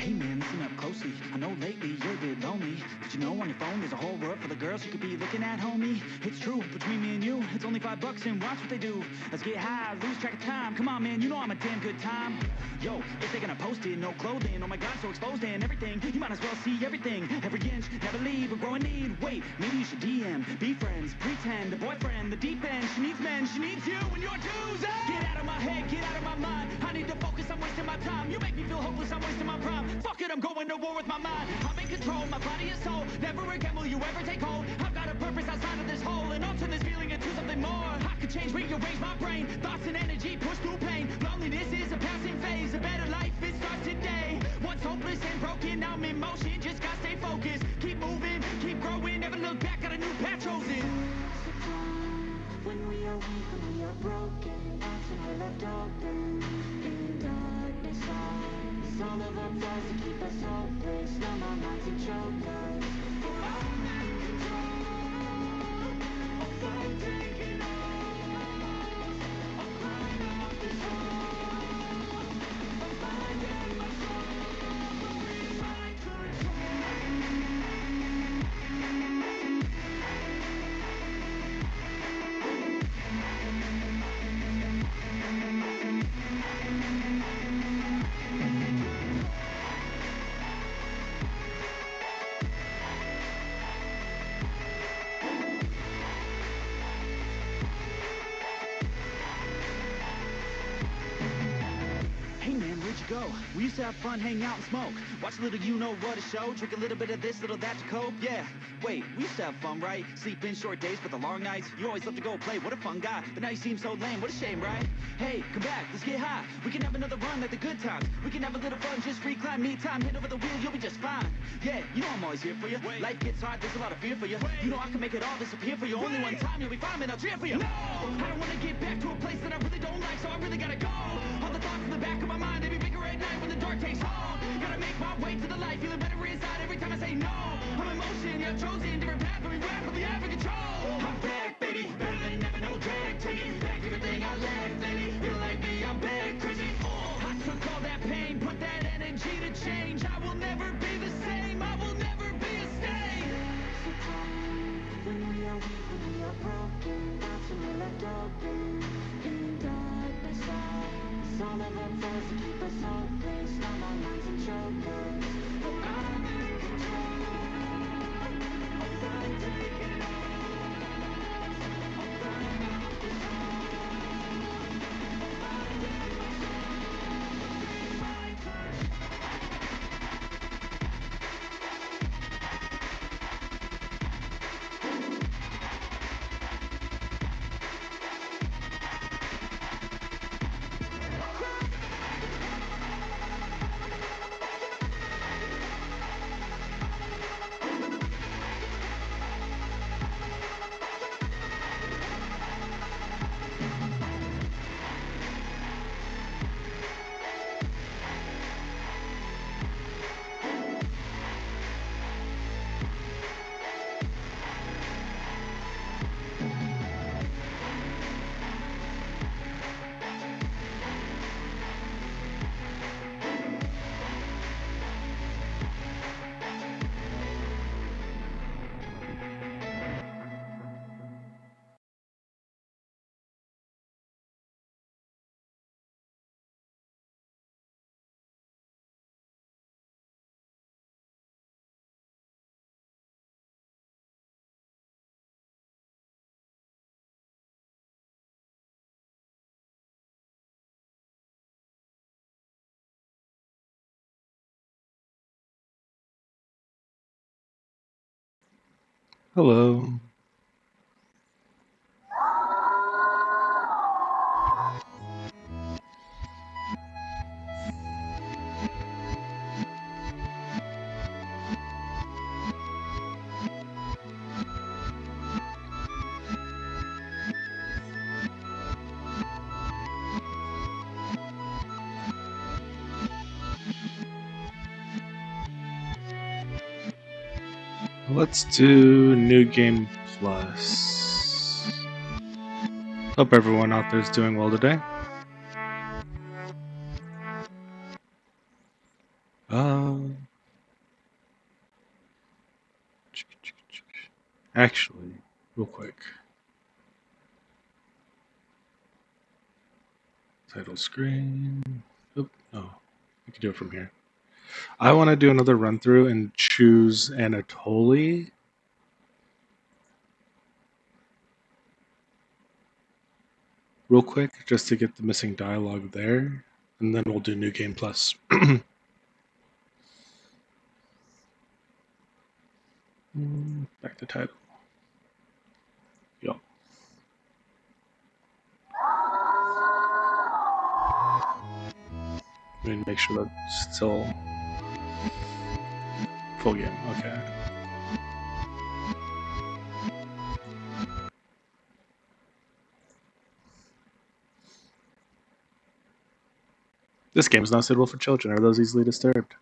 Hey man, listen up closely. I know lately you're a bit lonely. Did you know on your phone there's a whole world full of girls you could be looking at, homie? It's true, between me and you, it's only $5 and watch what they do. Let's get high, lose track of time. Come on man, you know I'm a damn good time. Yo, if they're gonna post it, no clothing. Oh my god, so exposed and everything. You might as well see everything. Every inch, never leave, a growing need. Wait, maybe you should DM, be friends, pretend, a boyfriend, the deep end. She needs men, she needs you and your dues. Get out of my head, get out of my mind. I need to focus, I'm wasting my time. You make me feel hopeless, I'm wasting my prime. Fuck it, I'm going to war with my mind. I'm in control, my body and soul. Never again will you ever take hold. I've got a purpose outside of this hole, and I'll turn this feeling into something more. I could change, rearrange my brain. Thoughts and energy push through pain. Loneliness is a passing phase. A better life, it starts today. Once hopeless and broken, now I'm in motion. Just gotta stay focused. Keep moving, keep growing. Never look back, got a new path chosen. When we are weak, when we are broken, that's when we're left open. In darkness, it's all of our flaws to keep us hopeless. Numb our minds and choke us. For I'm in control. I'll fight taking off. I'll climb out this hole. I'll find in my soul. In my control. Hey man, where'd you go? We used to have fun, hang out and smoke. Watch a little you know what a show. Drink a little bit of this, little that to cope. Yeah, wait, we used to have fun, right? Sleep in short days, but the long nights. You always love to go play, what a fun guy. But now you seem so lame, what a shame, right? Hey, come back, let's get high. We can have another run like the good times. We can have a little fun, just free climb. Me time, hit over the wheel, you'll be just fine. Yeah, you know I'm always here for you. Life gets hard, there's a lot of fear for you. You know I can make it all disappear for you. Only one time, you'll be fine, man, I'll cheer for you. No, I don't wanna get back to a place that I really don't like, so I really gotta go. All the thoughts in the back of my mind, they be bigger at night when the dark takes hold. Gotta make my way to the light, feeling better inside every time I say no. I'm in motion, yeah, I've chosen different path, but we rapidly have control. I'm back, baby, better than ever, no drag, take it back, everything I left lately. Feel like me, I'm back, crazy. I took all that pain, put that energy to change. I will never be the same, I will never be a stain. When we are weak, when we are broken, that's when we're left open. In darkness, it's all of our flaws to keep us hopeless. Numb our minds and choke us. But I'm in control. I'll fight taking off. I'll climb out this hole. I'll find in my soul. In my control. Hello. Let's do New Game Plus. Hope everyone out there is doing well today. Actually, real quick. Title screen. Oop, no, I can do it from here. I want to do another run through and choose Anatoly. Real quick, just to get the missing dialogue there, and then we'll do New Game Plus. Back to title. Yup. I mean, make sure that's still full game. Okay. This game is not suitable for children. Are those easily disturbed?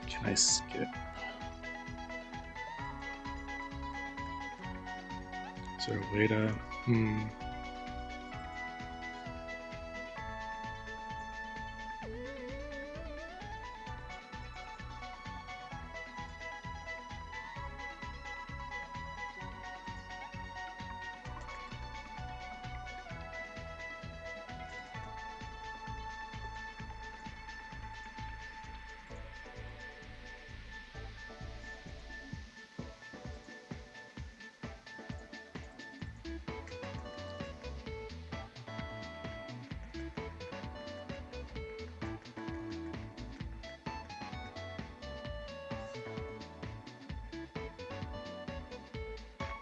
Can I skip? Is there a way to?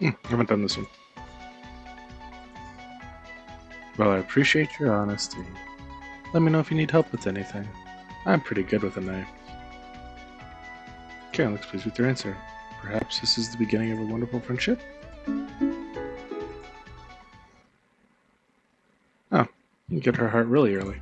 I haven't done this one. Well, I appreciate your honesty. Let me know if you need help with anything. I'm pretty good with a knife. Karen looks pleased with your answer. Perhaps this is the beginning of a wonderful friendship? Oh, you get her heart really early.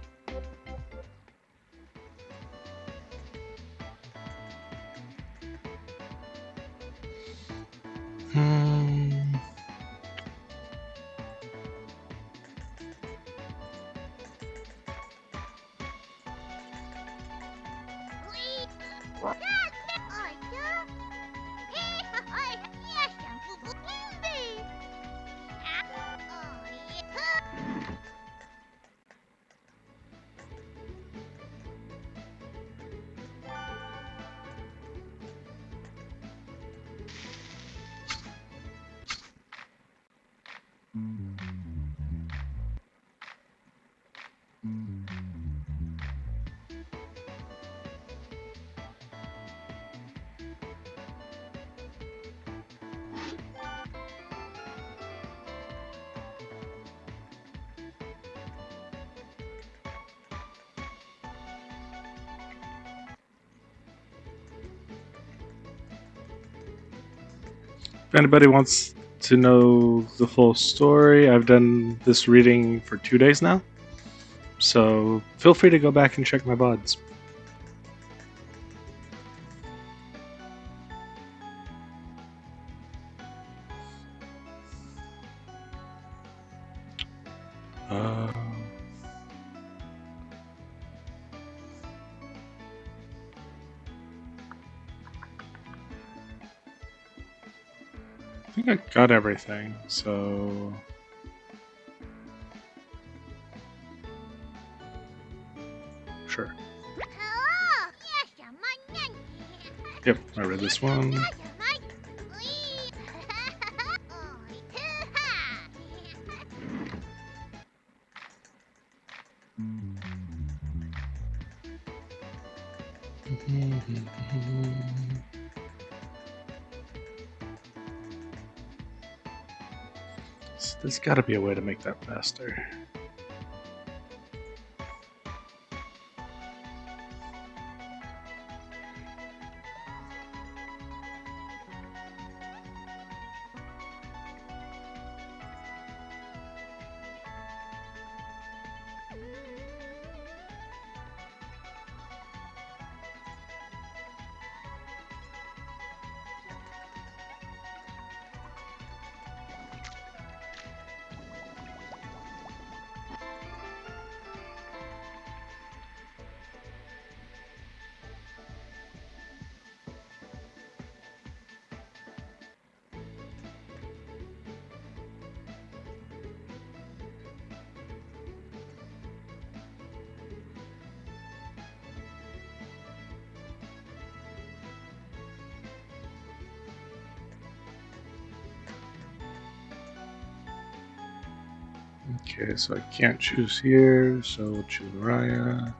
If anybody wants to know the full story, I've done this reading for 2 days now. So feel free to go back and check my VODs. I think I got everything, so... Sure. Yep, I read this one. So there's got to be a way to make that faster. Okay, so I can't choose here, so we'll choose Raya.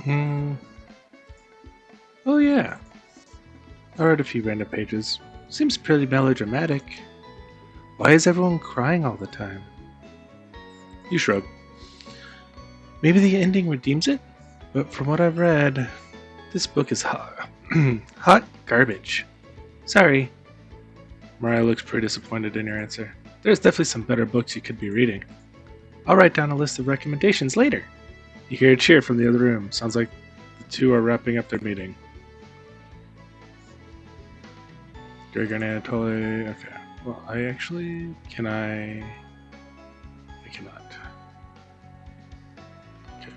Hmm. Oh yeah, I read a few random pages. Seems pretty melodramatic. Why is everyone crying all the time? You shrug. Maybe the ending redeems it? But from what I've read, this book is hot, hot garbage. Sorry. Mariah looks pretty disappointed in your answer. There's definitely some better books you could be reading. I'll write down a list of recommendations later. You hear a cheer from the other room. Sounds like the two are wrapping up their meeting. Gregor and Anatoly. Okay. Well, I actually. Can I. I cannot. Okay.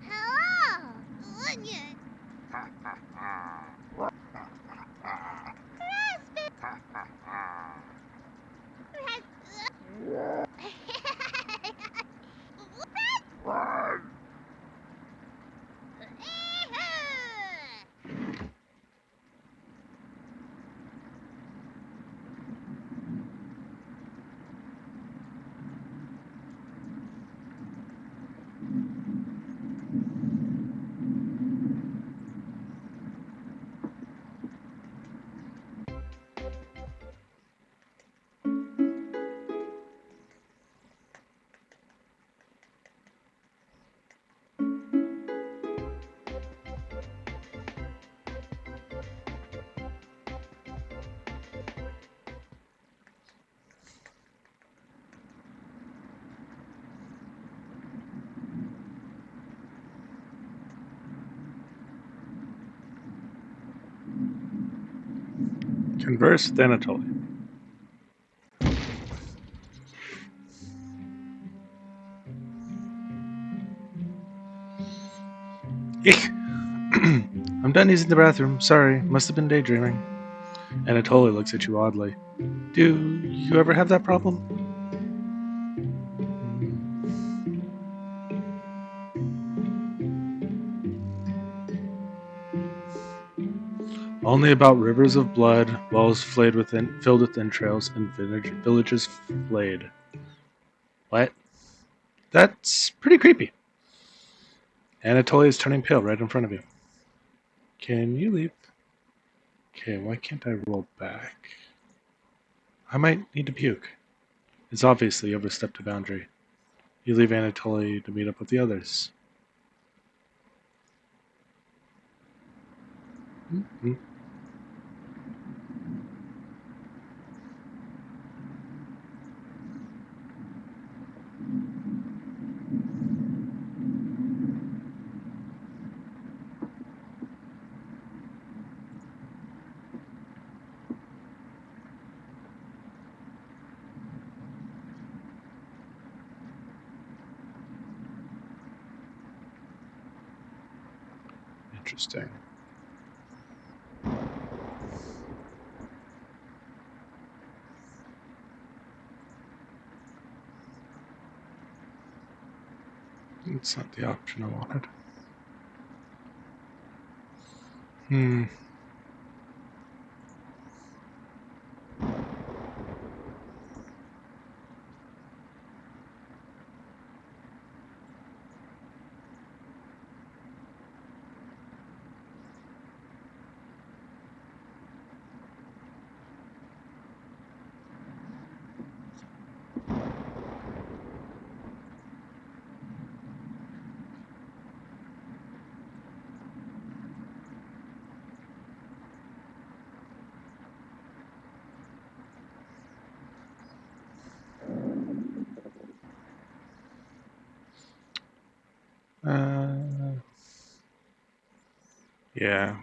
Hello! Onion! Converse with Anatoly. Eek! I'm done using the bathroom. Sorry, must have been daydreaming. Anatoly looks at you oddly. Do you ever have that problem? Only about rivers of blood, wells filled with entrails, and villages flayed. What? That's pretty creepy. Anatoly is turning pale right in front of you. Can you leave? Okay, why can't I roll back? I might need to puke. It's obviously overstepped a boundary. You leave Anatoly to meet up with the others. Mhm. Interesting. It's not the option I wanted. Hmm. Uh, yeah,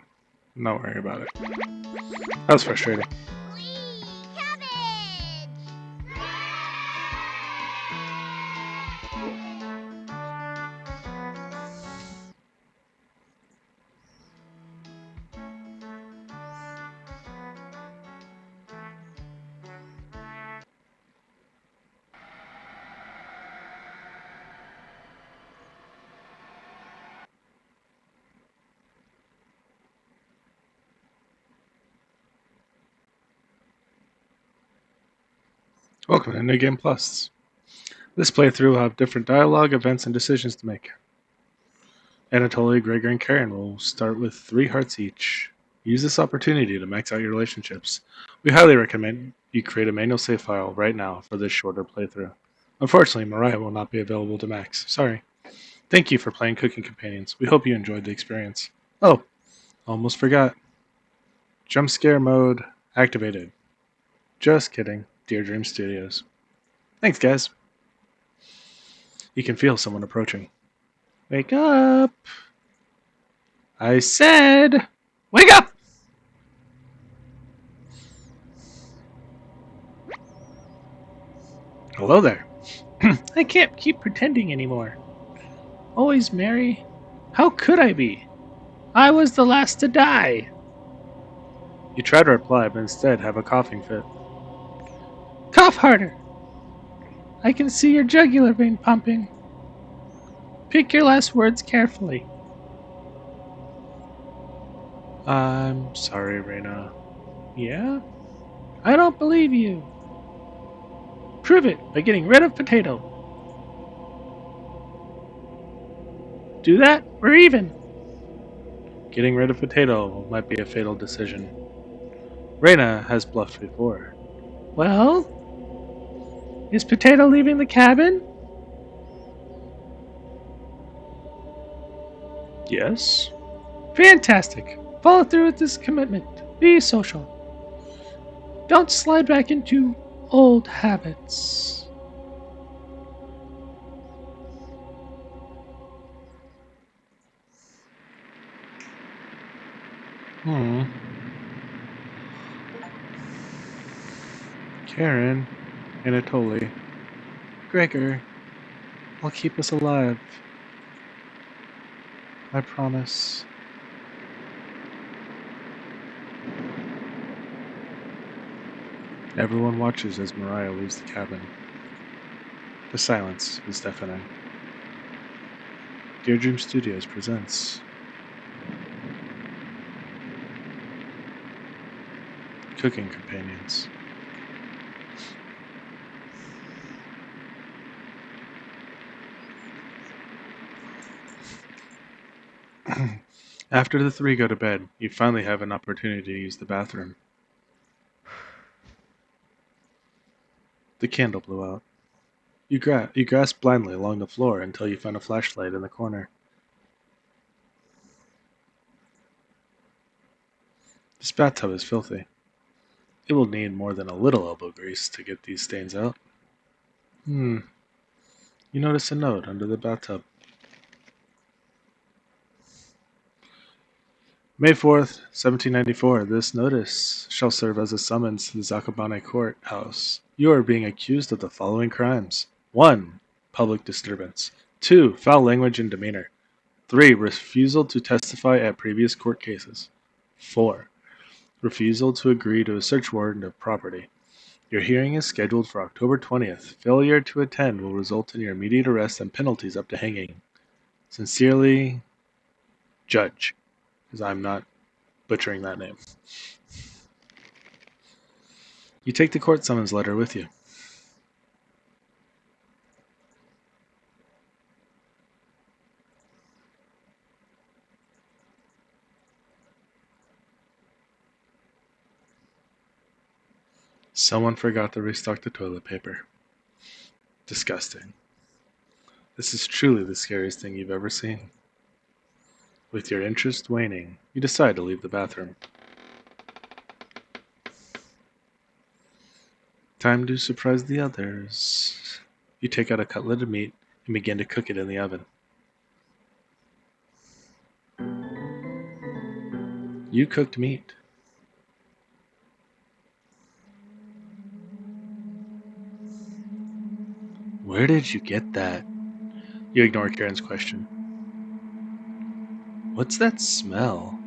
not worry about it. That was frustrating. Welcome to New Game Plus. This playthrough will have different dialogue, events, and decisions to make. Anatoly, Gregor, and Karin will start with 3 hearts each. Use this opportunity to max out your relationships. We highly recommend you create a manual save file right now for this shorter playthrough. Unfortunately, Mariah will not be available to max. Sorry. Thank you for playing Cooking Companions. We hope you enjoyed the experience. Oh, almost forgot. Jump scare mode activated. Just kidding. Dear Dream Studios. Thanks, guys. You can feel someone approaching. Wake up! I said, wake up! Hello there. I can't keep pretending anymore. Always Mary? How could I be? I was the last to die. You try to reply, but instead have a coughing fit. Cough harder. I can see your jugular vein pumping. Pick your last words carefully. I'm sorry, Reina. Yeah? I don't believe you. Prove it by getting rid of Potato. Do that, we're even. Getting rid of Potato might be a fatal decision. Reina has bluffed before. Well, is Potato leaving the cabin? Yes. Fantastic. Follow through with this commitment. Be social. Don't slide back into old habits. Hmm. Karin, Anatoly, Gregor, I'll keep us alive. I promise. Everyone watches as Mariah leaves the cabin. The silence is deafening. Dear Dream Studios presents Cooking Companions. After the 3 go to bed, you finally have an opportunity to use the bathroom. The candle blew out. You grasp blindly along the floor until you find a flashlight in the corner. This bathtub is filthy. It will need more than a little elbow grease to get these stains out. You notice a note under the bathtub. May 4th, 1794. This notice shall serve as a summons to the Zakabane Court House. You are being accused of the following crimes. 1. Public disturbance. 2. Foul language and demeanor. 3. Refusal to testify at previous court cases. 4. Refusal to agree to a search warrant of property. Your hearing is scheduled for October 20th. Failure to attend will result in your immediate arrest and penalties up to hanging. Sincerely, Judge, because I'm not butchering that name. You take the court summons letter with you. Someone forgot to restock the toilet paper. Disgusting. This is truly the scariest thing you've ever seen. With your interest waning, you decide to leave the bathroom. Time to surprise the others. You take out a cutlet of meat and begin to cook it in the oven. You cooked meat. Where did you get that? You ignore Karen's question. What's that smell?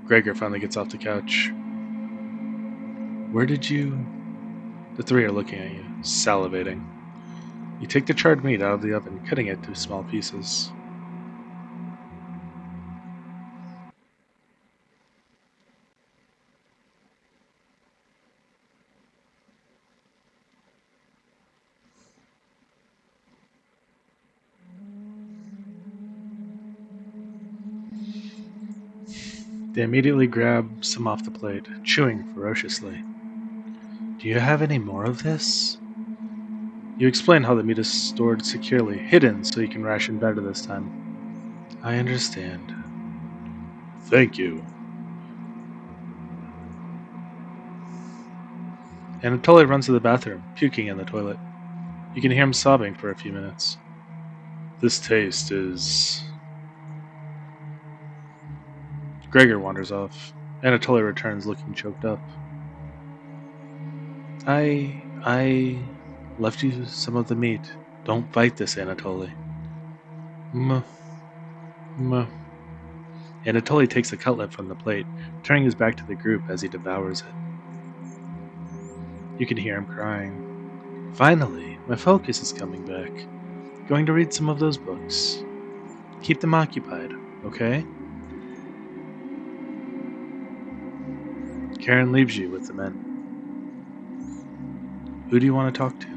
Gregor finally gets off the couch. Where did you... The three are looking at you, salivating. You take the charred meat out of the oven, cutting it to small pieces. They immediately grab some off the plate, chewing ferociously. Do you have any more of this? You explain how the meat is stored securely, hidden so you can ration better this time. I understand. Thank you. Anatoly runs to the bathroom, puking in the toilet. You can hear him sobbing for a few minutes. This taste is... Gregor wanders off. Anatoly returns looking choked up. I left you some of the meat. Don't fight this, Anatoly. Muh. Anatoly takes the cutlet from the plate, turning his back to the group as he devours it. You can hear him crying. Finally, my focus is coming back. Going to read some of those books. Keep them occupied, okay? Karen leaves you with the men. Who do you want to talk to?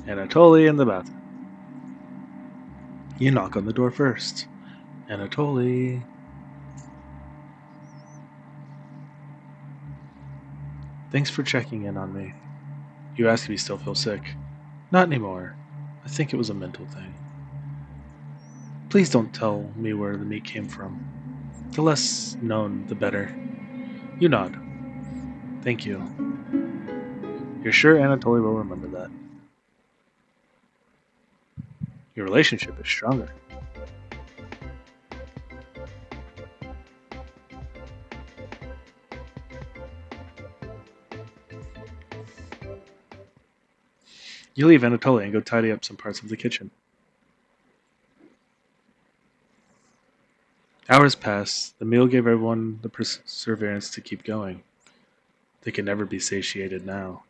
Anatoly in the bathroom. You knock on the door first. Anatoly. Thanks for checking in on me. You ask if you still feel sick. Not anymore. I think it was a mental thing. Please don't tell me where the meat came from. The less known, the better. You nod. Thank you. You're sure Anatoly will remember that? Your relationship is stronger. You leave Anatoly and go tidy up some parts of the kitchen. Hours pass. The meal gave everyone the perseverance to keep going. They can never be satiated now.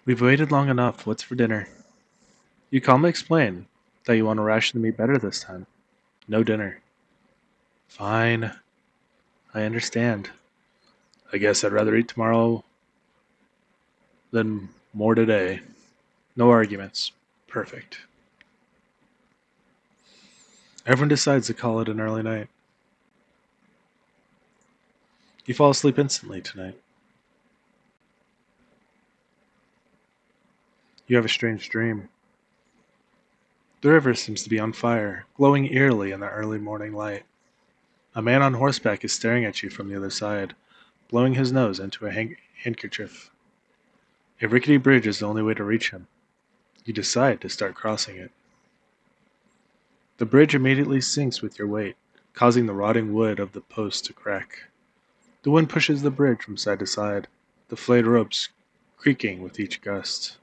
We've waited long enough. What's for dinner? You calmly explain that you want to ration the meat better this time. No dinner. Fine. I understand. I guess I'd rather eat tomorrow than more today. No arguments. Perfect. Everyone decides to call it an early night. You fall asleep instantly tonight. You have a strange dream. The river seems to be on fire, glowing eerily in the early morning light. A man on horseback is staring at you from the other side, blowing his nose into a handkerchief. A rickety bridge is the only way to reach him. You decide to start crossing it. The bridge immediately sinks with your weight, causing the rotting wood of the post to crack. The wind pushes the bridge from side to side. The flayed ropes creaking with each gust.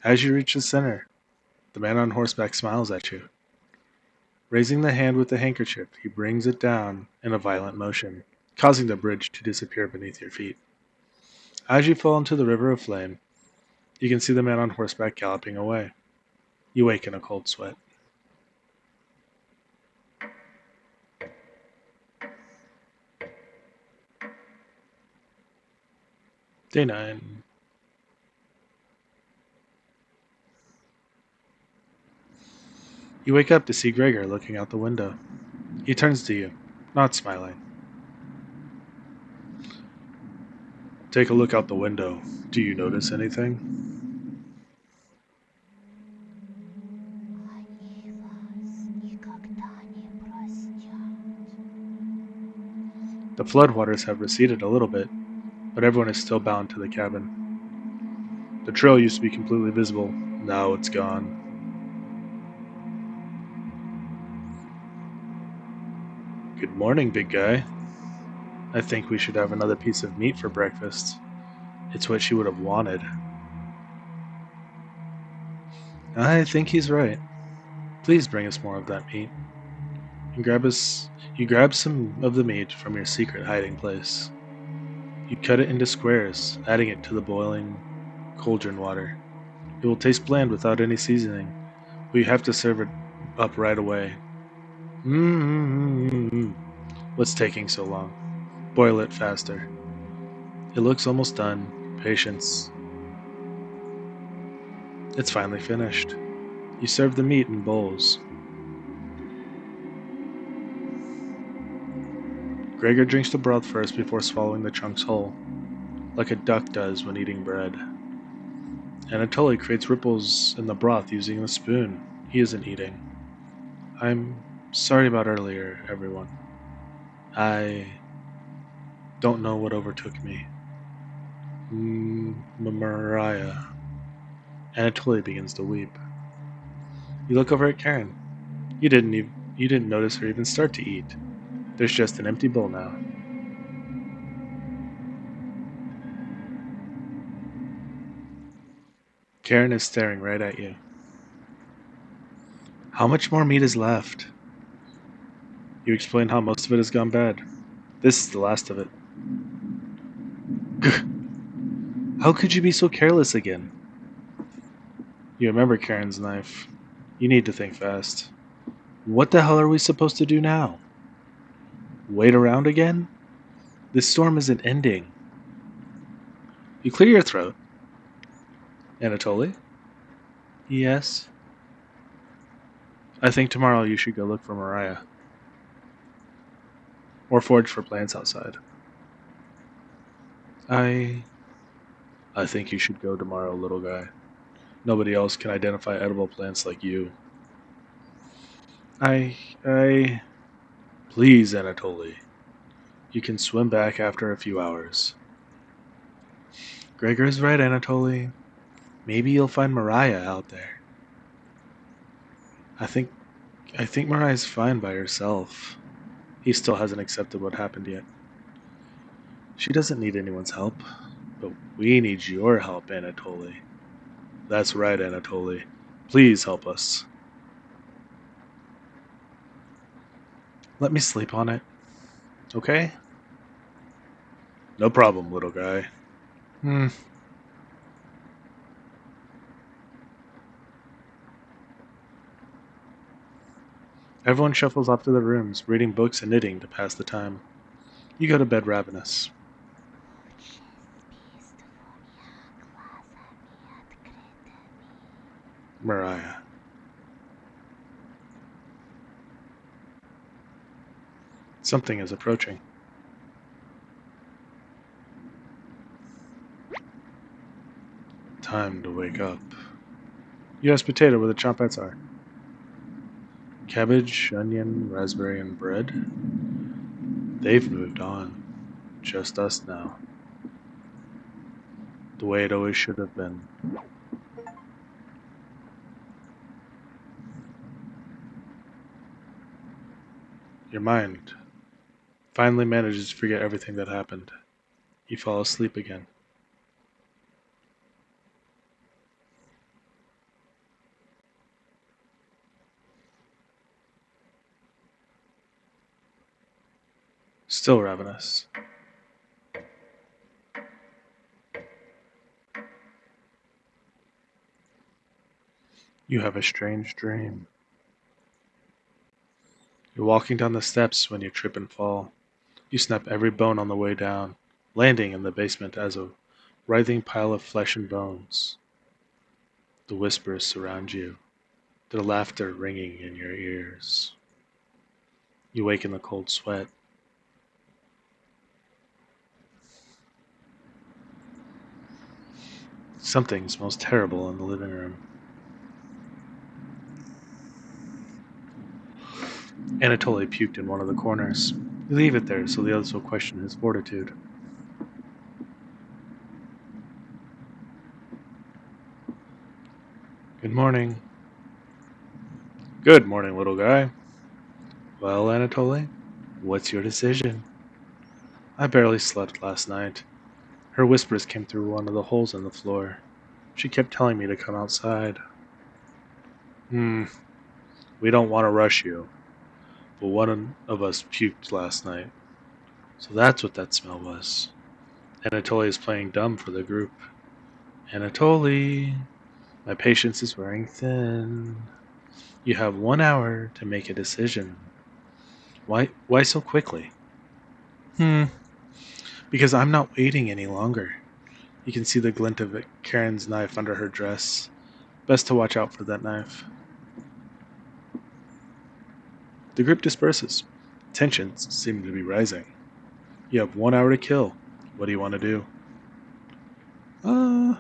As you reach the center, the man on horseback smiles at you. Raising the hand with the handkerchief, he brings it down in a violent motion, causing the bridge to disappear beneath your feet. As you fall into the river of flame, you can see the man on horseback galloping away. You wake in a cold sweat. Day 9. You wake up to see Gregor looking out the window. He turns to you, not smiling. Take a look out the window. Do you notice anything? Они вас никогда не простят. The floodwaters have receded a little bit, but everyone is still bound to the cabin. The trail used to be completely visible. Now it's gone. Good morning, big guy. I think we should have another piece of meat for breakfast. It's what she would have wanted. I think he's right. Please bring us more of that meat. You grab some of the meat from your secret hiding place. You cut it into squares, adding it to the boiling cauldron water. It will taste bland without any seasoning, but you have to serve it up right away. Mmm. What's taking so long? Boil it faster. It looks almost done. Patience. It's finally finished. You serve the meat in bowls. Gregor drinks the broth first before swallowing the chunks whole, like a duck does when eating bread. Anatoly creates ripples in the broth using the spoon. He isn't eating. I'm sorry about earlier, everyone. I don't know what overtook me. Mariah. Anatoly begins to weep. You look over at Karen. You didn't notice her even start to eat. There's just an empty bowl now. Karen is staring right at you. How much more meat is left? You explain how most of it has gone bad. This is the last of it. How could you be so careless again? You remember Karen's knife. You need to think fast. What the hell are we supposed to do now? Wait around again? This storm isn't ending. You clear your throat. Anatoly? Yes. I think tomorrow you should go look for Mariah. Or forage for plants outside. I think you should go tomorrow, little guy. Nobody else can identify edible plants like you. I Please, Anatoly. You can swim back after a few hours. Gregor's right, Anatoly. Maybe you'll find Mariah out there. I think Mariah's fine by herself. He still hasn't accepted what happened yet. She doesn't need anyone's help, but we need your help, Anatoly. That's right, Anatoly. Please help us. Let me sleep on it, okay? No problem, little guy. Hmm. Everyone shuffles off to their rooms, reading books and knitting to pass the time. You go to bed ravenous. Mariah. Something is approaching. Time to wake up. You ask Potato where the chompettes are. Cabbage, onion, raspberry, and bread? They've moved on. Just us now. The way it always should have been. Your mind finally manages to forget everything that happened. You fall asleep again. Still ravenous. You have a strange dream. You're walking down the steps when you trip and fall. You snap every bone on the way down, landing in the basement as a writhing pile of flesh and bones. The whispers surround you, their laughter ringing in your ears. You wake in the cold sweat. Something smells terrible in the living room. Anatoly puked in one of the corners. You leave it there so the others will question his fortitude. Good morning. Good morning, little guy. Well, Anatoly, what's your decision? I barely slept last night. Her whispers came through one of the holes in the floor. She kept telling me to come outside. We don't want to rush you, but one of us puked last night. So that's what that smell was. Anatoly is playing dumb for the group. Anatoly, my patience is wearing thin. You have 1 hour to make a decision. Why so quickly? Hmm, because I'm not waiting any longer. You can see the glint of Karen's knife under her dress. Best to watch out for that knife. The group disperses. Tensions seem to be rising. You have 1 hour to kill. What do you want to do? Uh,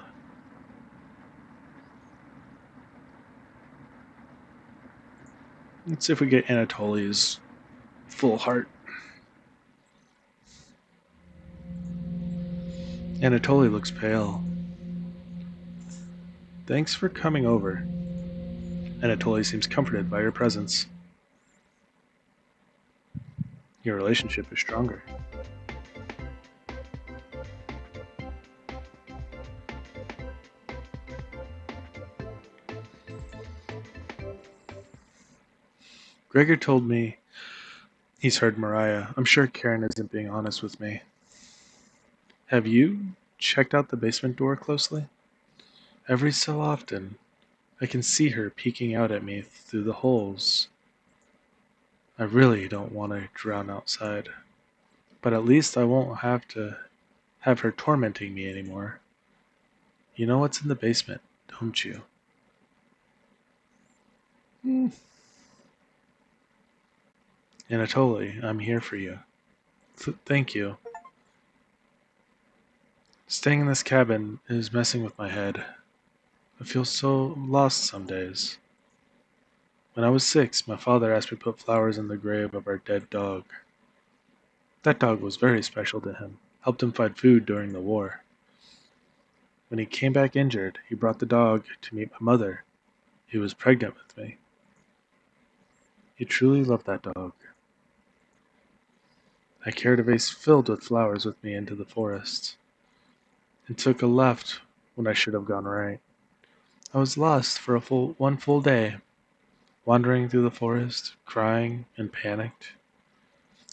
let's see if we get Anatoly's full heart. Anatoly looks pale. Thanks for coming over. Anatoly seems comforted by your presence. Your relationship is stronger. Gregor told me he's heard Mariah. I'm sure Karen isn't being honest with me. Have you checked out the basement door closely? Every so often, I can see her peeking out at me through the holes. I really don't want to drown outside, but at least I won't have to have her tormenting me anymore. You know what's in the basement, don't you? Mm. Anatoly, I'm here for you. Thank you. Staying in this cabin is messing with my head. I feel so lost some days. When I was 6, my father asked me to put flowers in the grave of our dead dog. That dog was very special to him, helped him find food during the war. When he came back injured, he brought the dog to meet my mother, who was pregnant with me. He truly loved that dog. I carried a vase filled with flowers with me into the forest, and took a left when I should have gone right. I was lost for one full day, wandering through the forest, crying and panicked.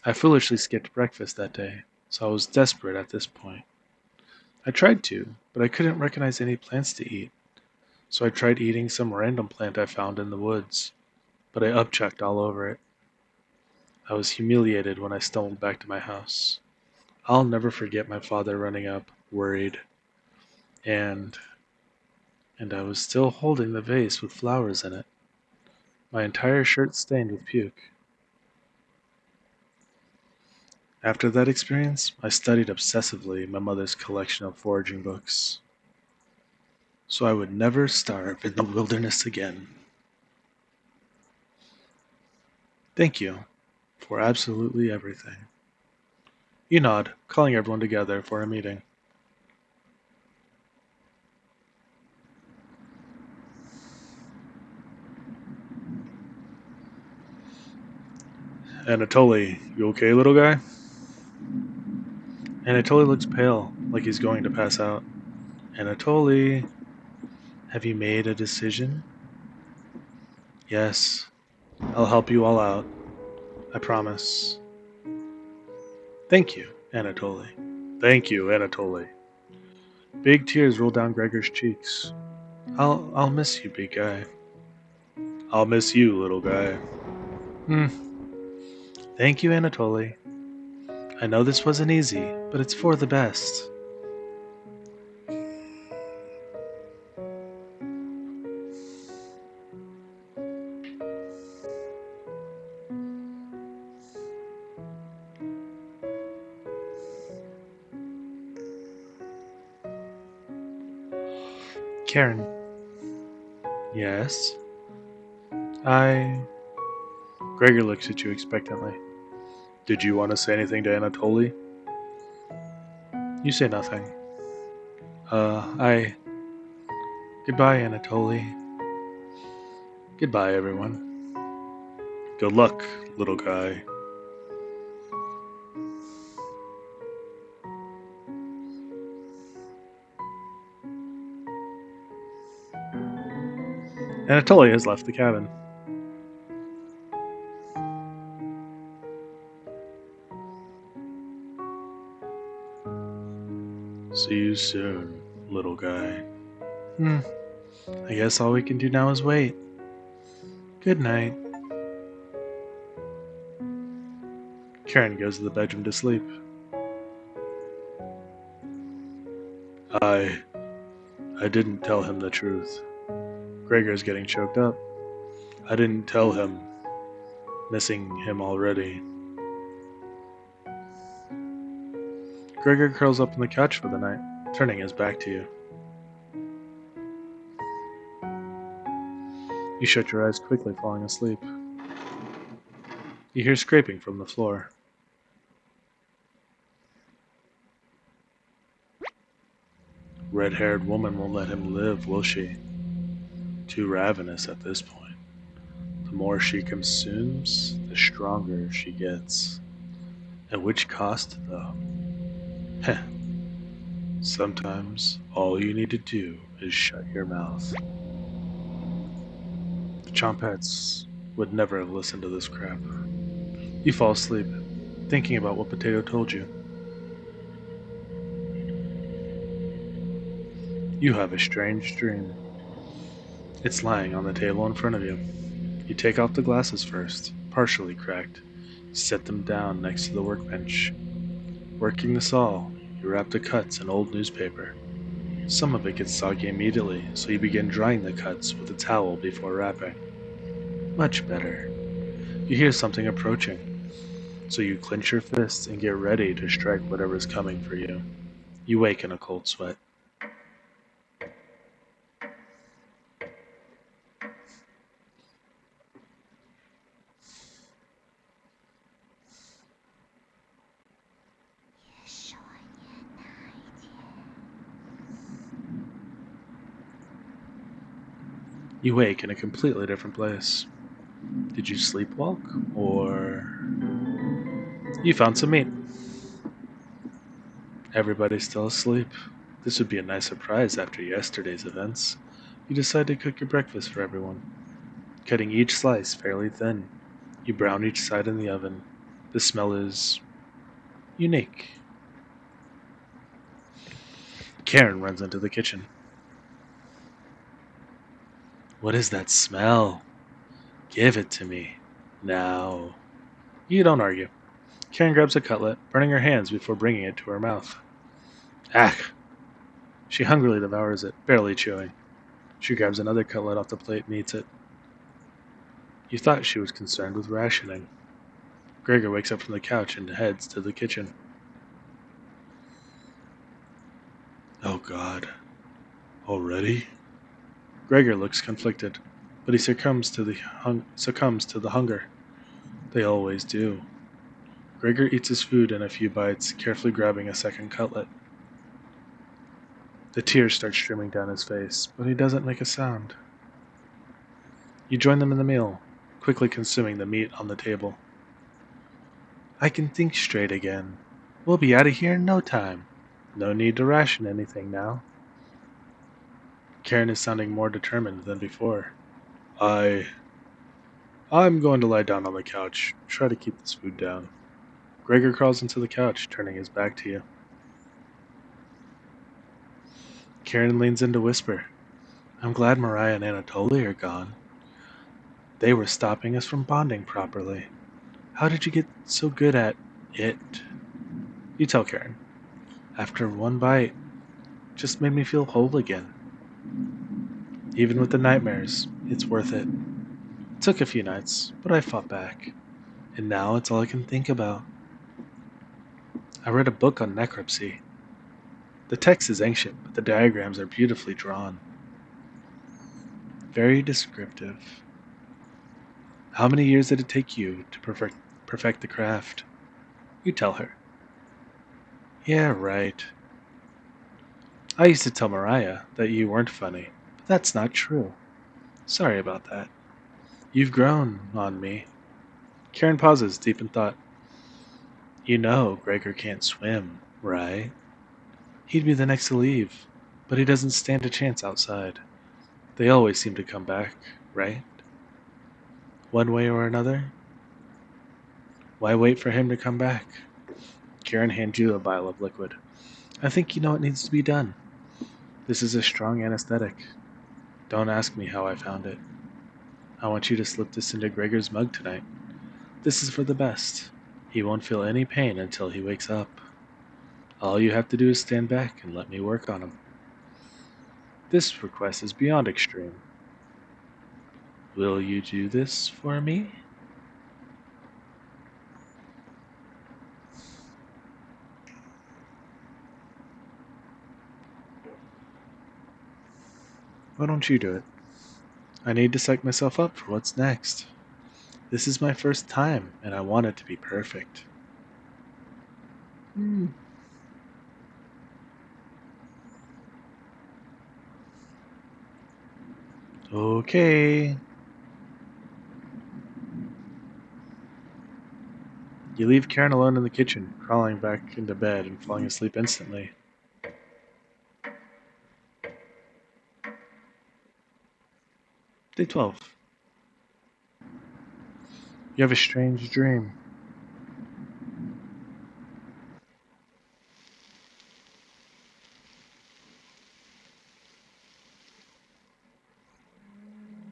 I foolishly skipped breakfast that day, so I was desperate at this point. I tried to, but I couldn't recognize any plants to eat, so I tried eating some random plant I found in the woods, but I upchucked all over it. I was humiliated when I stumbled back to my house. I'll never forget my father running up, worried, and I was still holding the vase with flowers in it. My entire shirt stained with puke. After that experience, I studied obsessively my mother's collection of foraging books, so I would never starve in the wilderness again. Thank you for absolutely everything. You nod, calling everyone together for a meeting. Anatoly, you okay, little guy? Anatoly looks pale, like he's going to pass out. Anatoly, have you made a decision? Yes, I'll help you all out. I promise. Thank you, Anatoly. Thank you, Anatoly. Big tears roll down Gregor's cheeks. I'll miss you, big guy. I'll miss you, little guy. Hmm. Thank you, Anatoly. I know this wasn't easy, but it's for the best. Karen. Yes? I. Gregor looks at you expectantly. Did you want to say anything to Anatoly? You say nothing. I. Goodbye, Anatoly. Goodbye, everyone. Good luck, little guy. Anatoly has left the cabin. See you soon, little guy. Hmm. I guess all we can do now is wait. Good night. Karen goes to the bedroom to sleep. I. I didn't tell him the truth. Gregor's getting choked up. I didn't tell him. Missing him already. Gregor curls up on the couch for the night, turning his back to you. You shut your eyes quickly, falling asleep. You hear scraping from the floor. Red-haired woman won't let him live, will she? Too ravenous at this point. The more she consumes, the stronger she gets. At which cost, though? Heh. Sometimes all you need to do is shut your mouth. The Chompettes would never have listened to this crap. You fall asleep, thinking about what Potato told you. You have a strange dream. It's lying on the table in front of you. You take off the glasses first, partially cracked. You set them down next to the workbench. Working the saw, you wrap the cuts in old newspaper. Some of it gets soggy immediately, so you begin drying the cuts with a towel before wrapping. Much better. You hear something approaching, so you clench your fists and get ready to strike whatever is coming for you. You wake in a cold sweat. You wake in a completely different place. Did you sleepwalk, or you found some meat? Everybody's still asleep. This would be a nice surprise after yesterday's events. You decide to cook your breakfast for everyone, cutting each slice fairly thin. You brown each side in the oven. The smell is unique. Karen runs into the kitchen. What is that smell? Give it to me. Now. You don't argue. Karen grabs a cutlet, burning her hands before bringing it to her mouth. Ah! She hungrily devours it, barely chewing. She grabs another cutlet off the plate and eats it. You thought she was concerned with rationing. Gregor wakes up from the couch and heads to the kitchen. Oh God. Already? Gregor looks conflicted, but he succumbs to the hunger. They always do. Gregor eats his food in a few bites, carefully grabbing a second cutlet. The tears start streaming down his face, but he doesn't make a sound. You join them in the meal, quickly consuming the meat on the table. I can think straight again. We'll be out of here in no time. No need to ration anything now. Karen is sounding more determined than before. I'm going to lie down on the couch. Try to keep this food down. Gregor crawls into the couch, turning his back to you. Karen leans in to whisper, I'm glad Mariah and Anatoly are gone. They were stopping us from bonding properly. How did you get so good at it? You tell Karen. After one bite, just made me feel whole again. Even with the nightmares, it's worth it. It took a few nights, but I fought back. And now it's all I can think about. I read a book on necropsy. The text is ancient, but the diagrams are beautifully drawn. Very descriptive. How many years did it take you to perfect the craft? You tell her. Yeah, right. I used to tell Mariah that you weren't funny, but that's not true. Sorry about that. You've grown on me. Karen pauses, deep in thought. You know Gregor can't swim, right? He'd be the next to leave, but he doesn't stand a chance outside. They always seem to come back, right? One way or another? Why wait for him to come back? Karen hands you a vial of liquid. I think you know what needs to be done. This is a strong anesthetic. Don't ask me how I found it. I want you to slip this into Gregor's mug tonight. This is for the best. He won't feel any pain until he wakes up. All you have to do is stand back and let me work on him. This request is beyond extreme. Will you do this for me? Why don't you do it? I need to psych myself up for what's next. This is my first time, and I want it to be perfect. Hmm. Okay. You leave Karen alone in the kitchen, crawling back into bed and falling asleep instantly. Day 12. You have a strange dream.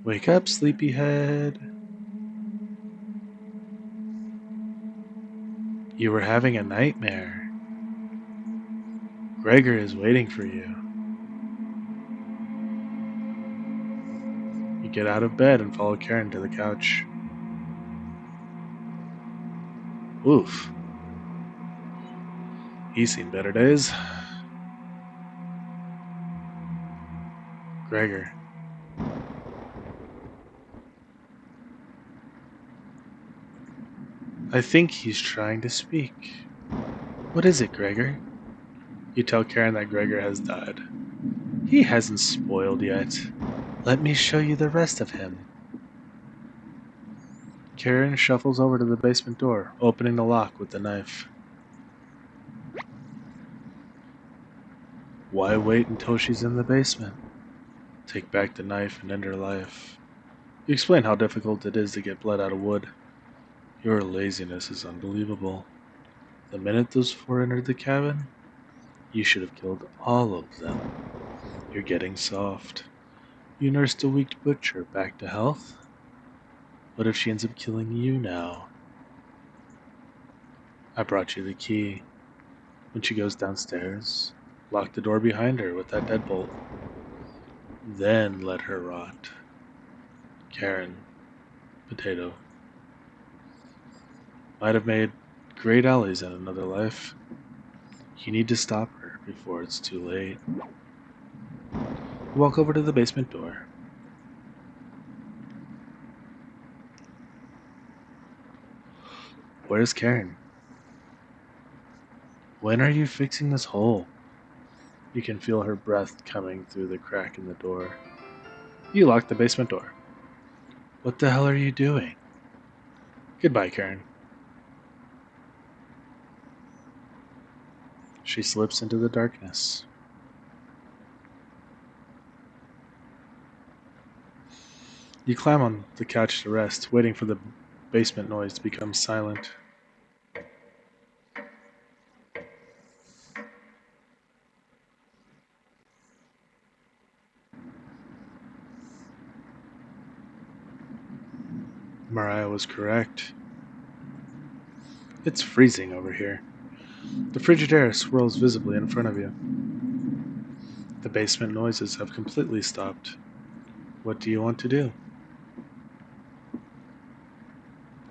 Wake up, sleepyhead. You were having a nightmare. Gregor is waiting for you. You get out of bed and follow Karen to the couch. Oof. He's seen better days. Gregor. I think he's trying to speak. What is it, Gregor? You tell Karen that Gregor has died. He hasn't spoiled yet. Let me show you the rest of him. Karen shuffles over to the basement door, opening the lock with the knife. Why wait until she's in the basement? Take back the knife and end her life. You explain how difficult it is to get blood out of wood. Your laziness is unbelievable. The minute those four entered the cabin, you should have killed all of them. You're getting soft. You nursed a weak butcher back to health? What if she ends up killing you now? I brought you the key. When she goes downstairs, lock the door behind her with that deadbolt. Then let her rot. Karin, Potato. Might have made great allies in another life. You need to stop her before it's too late. You walk over to the basement door. Where's Karen? When are you fixing this hole? You can feel her breath coming through the crack in the door. You lock the basement door. What the hell are you doing? Goodbye, Karen. She slips into the darkness. You climb on the couch to rest, waiting for the basement noise to become silent. was correct. It's freezing over here. The frigid air swirls visibly in front of you. The basement noises have completely stopped. What do you want to do?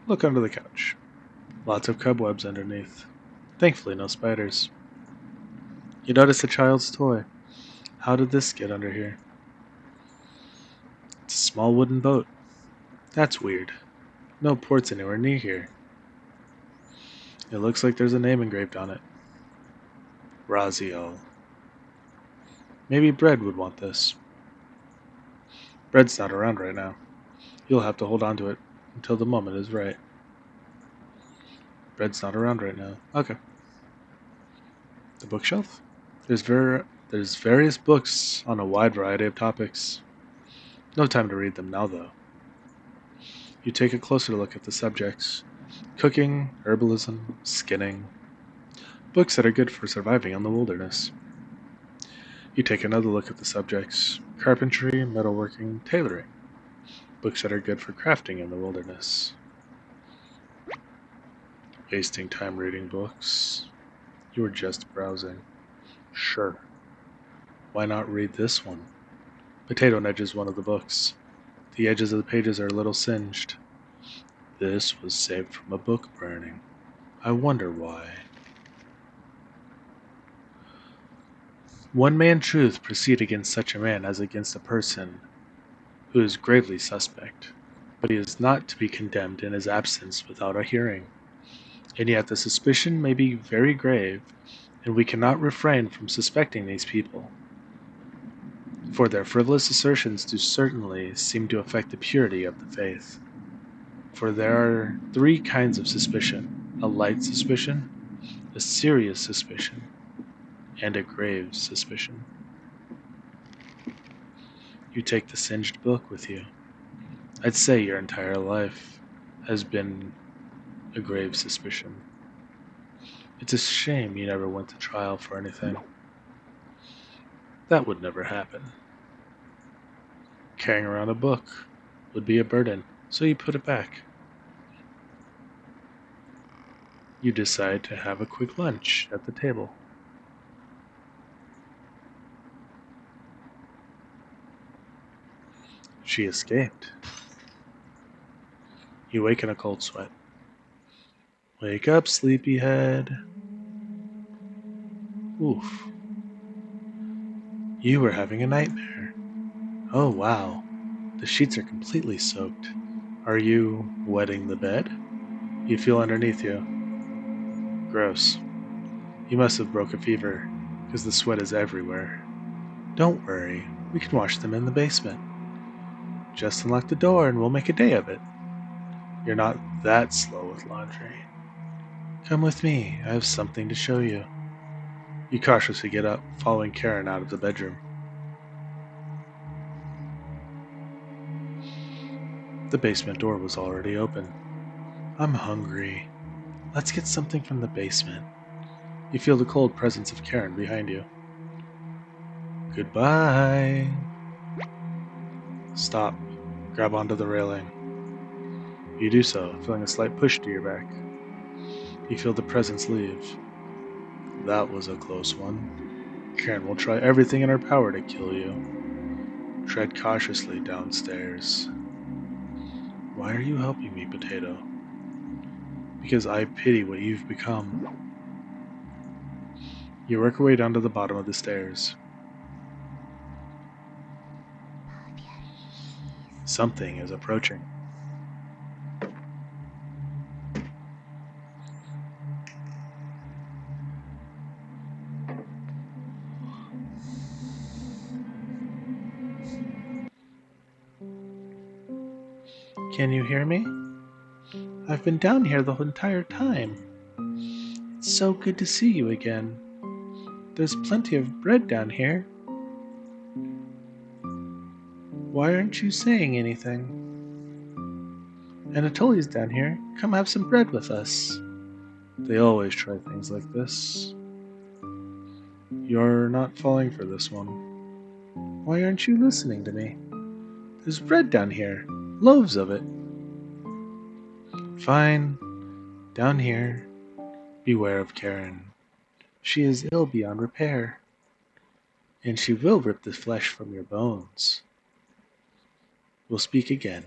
Look under the couch. Lots of cobwebs underneath. Thankfully, no spiders. You notice a child's toy. How did this get under here? It's a small wooden boat. That's weird. No ports anywhere near here. It looks like there's a name engraved on it. Raziel. Maybe Bread would want this. Bread's not around right now. You'll have to hold on to it until the moment is right. Bread's not around right now. Okay. The bookshelf? There's various books on a wide variety of topics. No time to read them now, though. You take a closer look at the subjects. Cooking, herbalism, skinning. Books that are good for surviving in the wilderness. You take another look at the subjects. Carpentry, metalworking, tailoring. Books that are good for crafting in the wilderness. Wasting time reading books. You were just browsing. Sure. Why not read this one? Potato nudges one of the books. The edges of the pages are a little singed. This was saved from a book burning. I wonder why. One man truth proceed against such a man as against a person who is gravely suspect, but he is not to be condemned in his absence without a hearing. And yet the suspicion may be very grave, and we cannot refrain from suspecting these people. For their frivolous assertions do certainly seem to affect the purity of the faith. For there are three kinds of suspicion: a light suspicion, a serious suspicion, and a grave suspicion. You take the singed book with you. I'd say your entire life has been a grave suspicion. It's a shame you never went to trial for anything. That would never happen. Carrying around a book would be a burden, so you put it back. You decide to have a quick lunch at the table. She escaped. You wake in a cold sweat. Wake up, sleepyhead. Oof. You were having a nightmare. Oh wow. The sheets are completely soaked. Are you wetting the bed? You feel underneath you. Gross. You must have broke a fever, because the sweat is everywhere. Don't worry, we can wash them in the basement. Just unlock the door and we'll make a day of it. You're not that slow with laundry. Come with me, I have something to show you. You cautiously get up, following Karin out of the bedroom. The basement door was already open. I'm hungry. Let's get something from the basement. You feel the cold presence of Karin behind you. Goodbye. Stop. Grab onto the railing. You do so, feeling a slight push to your back. You feel the presence leave. That was a close one. Karin will try everything in her power to kill you. Tread cautiously downstairs. Why are you helping me, Potato? Because I pity what you've become. You work your way down to the bottom of the stairs. Something is approaching. Can you hear me? I've been down here the entire time. It's so good to see you again. There's plenty of bread down here. Why aren't you saying anything? Anatolia's down here. Come have some bread with us. They always try things like this. You're not falling for this one. Why aren't you listening to me? There's bread down here. Loaves of it. Fine. Down here. Beware of Karen. She is ill beyond repair, and she will rip the flesh from your bones. We'll speak again.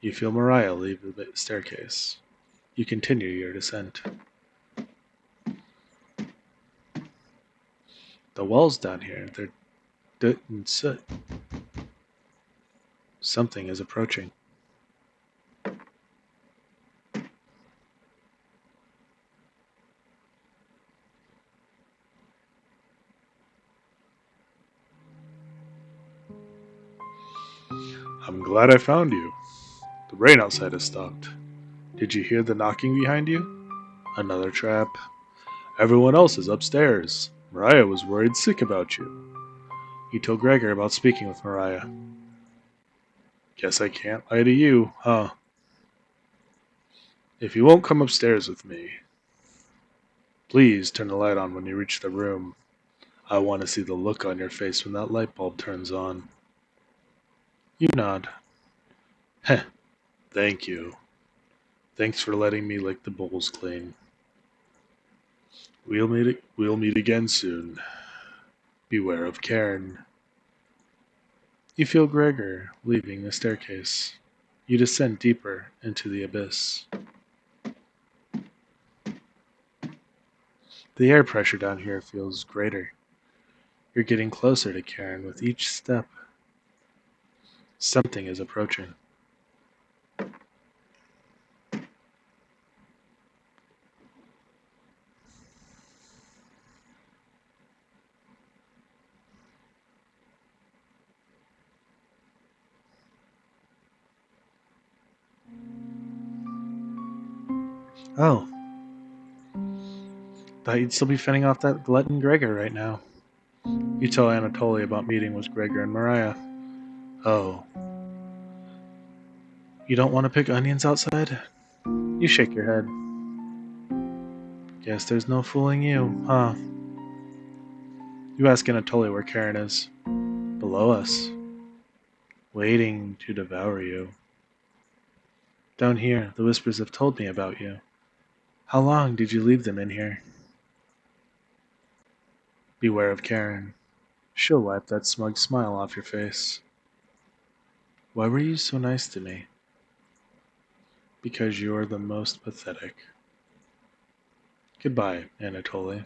You feel Mariah leave the staircase. You continue your descent. The walls down here, they're dirt and soot. Something is approaching. I'm glad I found you. The rain outside has stopped. Did you hear the knocking behind you? Another trap. Everyone else is upstairs. Mariah was worried sick about you. You told Gregor about speaking with Mariah. Guess I can't lie to you, huh? If you won't come upstairs with me, please turn the light on when you reach the room. I want to see the look on your face when that light bulb turns on. You nod. Heh, thank you. Thanks for letting me lick the bowls clean. We'll meet again soon. Beware of Karen. You feel Gregor leaving the staircase. You descend deeper into the abyss. The air pressure down here feels greater. You're getting closer to Karen with each step. Something is approaching. Oh, thought you'd still be fending off that glutton Gregor right now. You tell Anatoly about meeting with Gregor and Mariah. Oh, you don't want to pick onions outside? You shake your head. Guess there's no fooling you, huh? You ask Anatoly where Karen is. Below us. Waiting to devour you. Down here, the whispers have told me about you. How long did you leave them in here? Beware of Karen. She'll wipe that smug smile off your face. Why were you so nice to me? Because you're the most pathetic. Goodbye, Anatoly.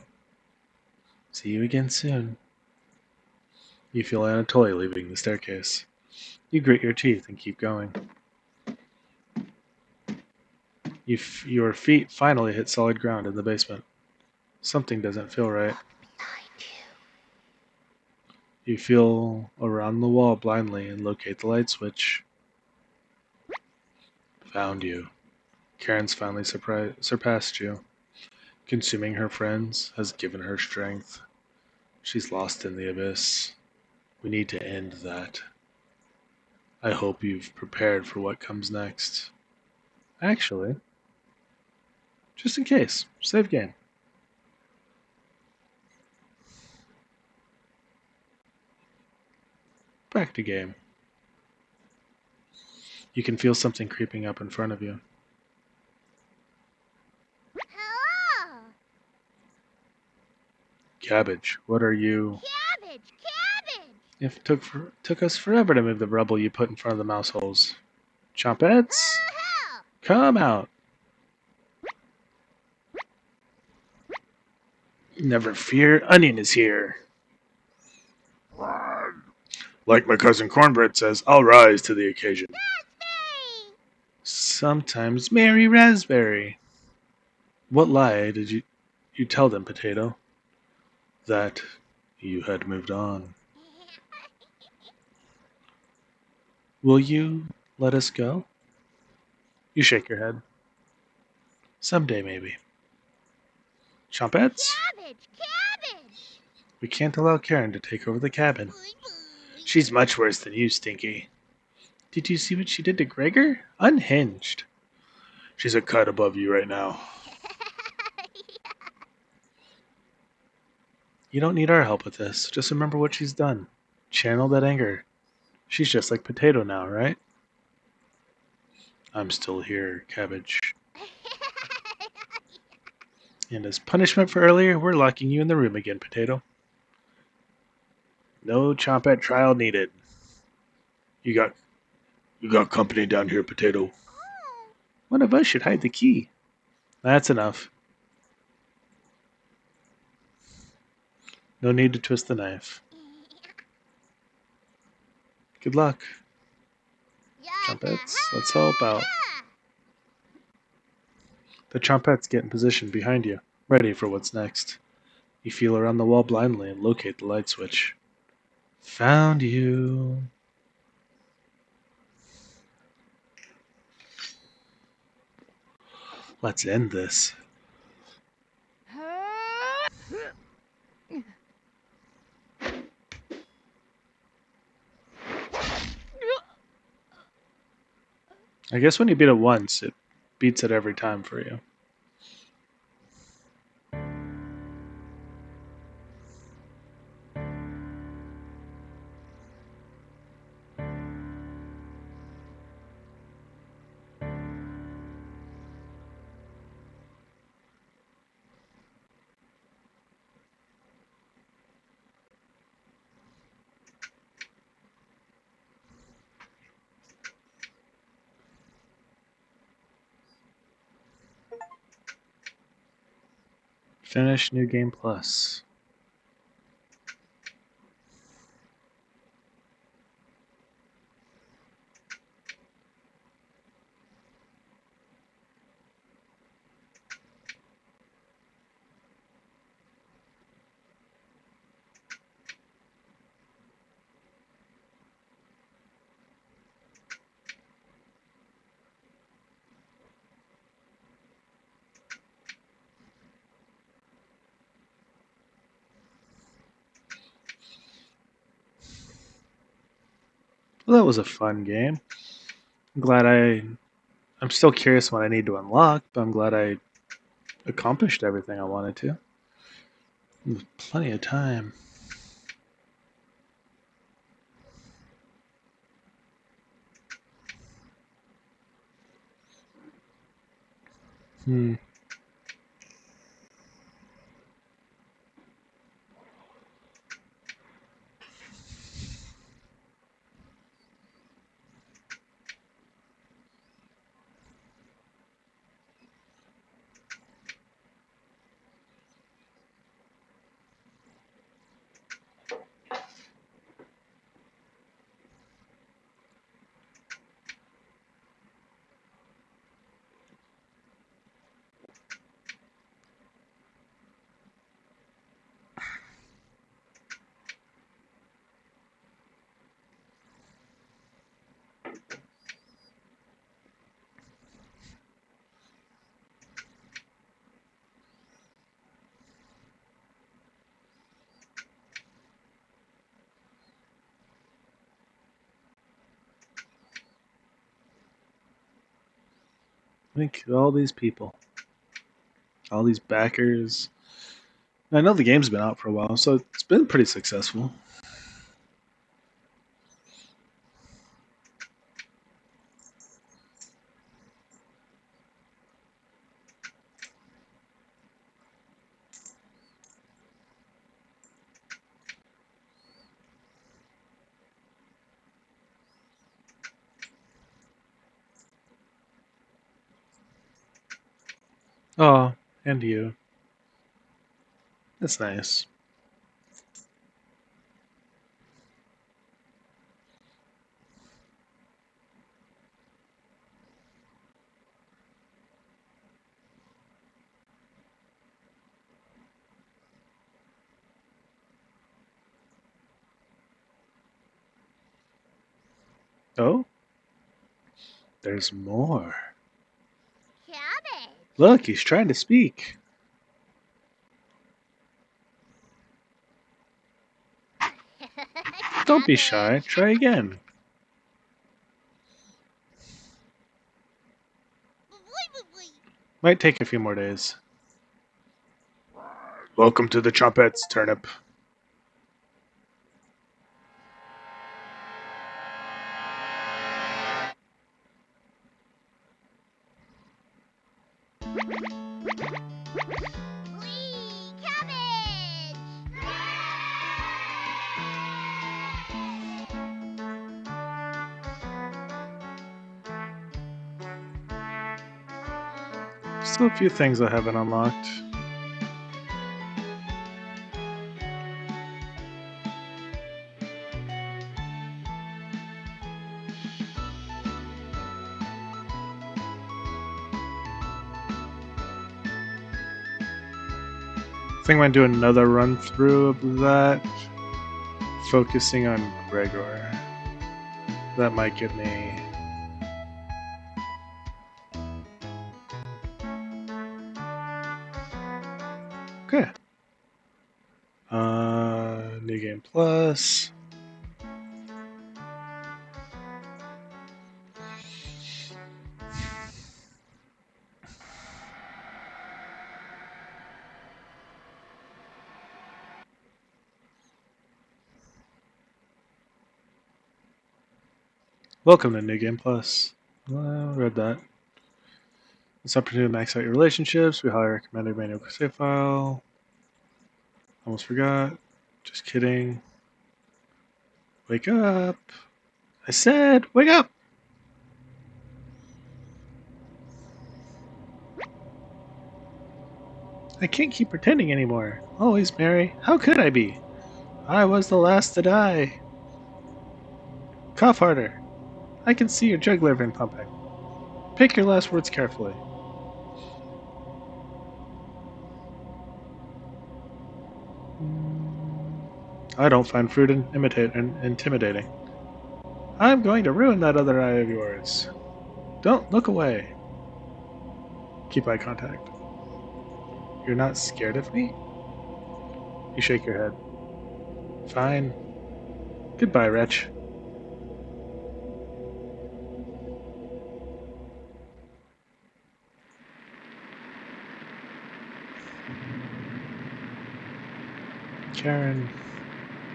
See you again soon. You feel Anatoly leaving the staircase. You grit your teeth and keep going. Your feet finally hit solid ground in the basement. Something doesn't feel right. You feel around the wall blindly and locate the light switch. Found you. Karen's finally surpassed you. Consuming her friends has given her strength. She's lost in the abyss. We need to end that. I hope you've prepared for what comes next. Actually, just in case, save game. Back to game. You can feel something creeping up in front of you. Hello! Cabbage, what are you? Cabbage! Cabbage! It took us forever to move the rubble you put in front of the mouse holes. Chompettes, Oh, come out! Never fear, Onion is here. Like my cousin Cornbread says, I'll rise to the occasion. Raspberry! Sometimes Mary Raspberry. What lie did you tell them, Potato? That you had moved on. Will you let us go? You shake your head. Someday, maybe. Chompettes? Cabbage! Cabbage! We can't allow Karen to take over the cabin. She's much worse than you, Stinky. Did you see what she did to Gregor? Unhinged. She's a cut above you right now. You don't need our help with this. Just remember what she's done. Channel that anger. She's just like Potato now, right? I'm still here, Cabbage. And as punishment for earlier, we're locking you in the room again, Potato. No Chompette trial needed. You got company down here, Potato. One of us should hide the key. That's enough. No need to twist the knife. Good luck, Chompettes. Let's help out. The Chompettes get in position behind you, ready for what's next. You feel around the wall blindly and locate the light switch. Found you. Let's end this. I guess when you beat it once, it beats it every time for you. Finish New Game Plus. Well, that was a fun game. I'm still curious what I need to unlock, but I'm glad I accomplished everything I wanted to. With plenty of time. Hmm. Thank you, all these people, all these backers. I know the game's been out for a while, so it's been pretty successful. Oh, and you. That's nice. Oh, there's more. Cabbage. Look, he's trying to speak. Don't be shy. Try again. Might take a few more days. Welcome to the Chompettes, Turnip. Whee! Cabbage! Still a few things I haven't unlocked. I think I'm going to do another run through of that, focusing on Gregor. That might get me. Okay. New Game Plus. Welcome to New Game Plus. Read that. This opportunity to max out your relationships. We highly recommend a manual save file. Almost forgot. Just kidding. Wake up. I said, wake up! I can't keep pretending anymore. Always, Mary. How could I be? I was the last to die. Cough harder. I can see your jugular vein pumping. Pick your last words carefully. I don't find fruit intimidating. I'm going to ruin that other eye of yours. Don't look away. Keep eye contact. You're not scared of me? You shake your head. Fine. Goodbye, wretch. Karin,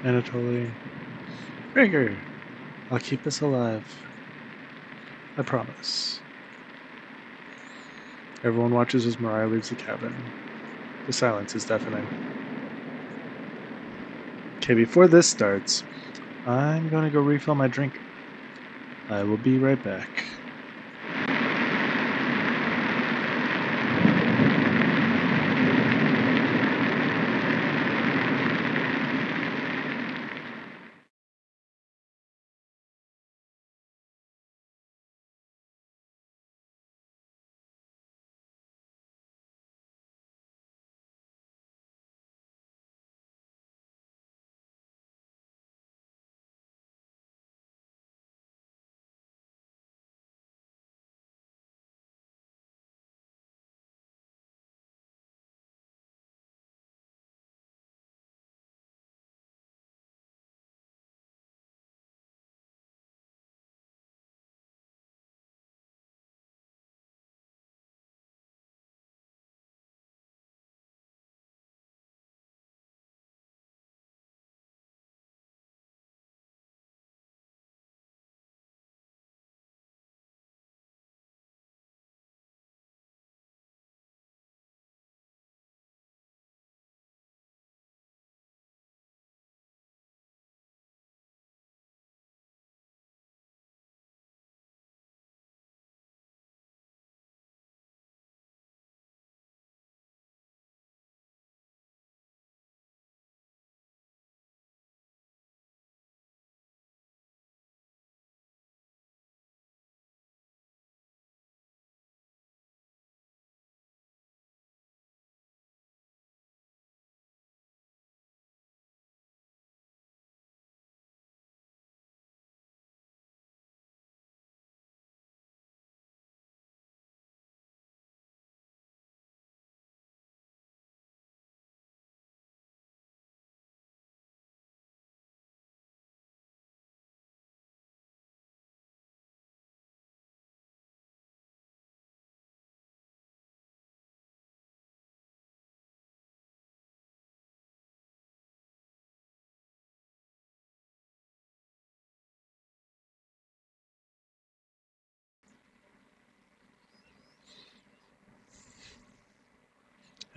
Anatoly, Gregor. I'll keep this alive. I promise. Everyone watches as Mariah leaves the cabin. The silence is deafening. Okay, before this starts, I'm going to go refill my drink. I will be right back.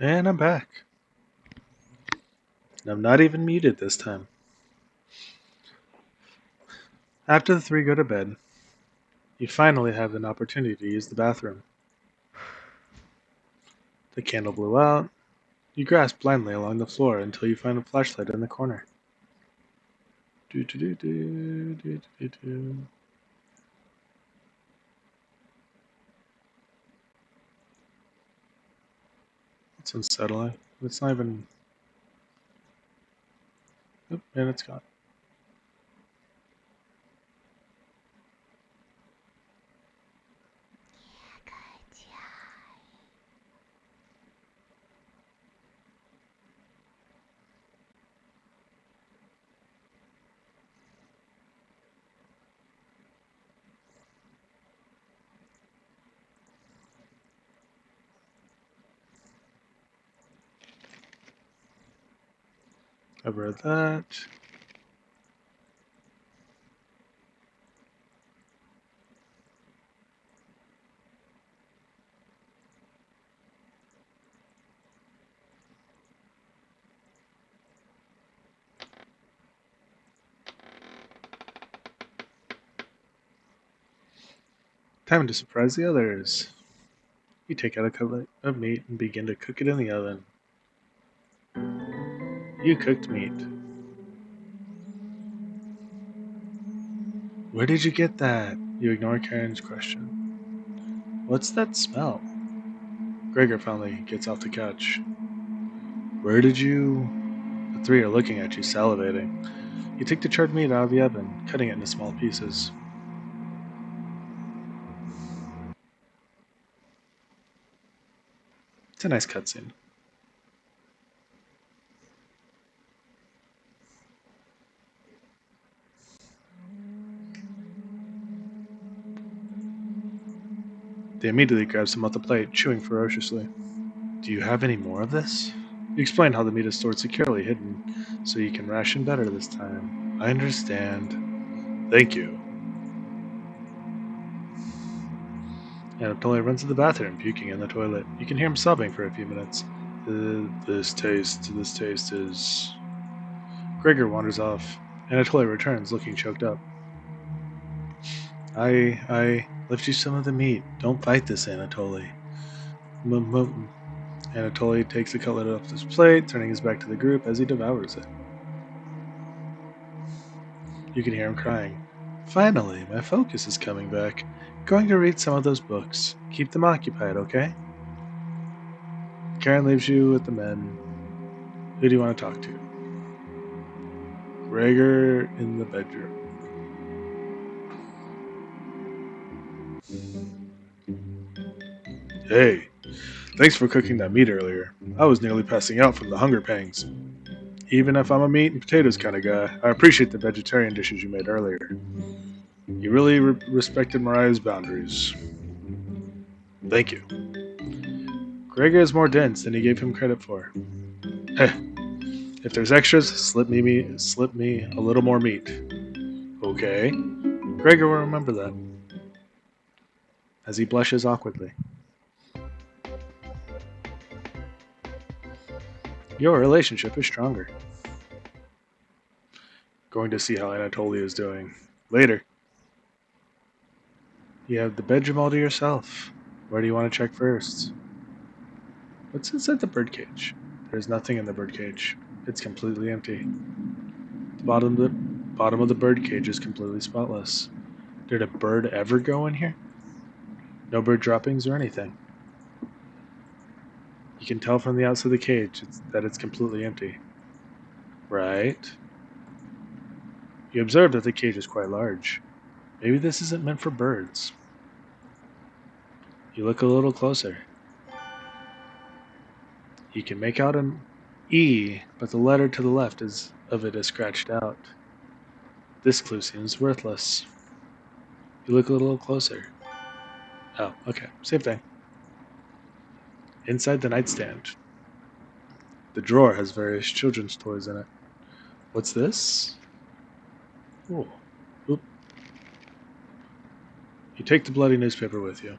And I'm back. And I'm not even muted this time. After the three go to bed, you finally have an opportunity to use the bathroom. The candle blew out. You grasp blindly along the floor until you find a flashlight in the corner. Do do do do do do do. It's unsettling. It's not even. Oop, and it's gone. I've read that. Time to surprise the others. You take out a cutlet of meat and begin to cook it in the oven. You cooked meat. Where did you get that? You ignore Karen's question. What's that smell? Gregor finally gets off the couch. Where did you? The three are looking at you, salivating. You take the charred meat out of the oven, cutting it into small pieces. It's a nice cutscene. They immediately grab some off the plate, chewing ferociously. Do you have any more of this? You explain how the meat is stored securely hidden, so you can ration better this time. I understand. Thank you. Anatoly runs to the bathroom, puking in the toilet. You can hear him sobbing for a few minutes. This taste is. Gregor wanders off. Anatoly returns, looking choked up. I left you some of the meat. Don't fight this, Anatoly. Anatoly takes the cutlet off his plate, turning his back to the group as he devours it. You can hear him crying. Finally, my focus is coming back. Going to read some of those books. Keep them occupied, okay? Karen leaves you with the men. Who do you want to talk to? Gregor in the bedroom. Hey, thanks for cooking that meat earlier. I was nearly passing out from the hunger pangs. Even if I'm a meat and potatoes kind of guy, I appreciate the vegetarian dishes you made earlier. You really respected Mariah's boundaries. Thank you. Gregor is more dense than he gave him credit for. Heh, if there's extras, slip me a little more meat. Okay. Gregor will remember that as he blushes awkwardly. Your relationship is stronger. Going to see how Anatoly is doing. Later. You have the bedroom all to yourself. Where do you want to check first? What's inside the birdcage? There's nothing in the birdcage. It's completely empty. The bottom of the birdcage is completely spotless. Did a bird ever go in here? No bird droppings or anything. You can tell from the outside of the cage that it's completely empty. Right? You observe that the cage is quite large. Maybe this isn't meant for birds. You look a little closer. You can make out an E, but the letter to the left of it is scratched out. This clue seems worthless. You look a little closer. Oh, okay. Same thing. Inside the nightstand. The drawer has various children's toys in it. What's this? Oh. Oop. You take the bloody newspaper with you.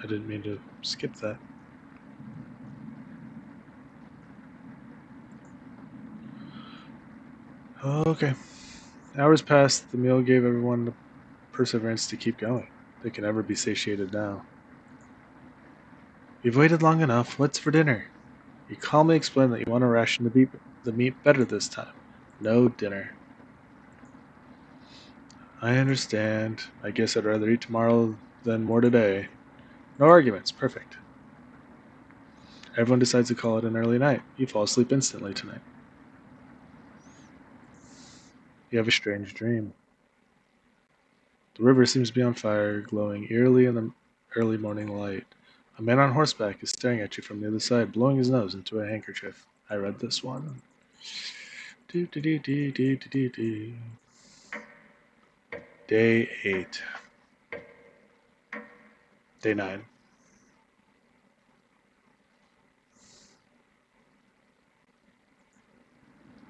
I didn't mean to skip that. Okay. Hours passed. The meal gave everyone the perseverance to keep going. They can never be satiated now. You've waited long enough. What's for dinner? You calmly explain that you want to ration the meat better this time. No dinner. I understand. I guess I'd rather eat tomorrow than more today. No arguments. Perfect. Everyone decides to call it an early night. You fall asleep instantly tonight. You have a strange dream. The river seems to be on fire, glowing eerily in the early morning light. A man on horseback is staring at you from the other side, blowing his nose into a handkerchief. I read this one. Do, do, do, do, do, do, do, do. Day 8. Day 9.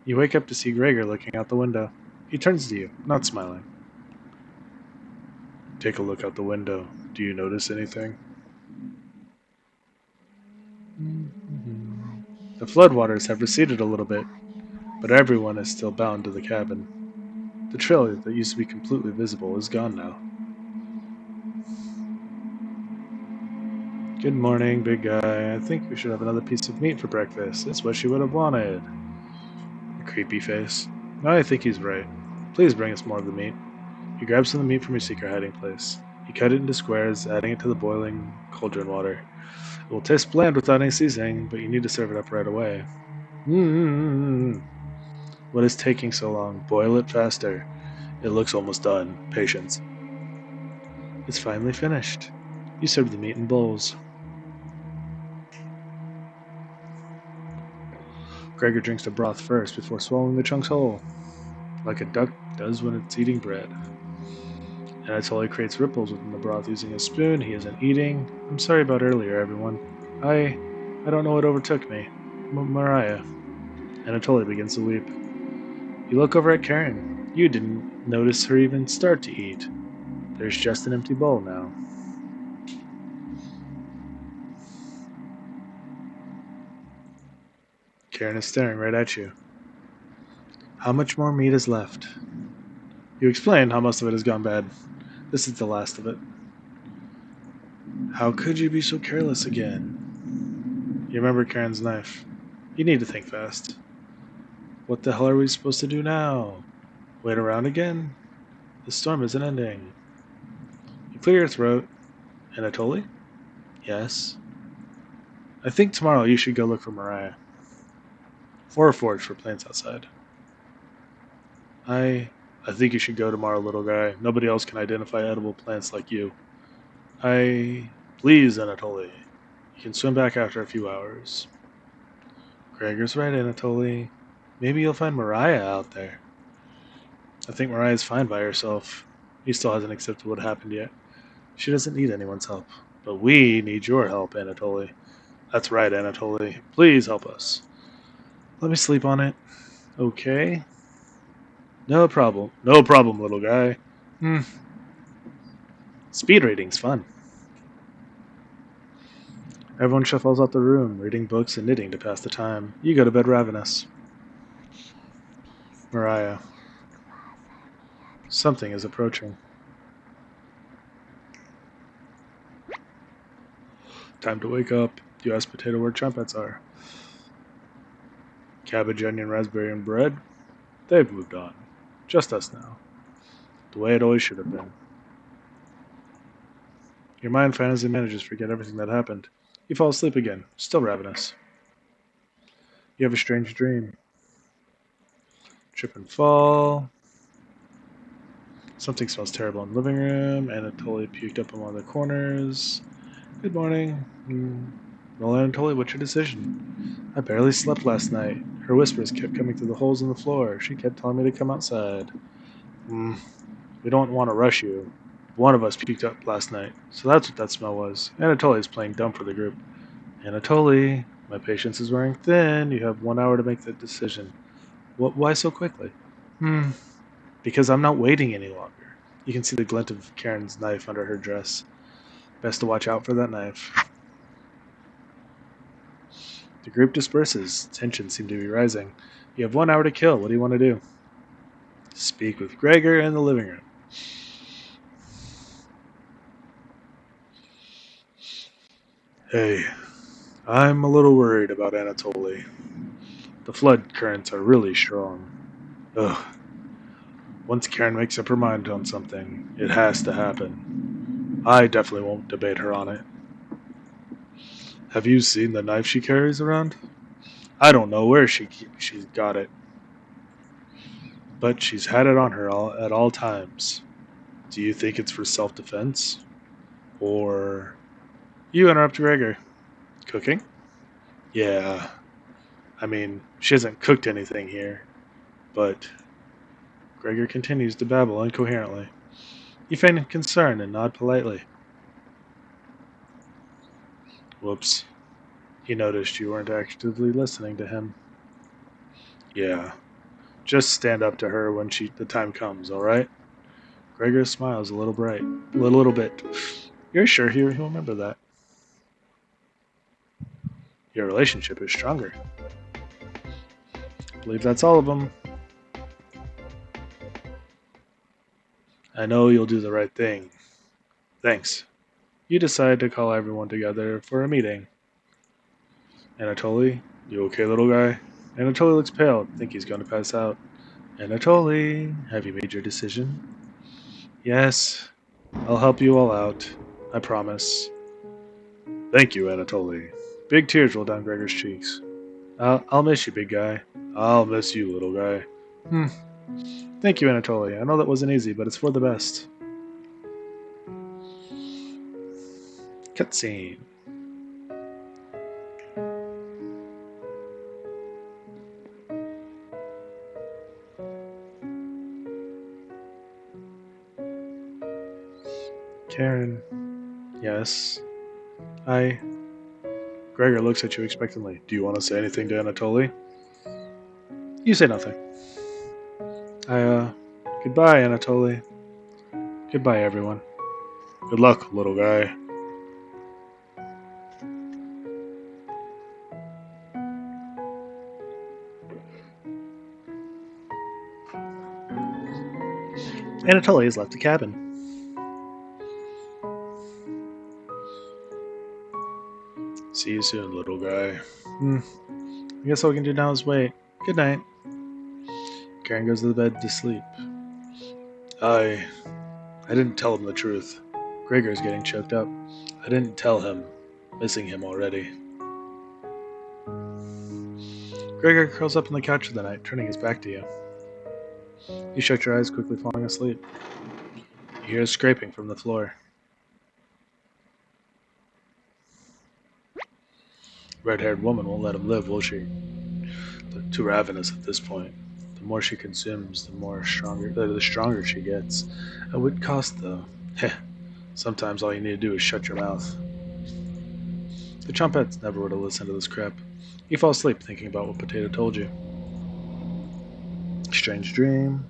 You wake up to see Gregor looking out the window. He turns to you, not smiling. Take a look out the window. Do you notice anything? The floodwaters have receded a little bit, but everyone is still bound to the cabin. The trail that used to be completely visible is gone now. Good morning, big guy. I think we should have another piece of meat for breakfast. It's what she would have wanted. A creepy face. I think he's right. Please bring us more of the meat. You grab some of the meat from your secret hiding place. You cut it into squares, adding it to the boiling cauldron water. It will taste bland without any seasoning, but you need to serve it up right away. Mmm. What is taking so long? Boil it faster. It looks almost done. Patience. It's finally finished. You serve the meat in bowls. Gregor drinks the broth first before swallowing the chunks whole, like a duck does when it's eating bread. Anatoly creates ripples within the broth using a spoon. He isn't eating. I'm sorry about earlier, everyone. I don't know what overtook me. Mariah. Anatoly begins to weep. You look over at Karin. You didn't notice her even start to eat. There's just an empty bowl now. Karin is staring right at you. How much more meat is left? You explain how most of it has gone bad. This is the last of it. How could you be so careless again? You remember Karen's knife. You need to think fast. What the hell are we supposed to do now? Wait around again? The storm isn't ending. You clear your throat. Anatoly? Yes. I think tomorrow you should go look for Mariah. Or a forge for plants outside. I I think you should go tomorrow, little guy. Nobody else can identify edible plants like you. Please, Anatoly. You can swim back after a few hours. Gregor's right, Anatoly. Maybe you'll find Mariah out there. I think Mariah's fine by herself. He still hasn't accepted what happened yet. She doesn't need anyone's help. But we need your help, Anatoly. That's right, Anatoly. Please help us. Let me sleep on it. Okay. No problem. No problem, little guy. Speed reading's fun. Everyone shuffles out the room, reading books and knitting to pass the time. You go to bed ravenous. Mariah. Something is approaching. Time to wake up. You ask Potato where trumpets are. Cabbage, onion, raspberry, and bread? They've moved on. Just us now. The way it always should have been. Your mind finally manages to forget everything that happened. You fall asleep again, still ravenous. You have a strange dream. Trip and fall. Something smells terrible in the living room. Anatoly puked up in one of the corners. Good morning. Well, Anatoly, what's your decision? I barely slept last night. Her whispers kept coming through the holes in the floor. She kept telling me to come outside. We don't want to rush you. One of us puked up last night, so that's what that smell was. Anatoly is playing dumb for the group. Anatoly, my patience is wearing thin. You have 1 hour to make that decision. Why so quickly? Because I'm not waiting any longer. You can see the glint of Karen's knife under her dress. Best to watch out for that knife. The group disperses. Tension seems to be rising. You have 1 hour to kill. What do you want to do? Speak with Gregor in the living room. Hey, I'm a little worried about Anatoly. The flood currents are really strong. Ugh. Once Karen makes up her mind on something, it has to happen. I definitely won't debate her on it. Have you seen the knife she carries around? I don't know where she's got it, but she's had it on her at all times. Do you think it's for self-defense? Or... You interrupt Gregor. Cooking? Yeah. I mean, she hasn't cooked anything here, but... Gregor continues to babble incoherently. You feign concern and nod politely. Whoops. He noticed you weren't actively listening to him. Yeah. Just stand up to her when the time comes, alright? Gregor smiles a little bit. You're sure he'll remember that. Your relationship is stronger. I believe that's all of them. I know you'll do the right thing. Thanks. You decide to call everyone together for a meeting. Anatoly, you okay, little guy? Anatoly looks pale. I think he's going to pass out. Anatoly, have you made your decision? Yes. I'll help you all out. I promise. Thank you, Anatoly. Big tears roll down Gregor's cheeks. I'll miss you, big guy. I'll miss you, little guy. Hmm. Thank you, Anatoly. I know that wasn't easy, but it's for the best. Cutscene. Karen. Yes. I. Gregor looks at you expectantly. Do you want to say anything to Anatoly? You say nothing. Goodbye, Anatoly. Goodbye, everyone. Good luck, little guy. Anatoly has left the cabin. See you soon, little guy. I guess all we can do now is wait. Good night. Karen goes to the bed to sleep. I didn't tell him the truth. Gregor's getting choked up. I didn't tell him. Missing him already. Gregor curls up on the couch for the night, turning his back to you. You shut your eyes, quickly falling asleep. You hear a scraping from the floor. Red-haired woman won't let him live, will she? They're too ravenous at this point. The more she consumes, the stronger she gets. At what cost, though? Heh. Sometimes all you need to do is shut your mouth. The Chompettes never would have listened to this crap. You fall asleep thinking about what Potato told you. Strange dream.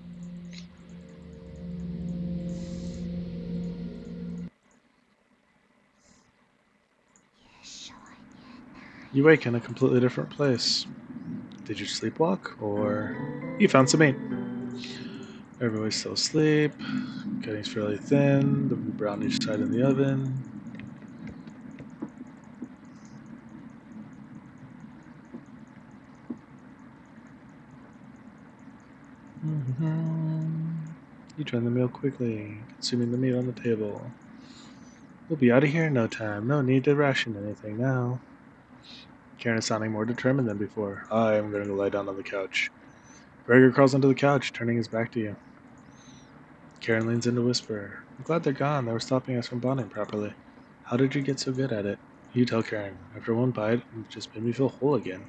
You wake in a completely different place. Did you sleepwalk, or you found some meat? Everybody's still asleep. Cutting's fairly thin. The brown each side in the oven. You turn the meal quickly, consuming the meat on the table. We'll be out of here in no time. No need to ration anything now. Karen is sounding more determined than before. I am going to go lie down on the couch. Gregor crawls onto the couch, turning his back to you. Karen leans in to whisper, I'm glad they're gone. They were stopping us from bonding properly. How did you get so good at it? You tell Karen. After one bite, it just made me feel whole again.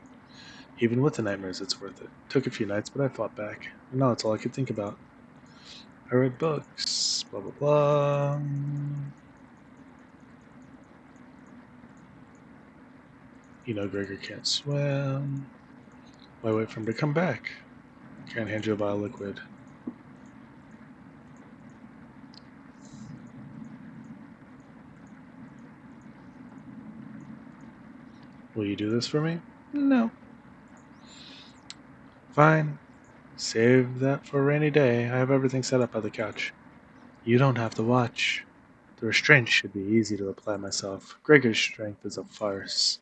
Even with the nightmares, it's worth it. Took a few nights, but I fought back. And now that's all I could think about. I read books, blah blah blah. You know Gregor can't swim. Why wait for him to come back? Karen hands you a vial of liquid. Will you do this for me? No. Fine. Save that for a rainy day. I have everything set up by the couch. You don't have to watch. The restraint should be easy to apply myself. Gregor's strength is a farce.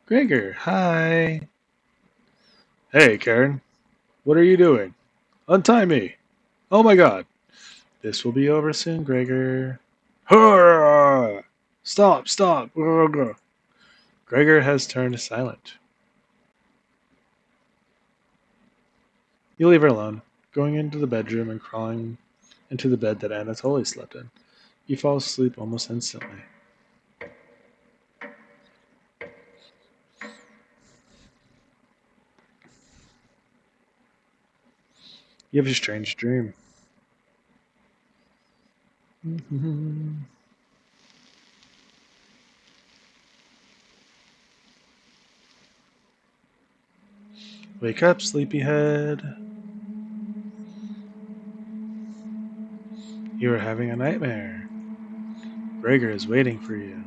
Gregor, hi. Hey, Karen. What are you doing? Untie me. Oh my god. This will be over soon, Gregor. Hurrah! Stop, stop. Gregor has turned silent. You leave her alone, going into the bedroom and crawling into the bed that Anatoly slept in. You fall asleep almost instantly. You have a strange dream. Wake up, sleepyhead. You are having a nightmare. Gregor is waiting for you.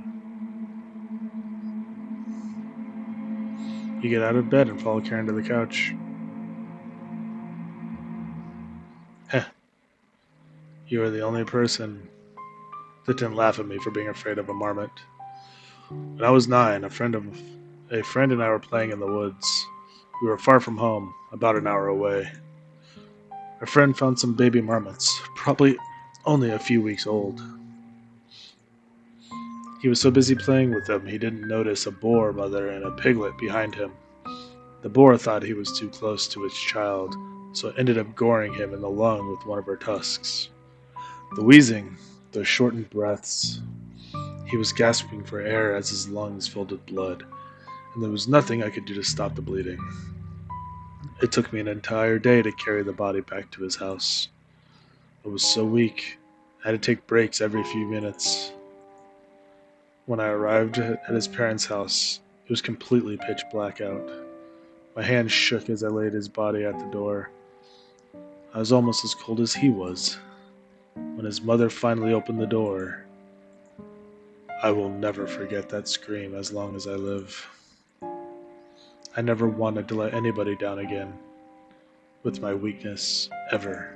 You get out of bed and follow Karen to the couch. Heh, you are the only person that didn't laugh at me for being afraid of a marmot. When I was 9, a friend and I were playing in the woods. We were far from home, about an hour away. Our friend found some baby marmots, probably only a few weeks old. He was so busy playing with them he didn't notice a boar mother and a piglet behind him. The boar thought he was too close to its child, so it ended up goring him in the lung with one of her tusks. The wheezing, the shortened breaths. He was gasping for air as his lungs filled with blood, and there was nothing I could do to stop the bleeding. It took me an entire day to carry the body back to his house. I was so weak, I had to take breaks every few minutes. When I arrived at his parents' house, it was completely pitch black out. My hand shook as I laid his body at the door. I was almost as cold as he was. When his mother finally opened the door, I will never forget that scream as long as I live. I never wanted to let anybody down again with my weakness, ever.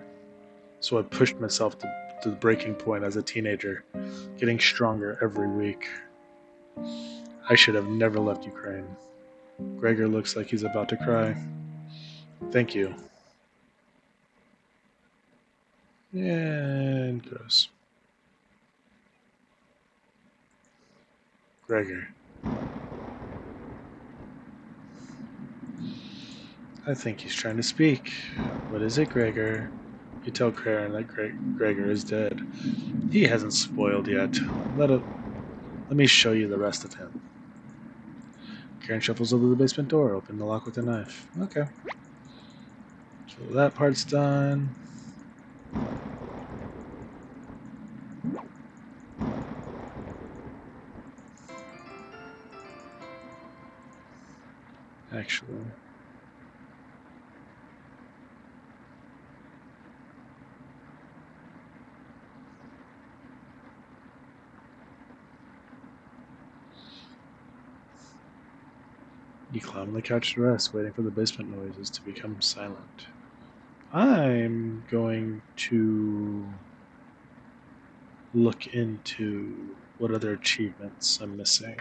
So I pushed myself to the breaking point as a teenager, getting stronger every week. I should have never left Ukraine. Gregor looks like he's about to cry. Thank you. And gross. Gregor. I think he's trying to speak. What is it, Gregor? You tell Karin that Gregor is dead. He hasn't spoiled yet. Let me show you the rest of him. Karen shuffles over the basement door, open the lock with a knife. Okay. So that part's done. Actually. You climb on the couch to rest, waiting for the basement noises to become silent. I'm going to look into what other achievements I'm missing.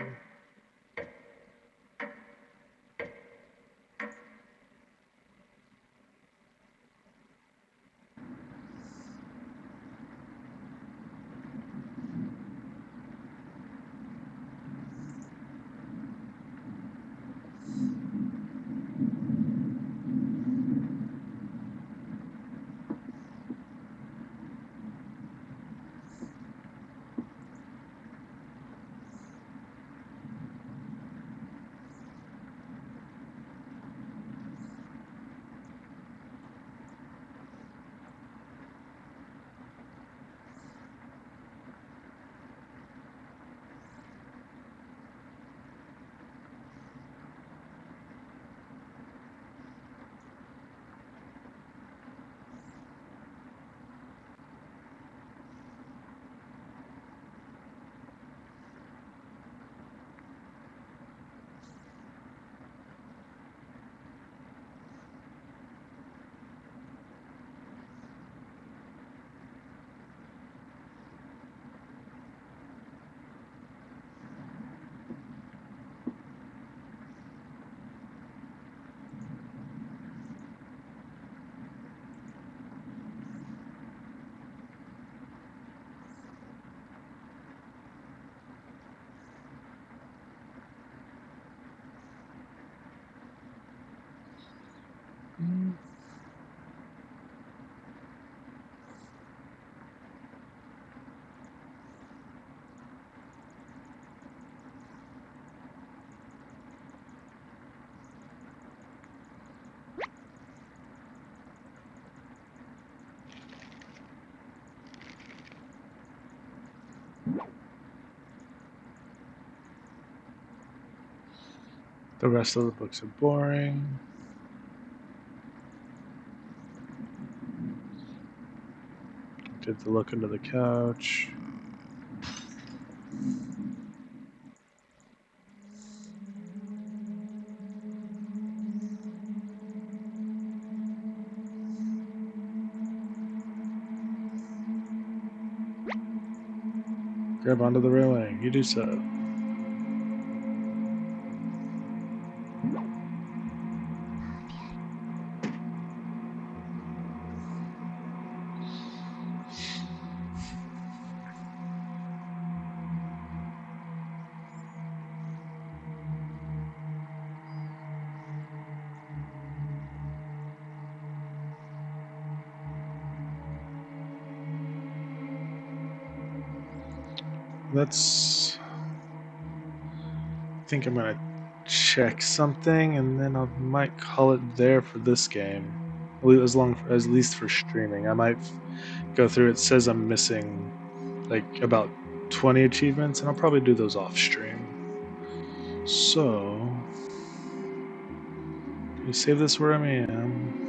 The rest of the books are boring. Did the look under the couch. Grab onto the railing. You do so. Let's. I think I'm gonna check something, and then I might call it there for this game. At least for streaming, I might go through. It says I'm missing like about 20 achievements, and I'll probably do those off stream. So, you save this where I am.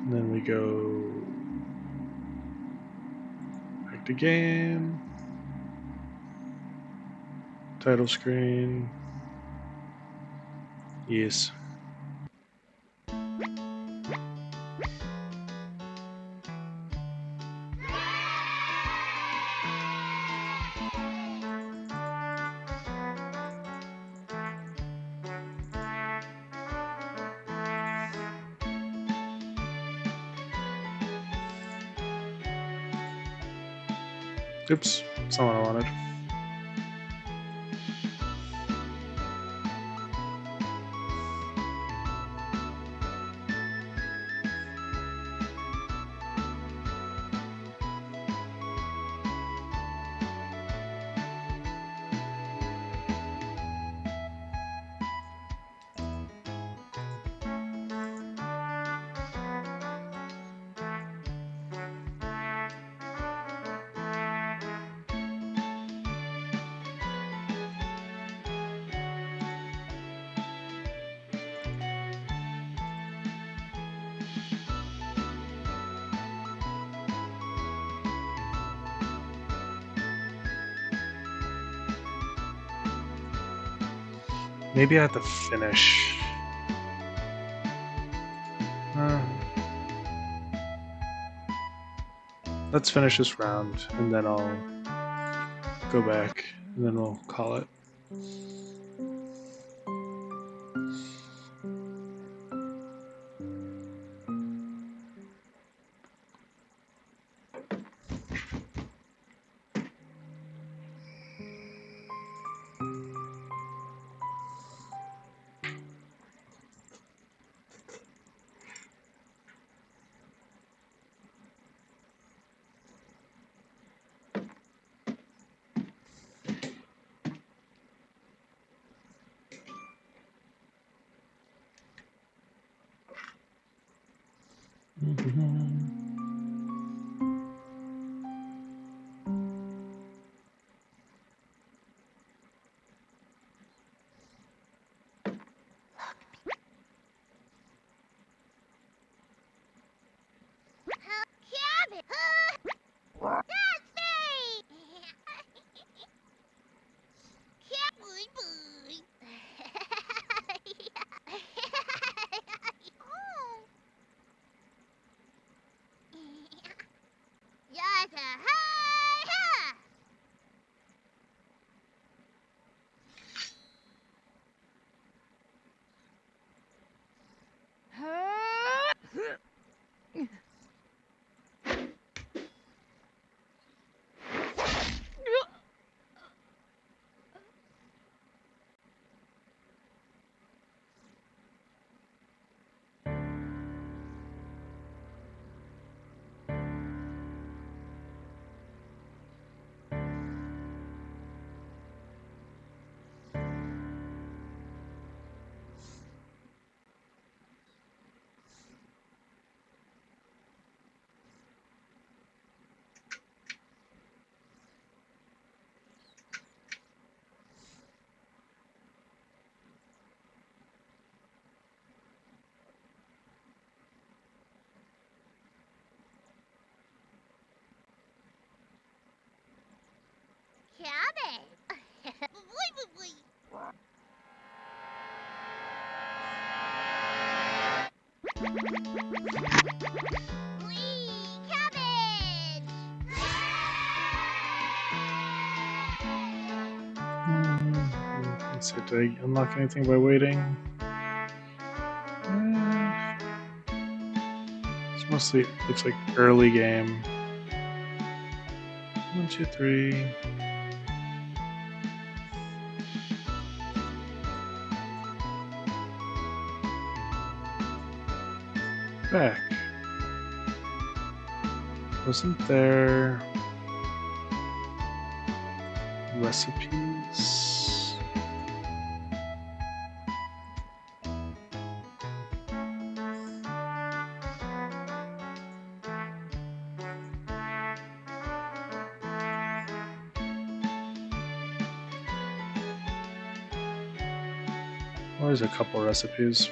And then we go back to game. Title screen. Yes. Oops, that's not what I wanted. Maybe I have to finish. Let's finish this round, and then I'll go back, and then we'll call it. Cabin! That's me! Bye bye. Oh. Whee! Cabbage! Let's see, did I unlock anything by waiting? It's mostly, looks like early game. 1, 2, 3. Back. Wasn't there recipes? Well, there's a couple recipes.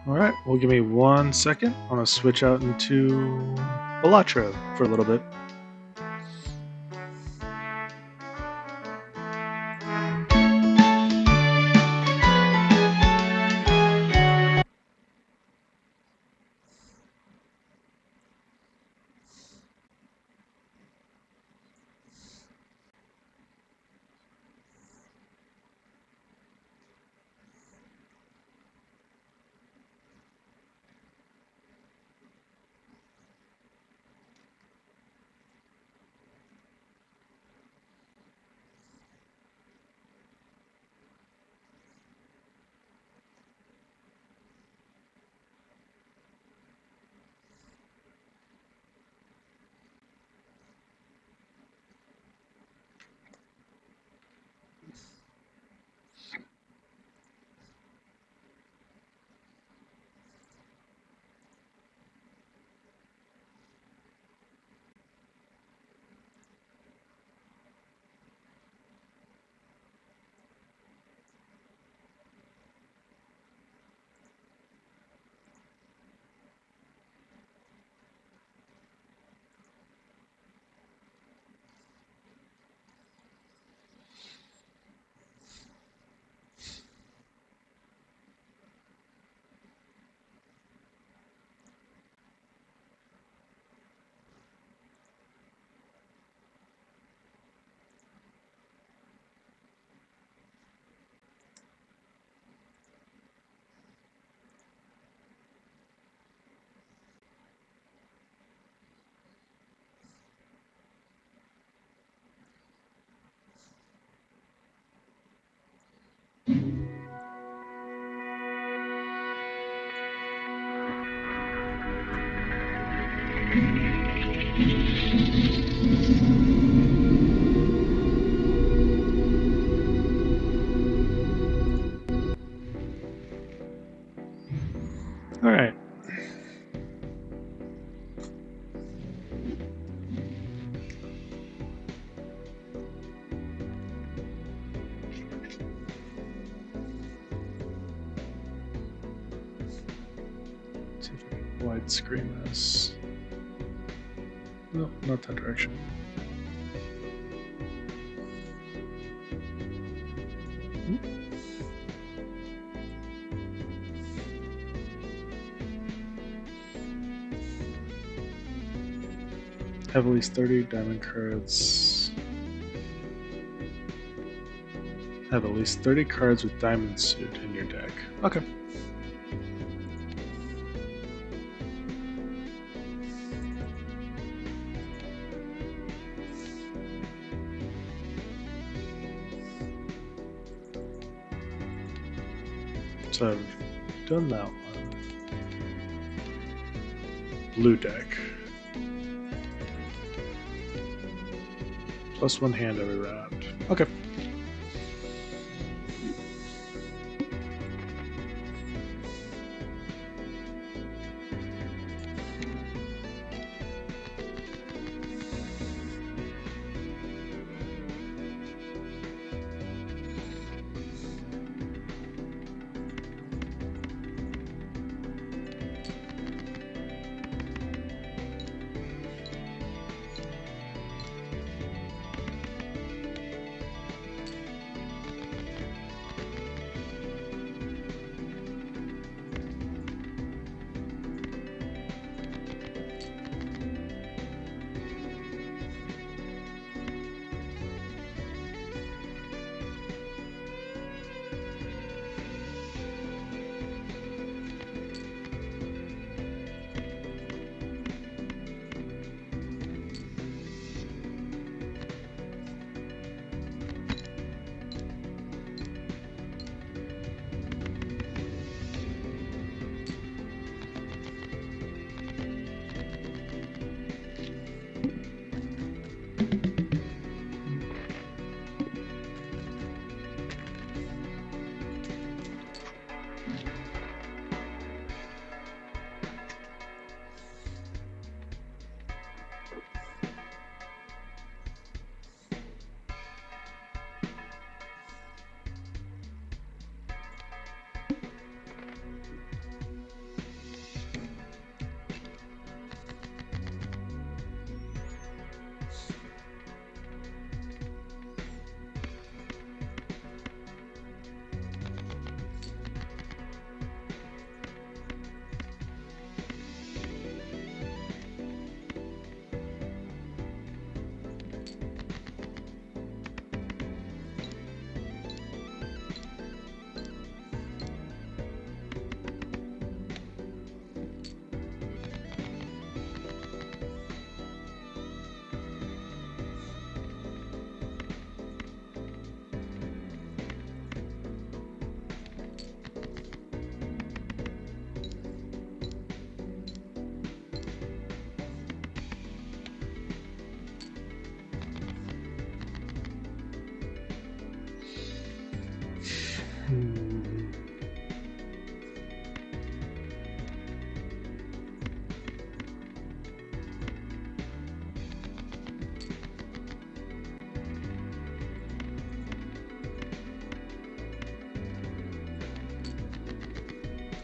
Alright, well, give me 1 second. I'm going to switch out into Balatro for a little bit. Alright. See if I can widescreen this. No, not that direction. Have at least 30 diamond cards. Have at least 30 cards with diamond suit in your deck. Okay. So I've done that one. Blue deck. Plus 1 hand every round. Okay.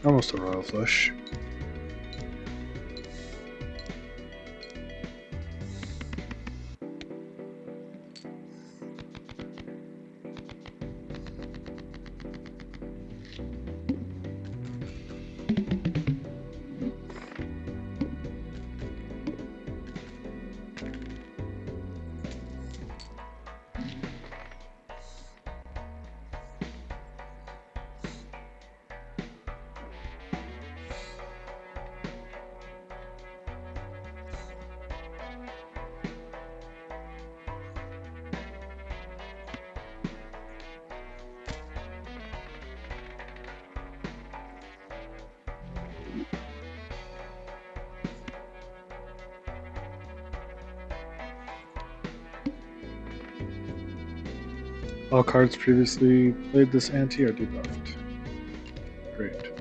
Almost a royal flush. All cards previously played this ante are debuffed. Great.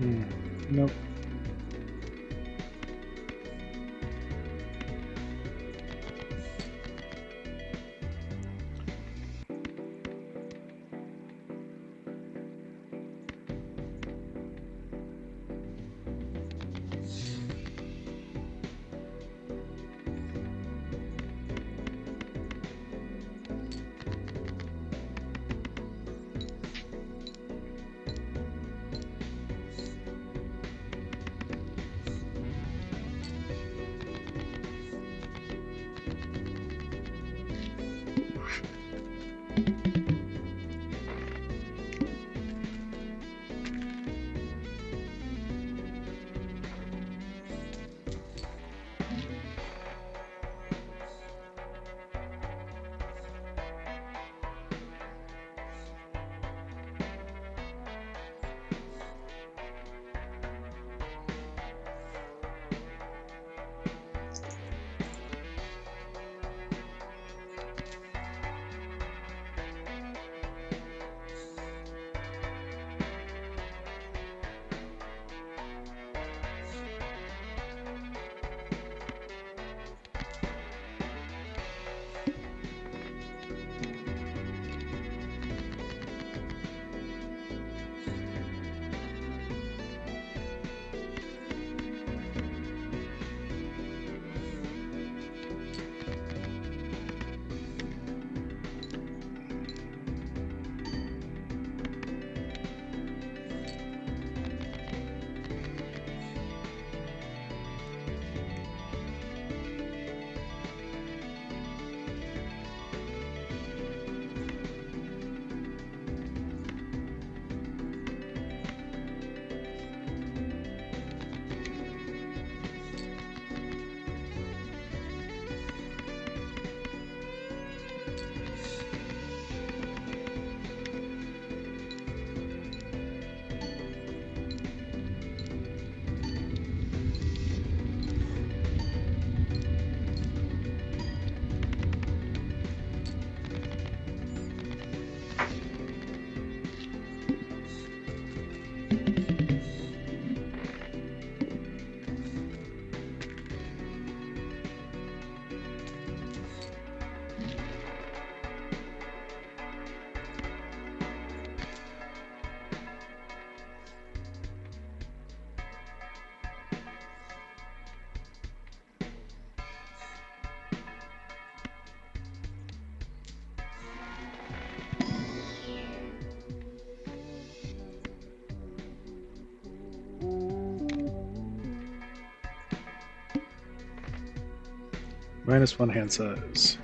Hmm. Nope. -1 hand size.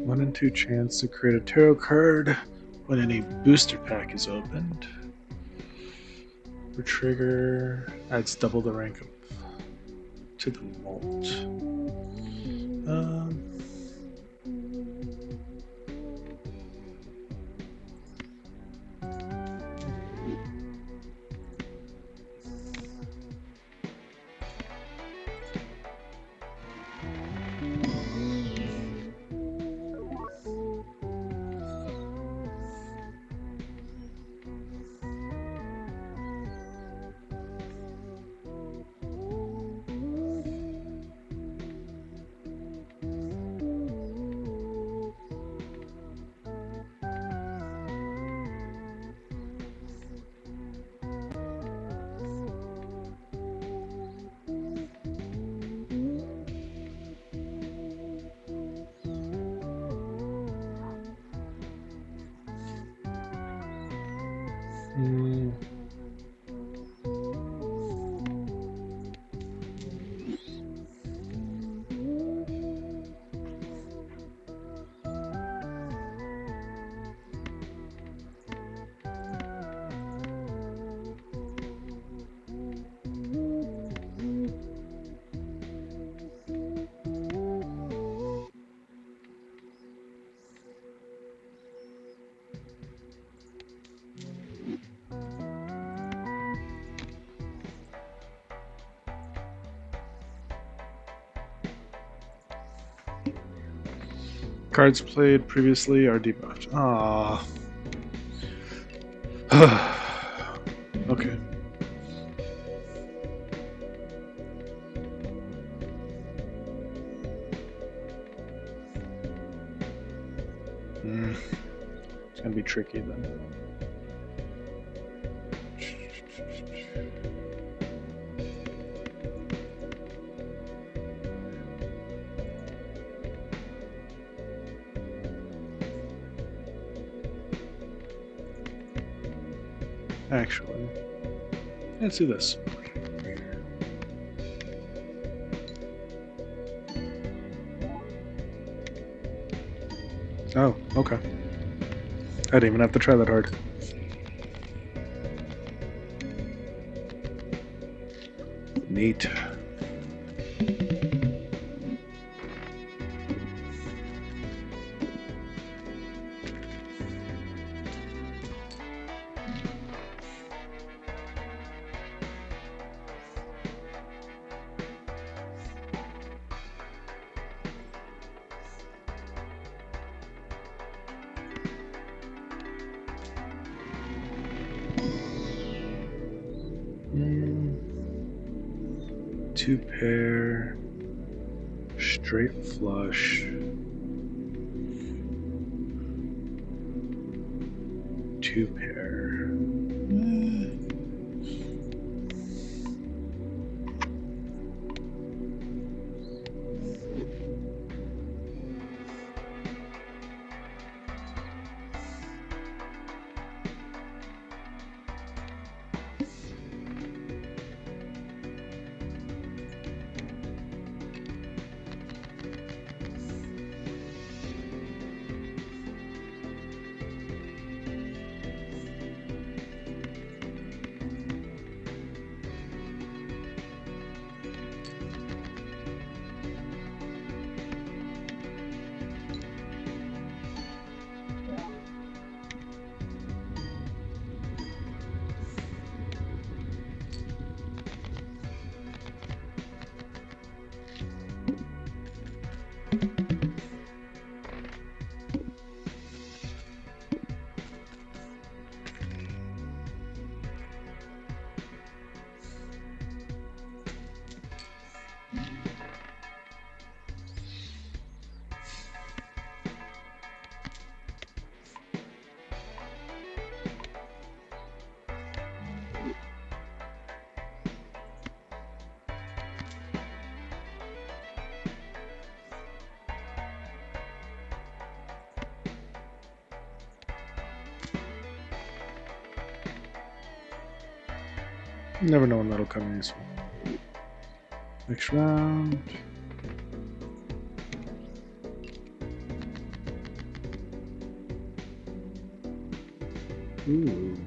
One in 2 chance to create a tarot card when any booster pack is opened. Per trigger adds double the rank of, to the mult. Cards played previously are debuffed. Ah. Okay. It's gonna be tricky then. Actually, let's do this. Oh, okay. I didn't even have to try that hard. Neat. Two pair, straight flush, two pair. Never know when that'll come in useful. Next round. Ooh.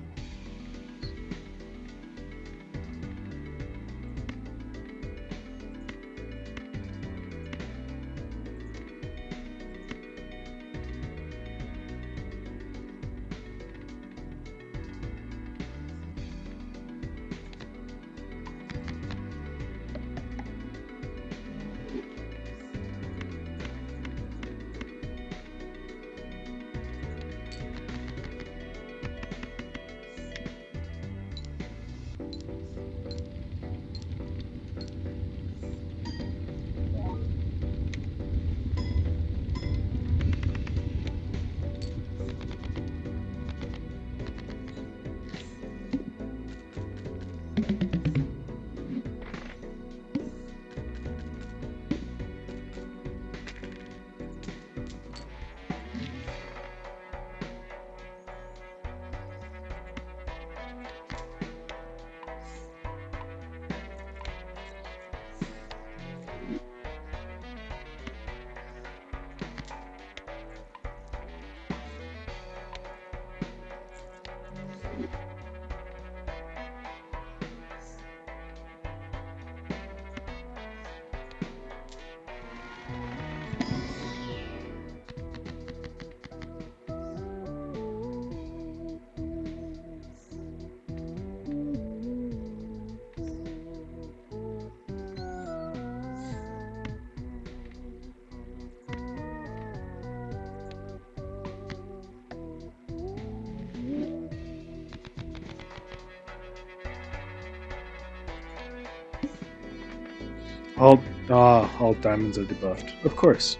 All diamonds are debuffed. Of course.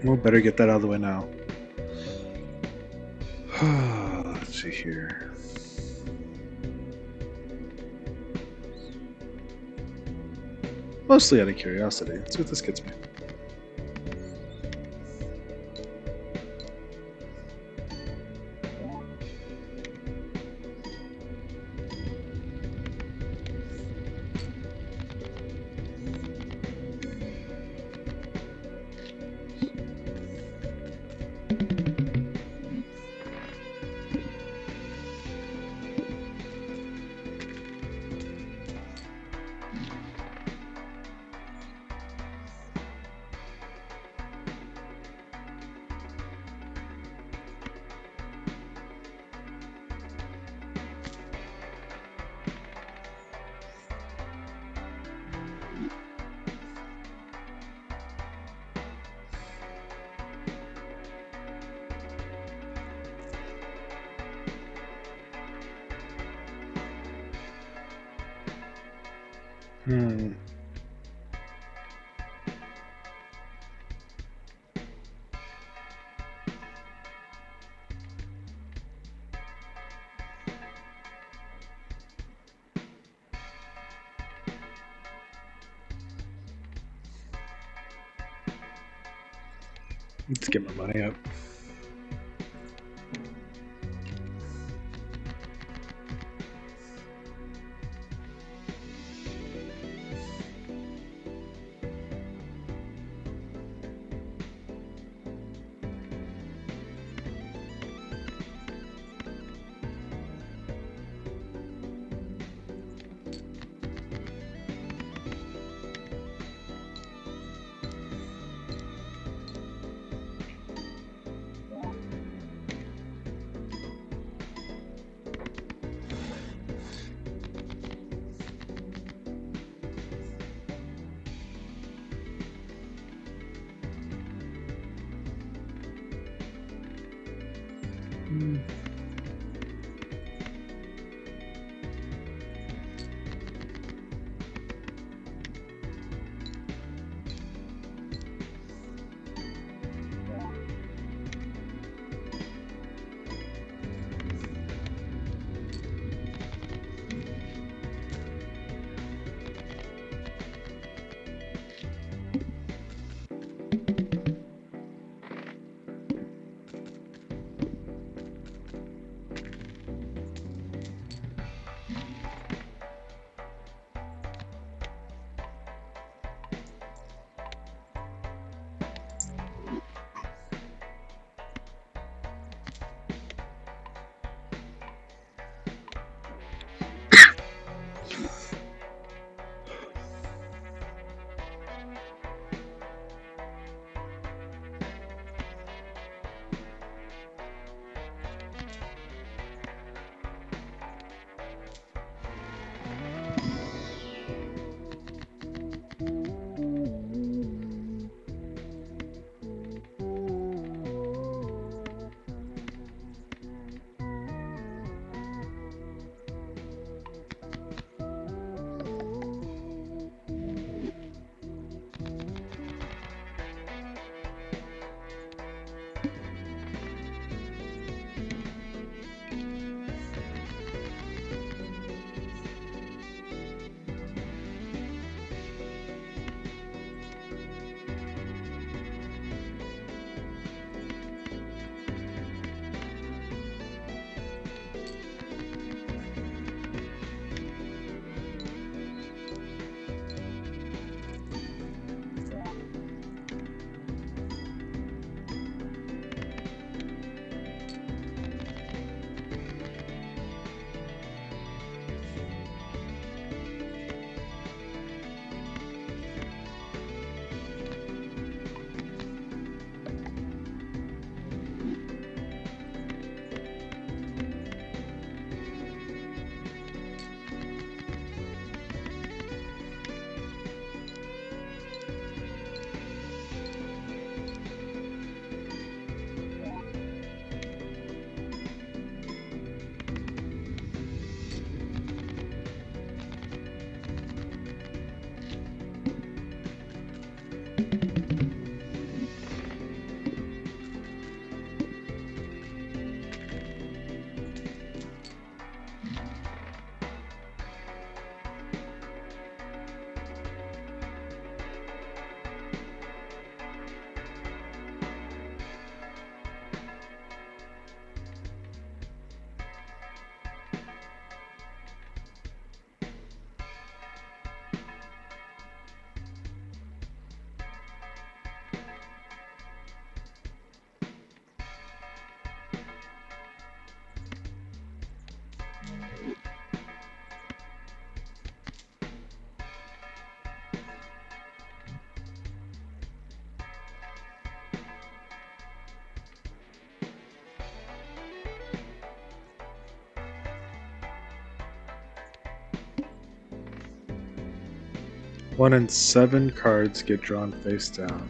We'll better get that out of the way now. Let's see here. Mostly out of curiosity. Let's see what this gets me. Hmm. Let's get my money up. Hmm. 1 in 7 cards get drawn face down.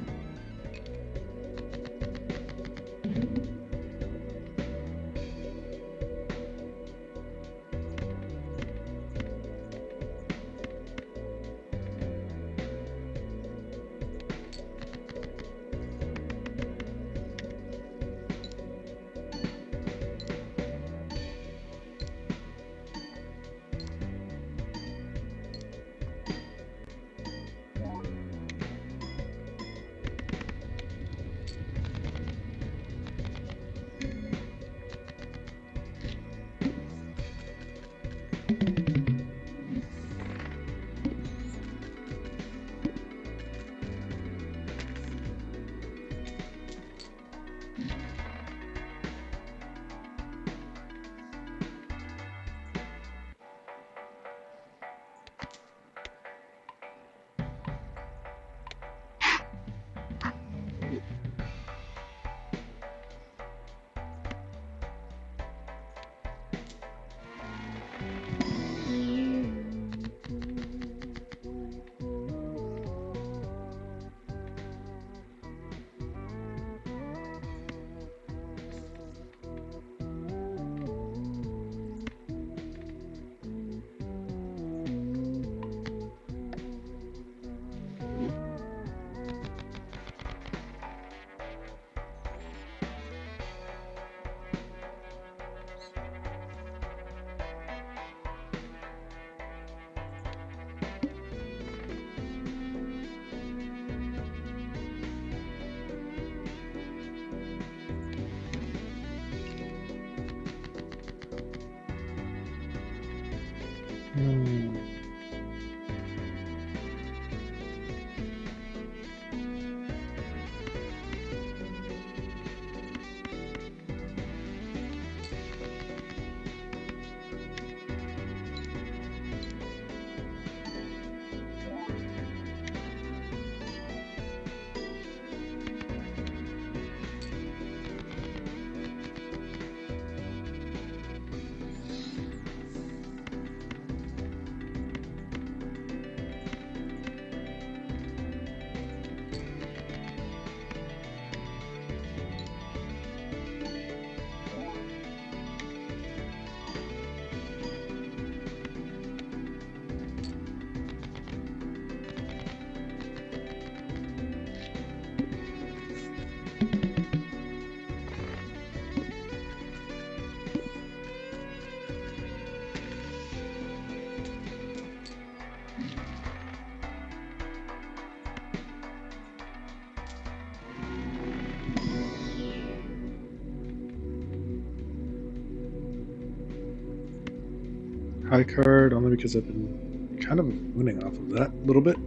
High card, only because I've been kind of winning off of that a little bit.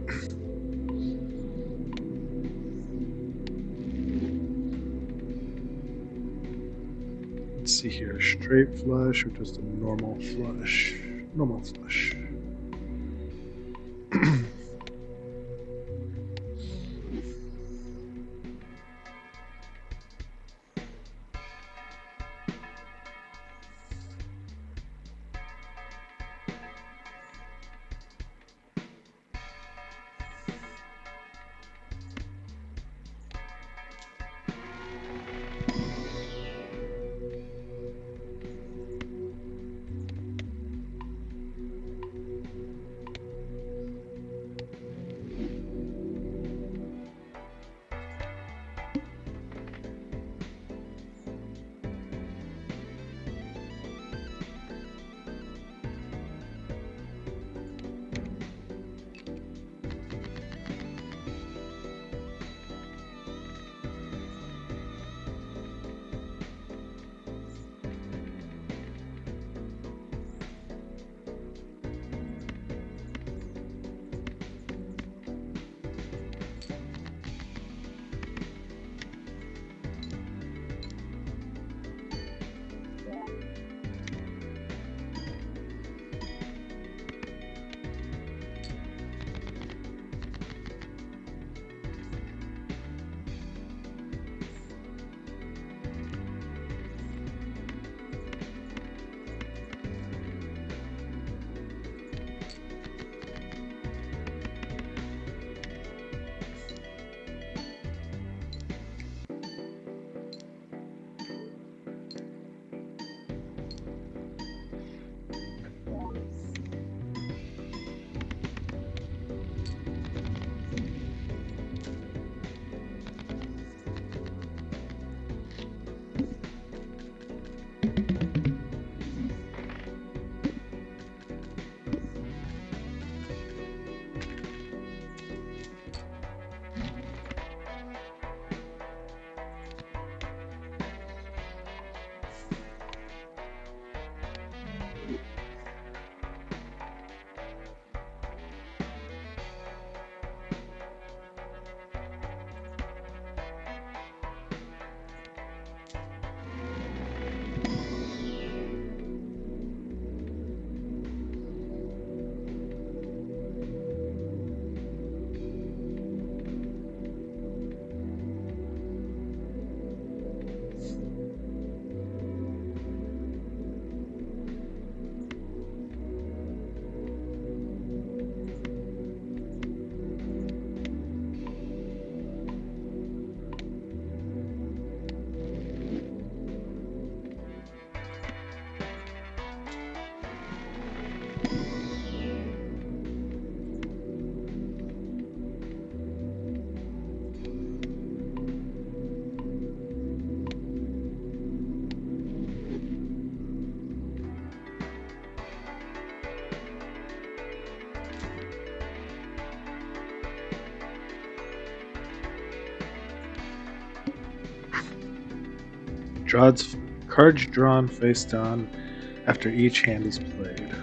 Let's see here, straight flush or just a normal flush? Normal flush. Cards drawn face down after each hand is played.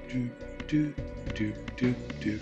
Do, do, do, do, do.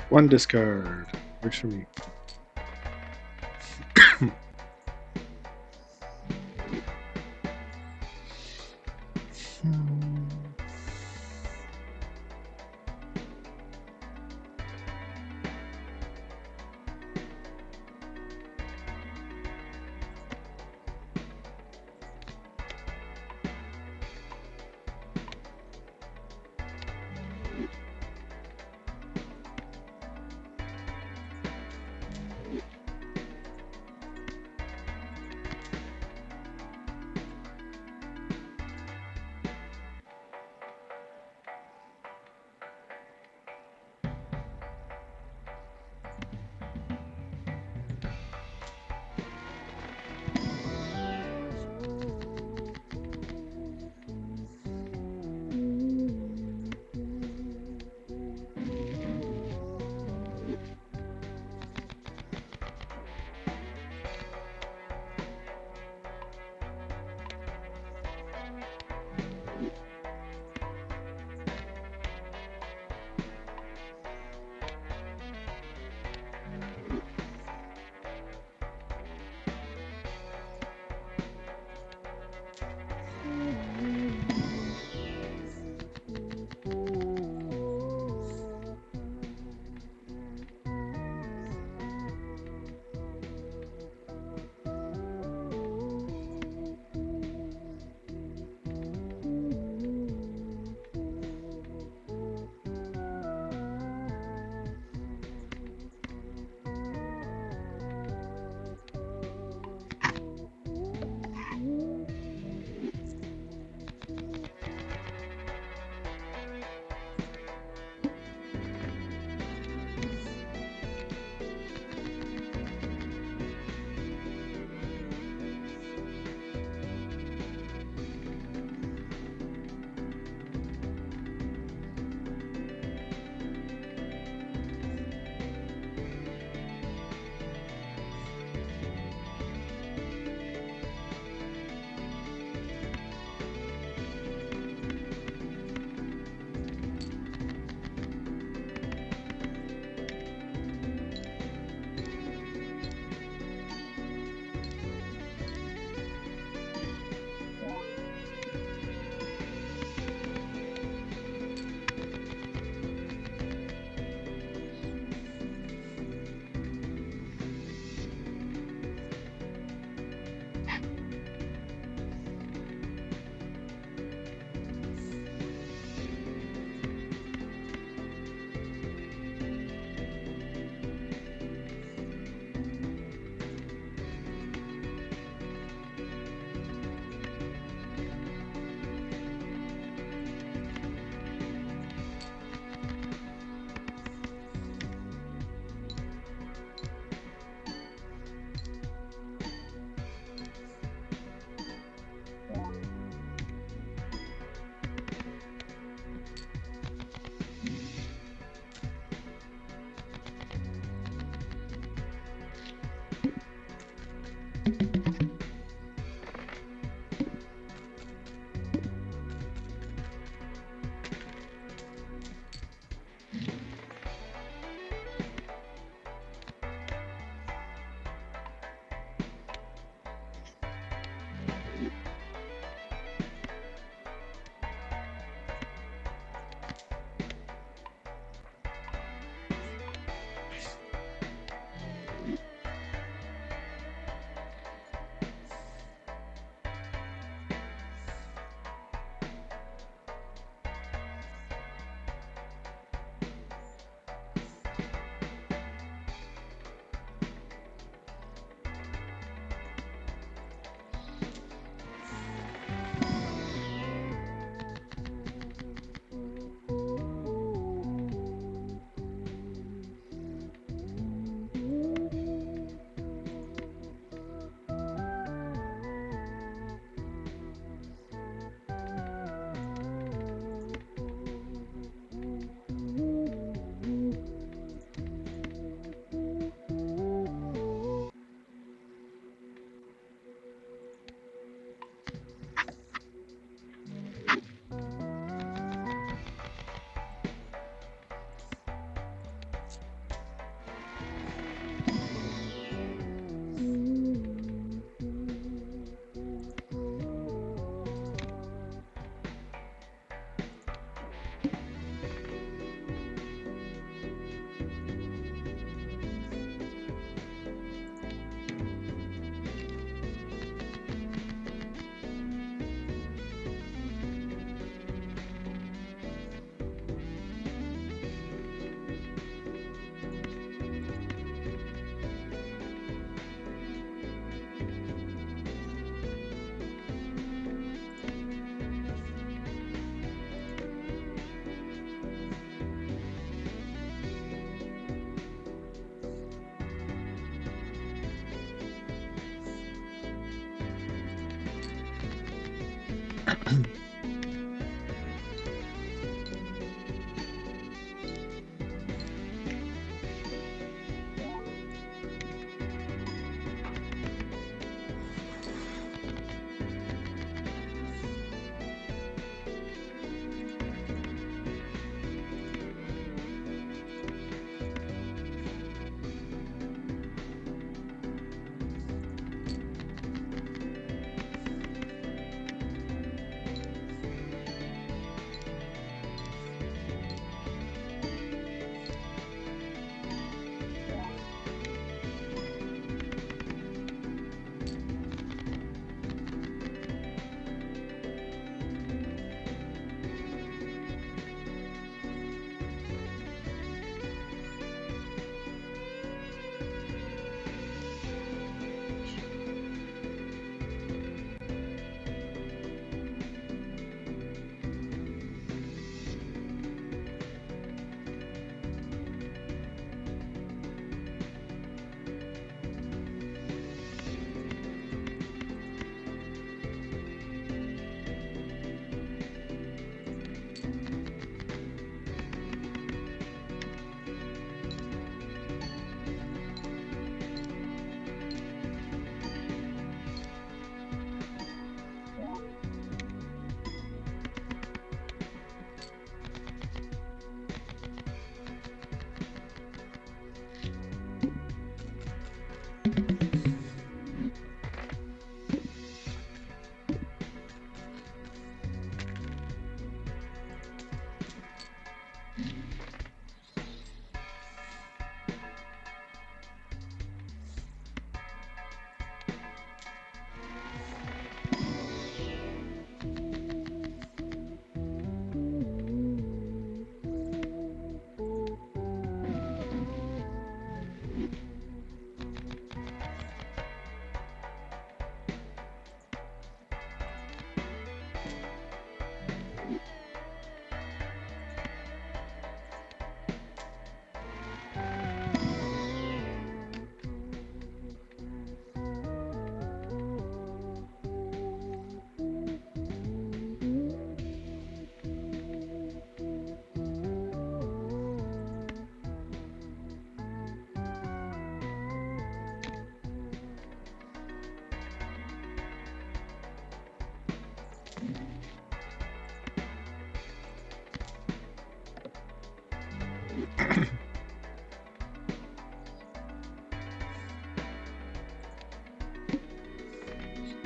One discard. Works for me.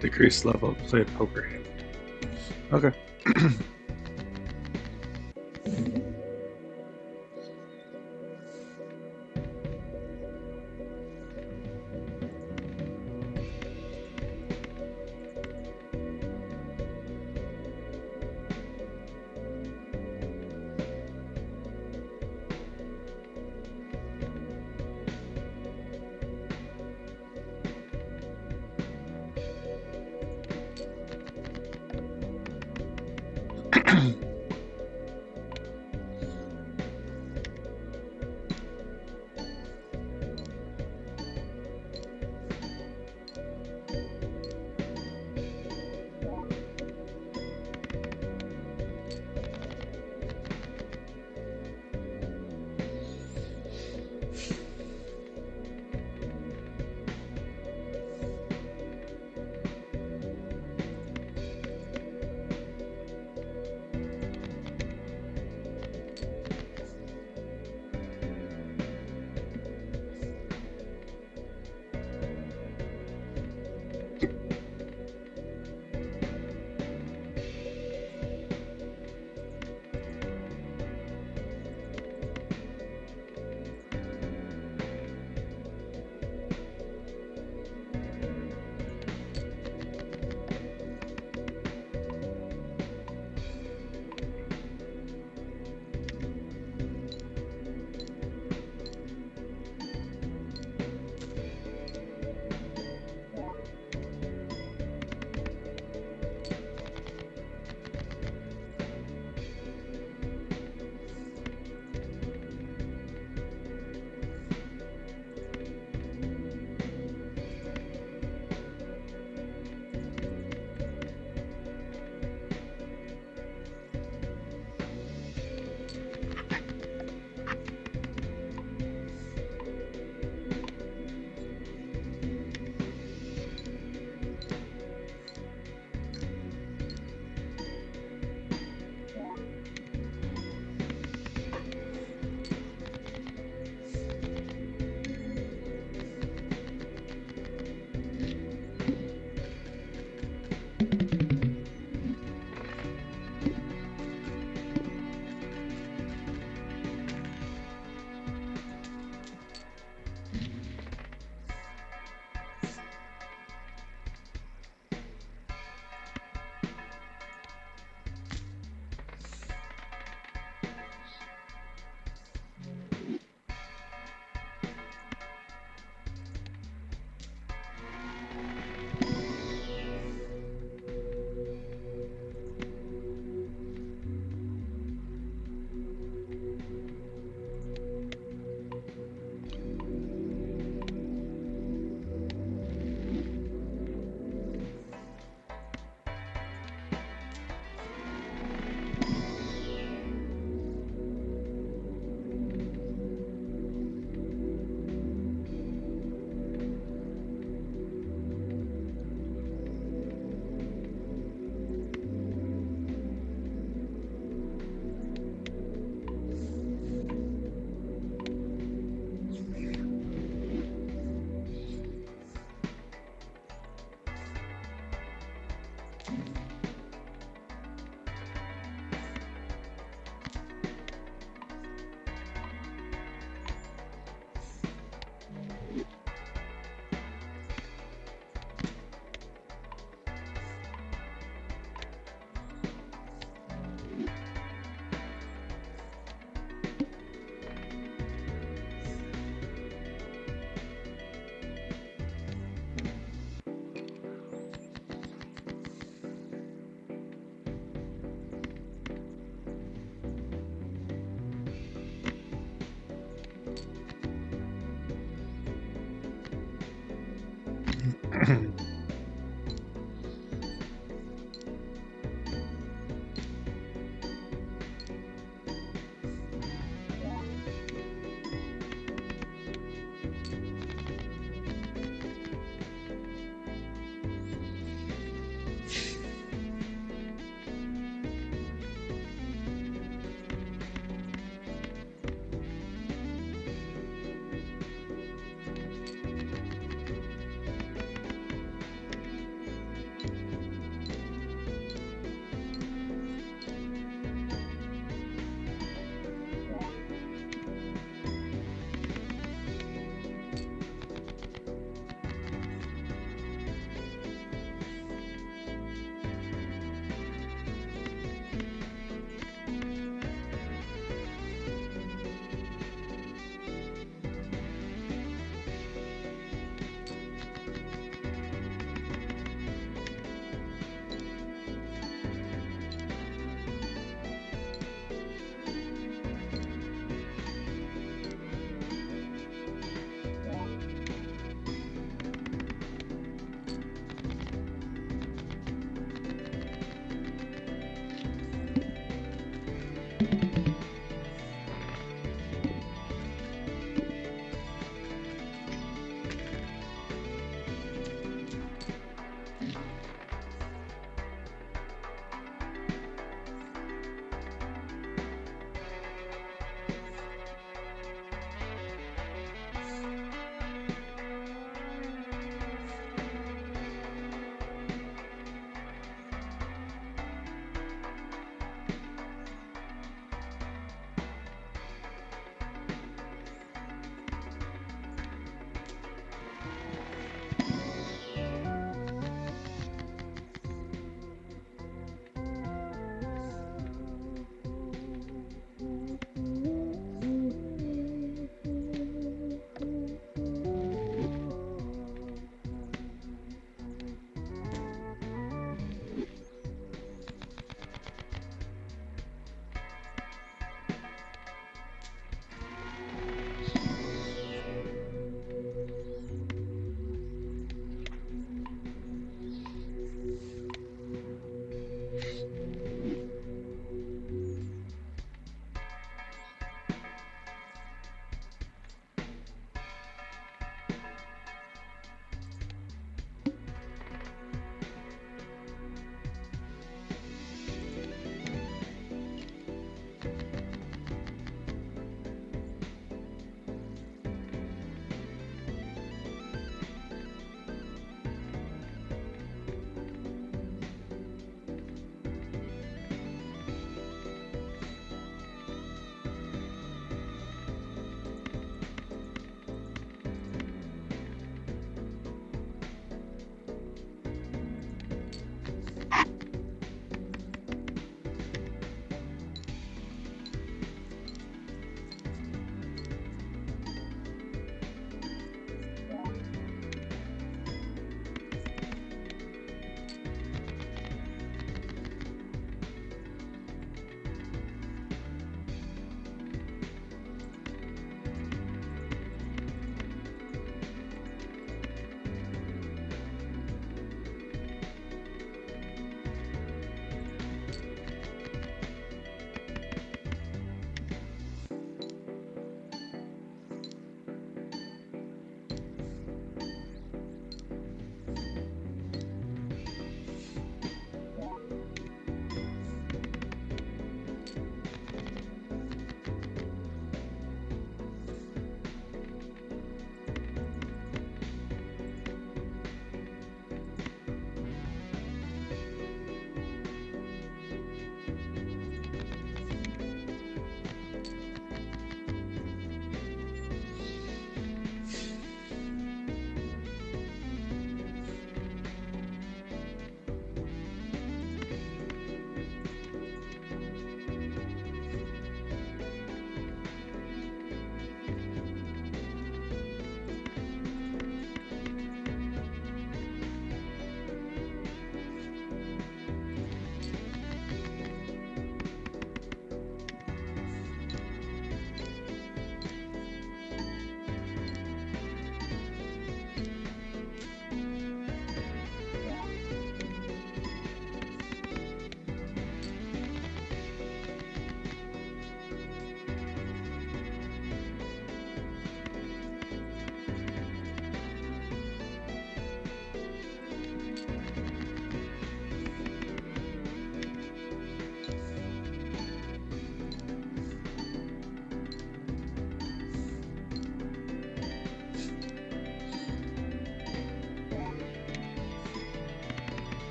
Decrease level, play a poker hand. Okay.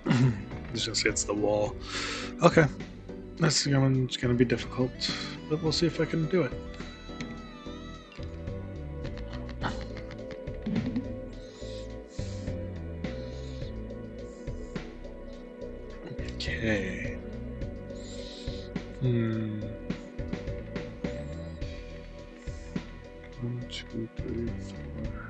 It's just against the wall. Okay. That's gonna be difficult, but we'll see if I can do it. Okay. 1, 2, 3, 4.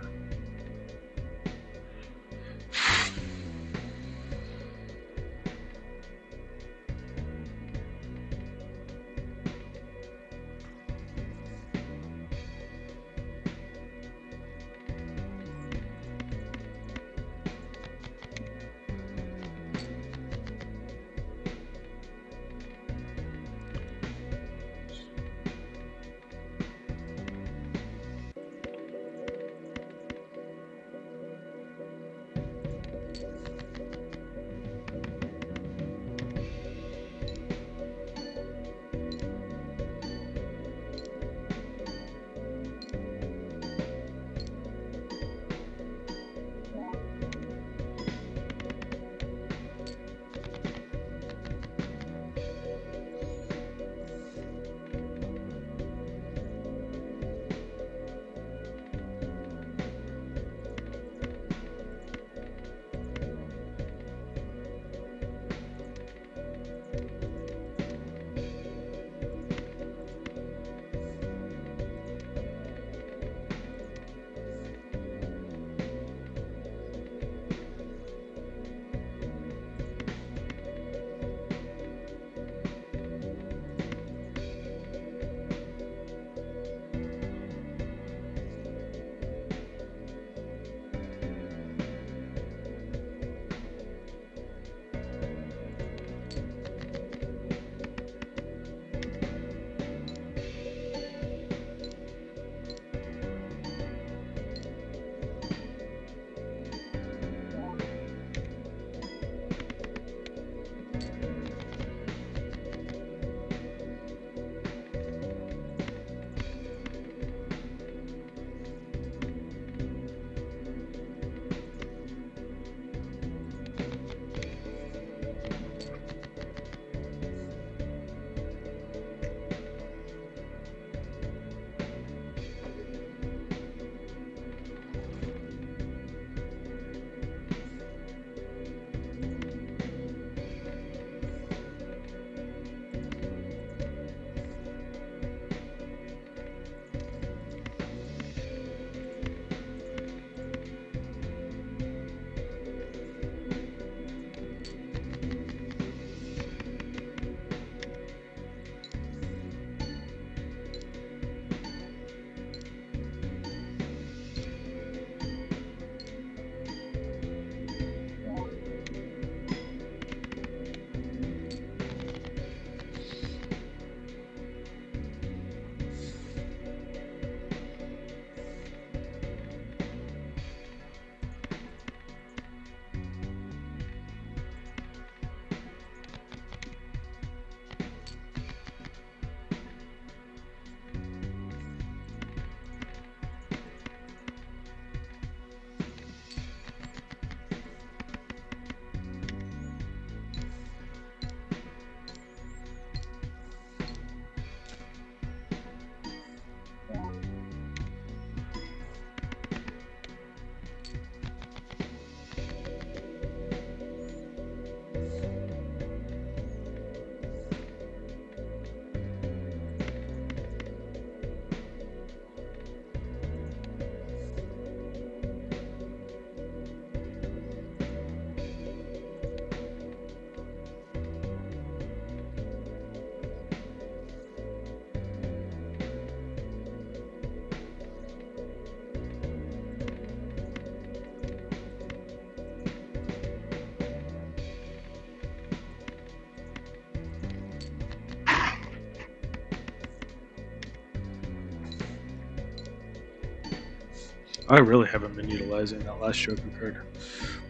I really haven't been utilizing that last Joker card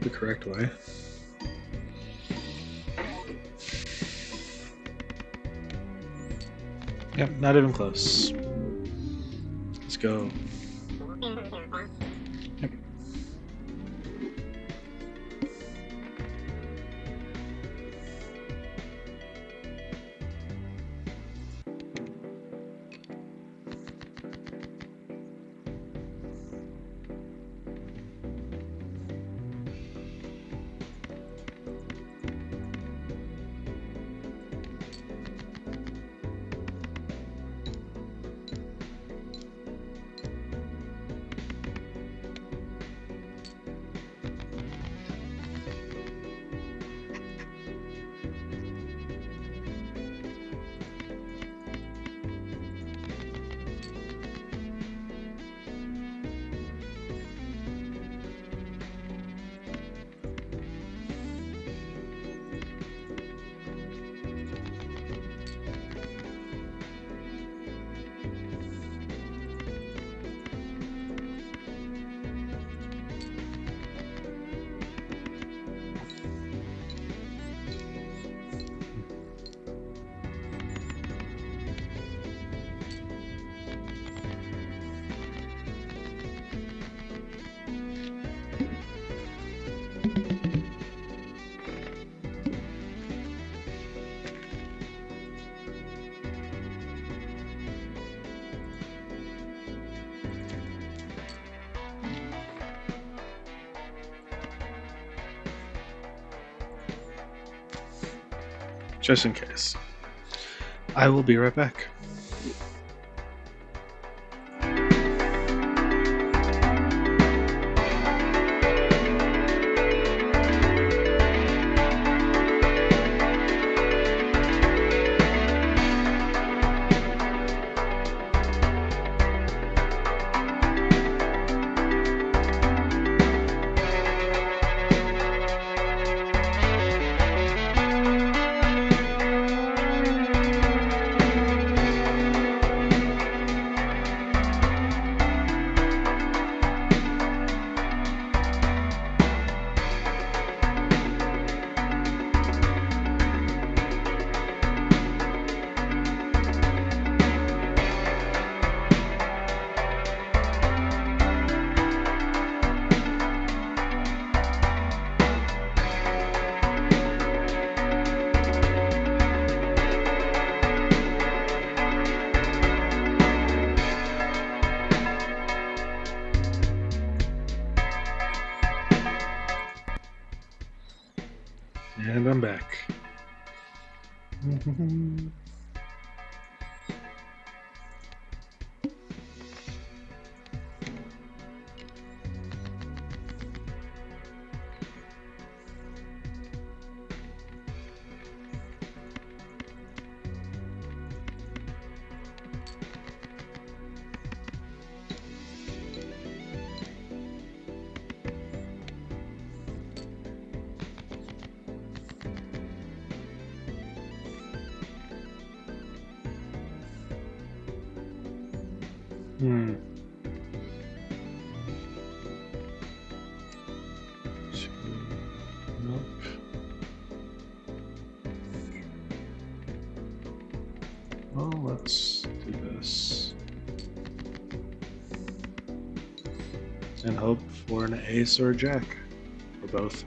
the correct way. Yep, not even close. Let's go. Yep. just in case. I will be right back. And I'm back. Hmm. Nope. Well, let's do this. And hope for an ace or a jack. Or both.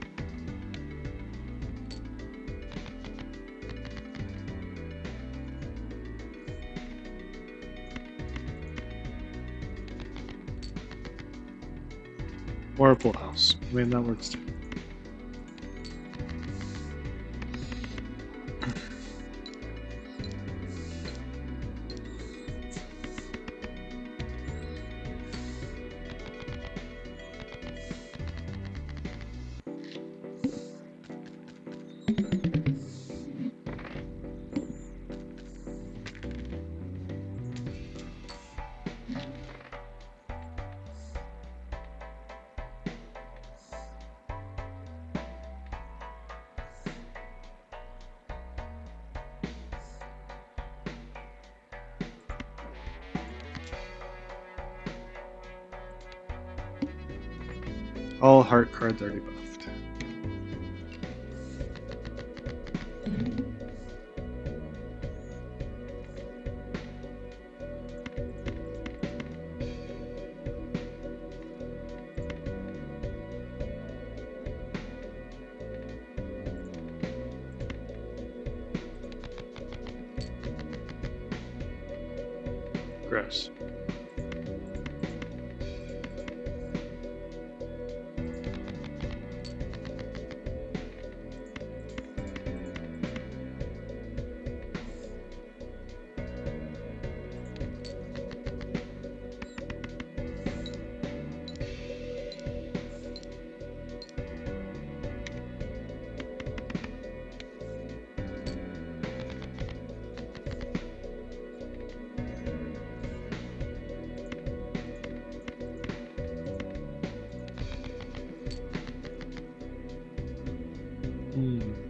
Or a full house. I mean, that works too. All heart cards already buffed. Gross. Hmm.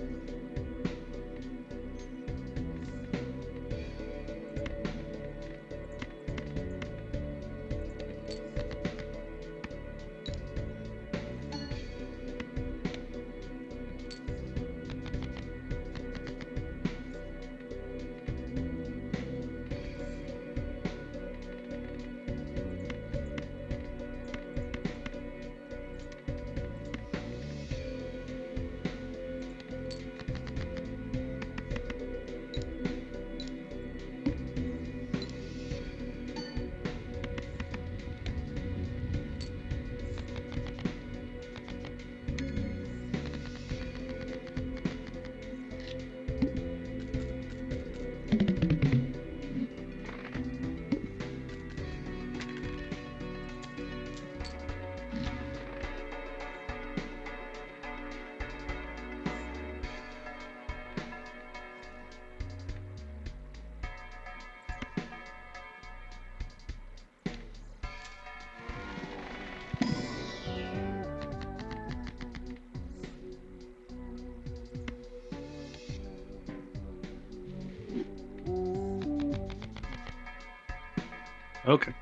Okay.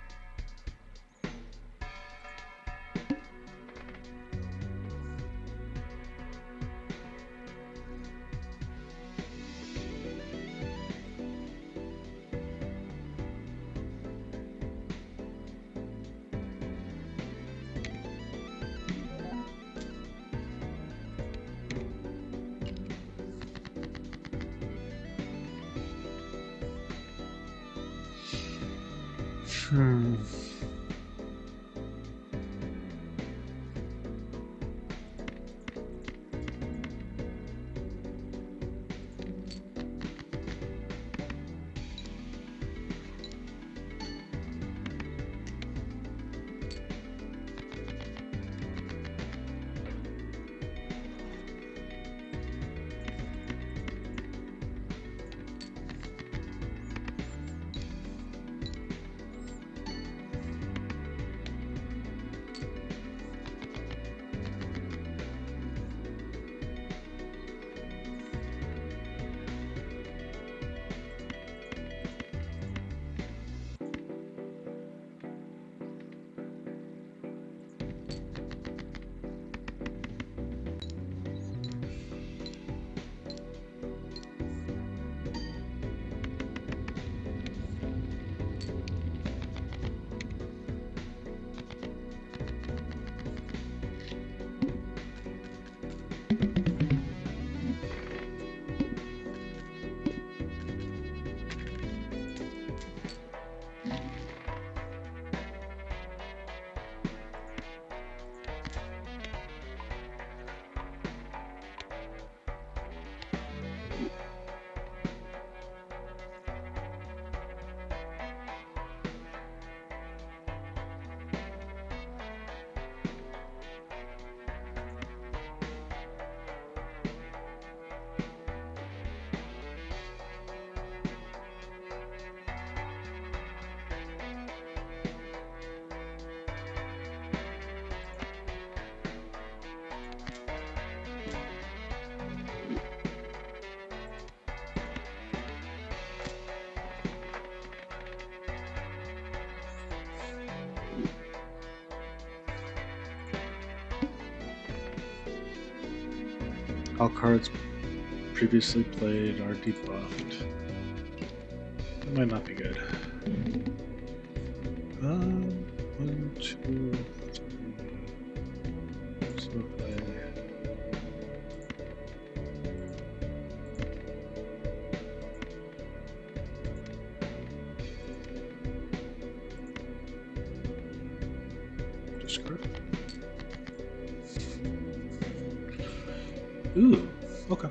Hmm. All cards previously played are debuffed. That might not be good. 1, 2, 3. So play. Discard. Ooh, okay.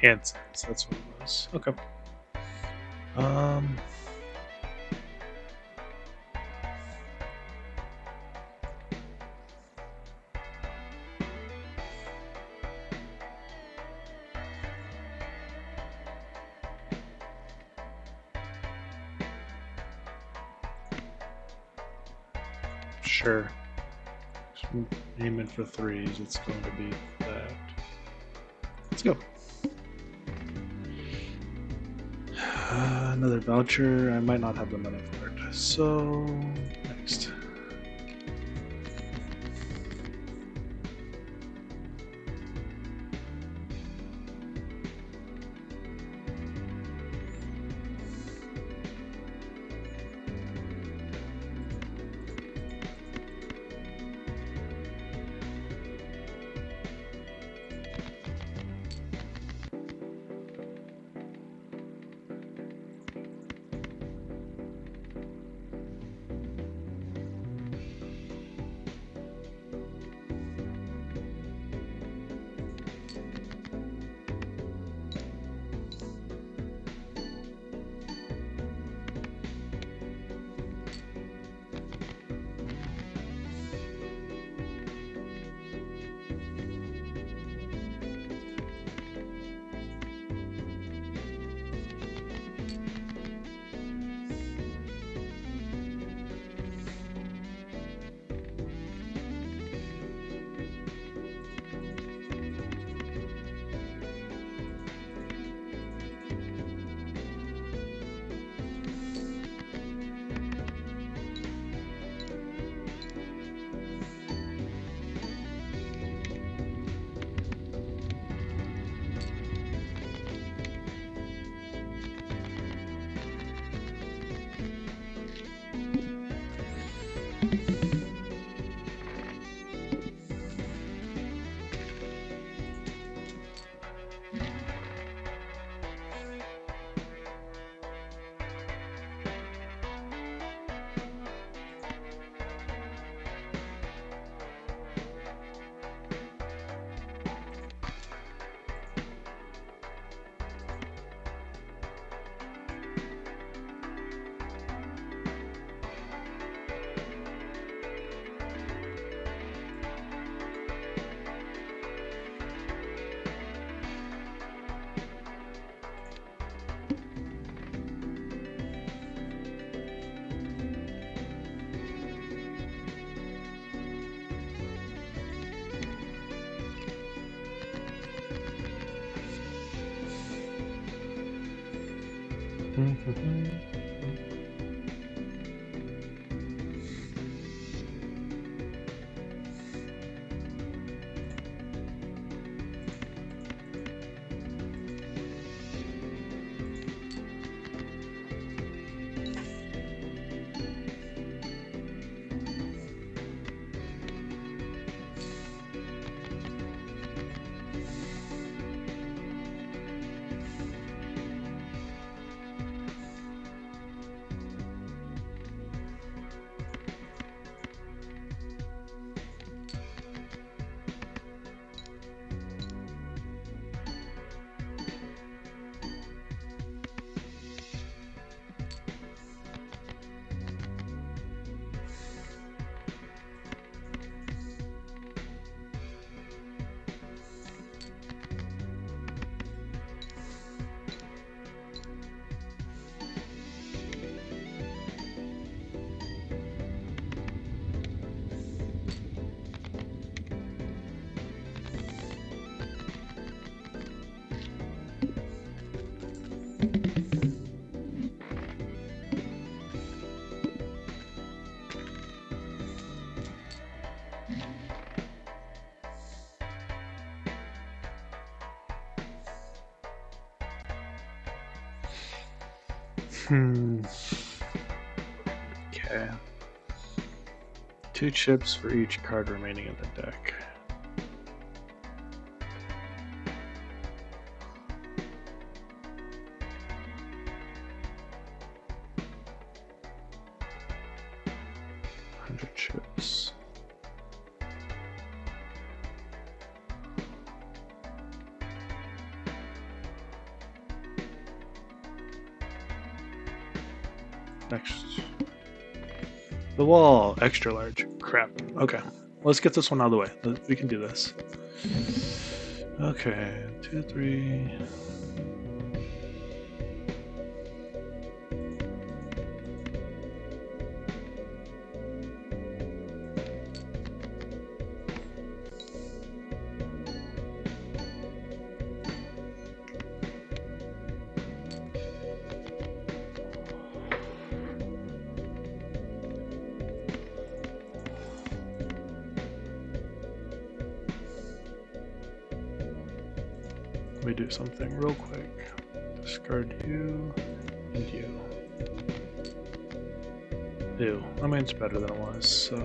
Hand signs, that's what it was. Okay. Um. Sure. Aiming for threes, it's going to be that. Let's go. Another voucher. I might not have the money for it. So, next. Okay. 2 chips for each card remaining in the deck. Chips. Next. The wall, extra large. Crap. Okay. Let's get this one out of the way. We can do this. Okay. 2, 3. Let me do something real quick. Discard you and you. Ew. I mean, it's better than it was, so.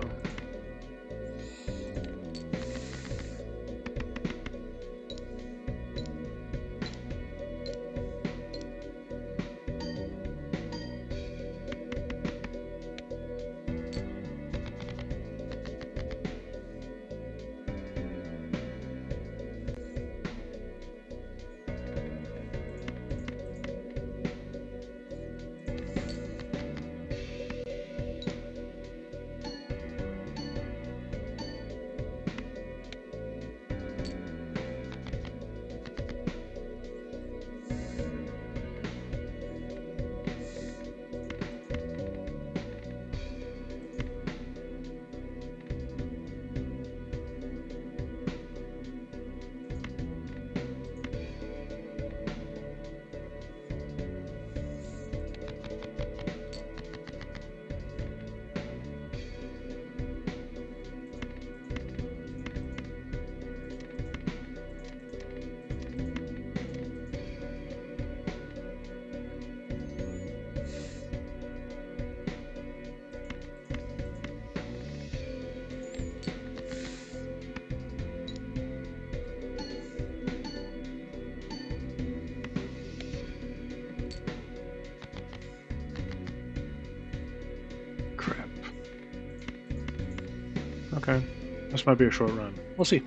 Okay. This might be a short run. We'll see.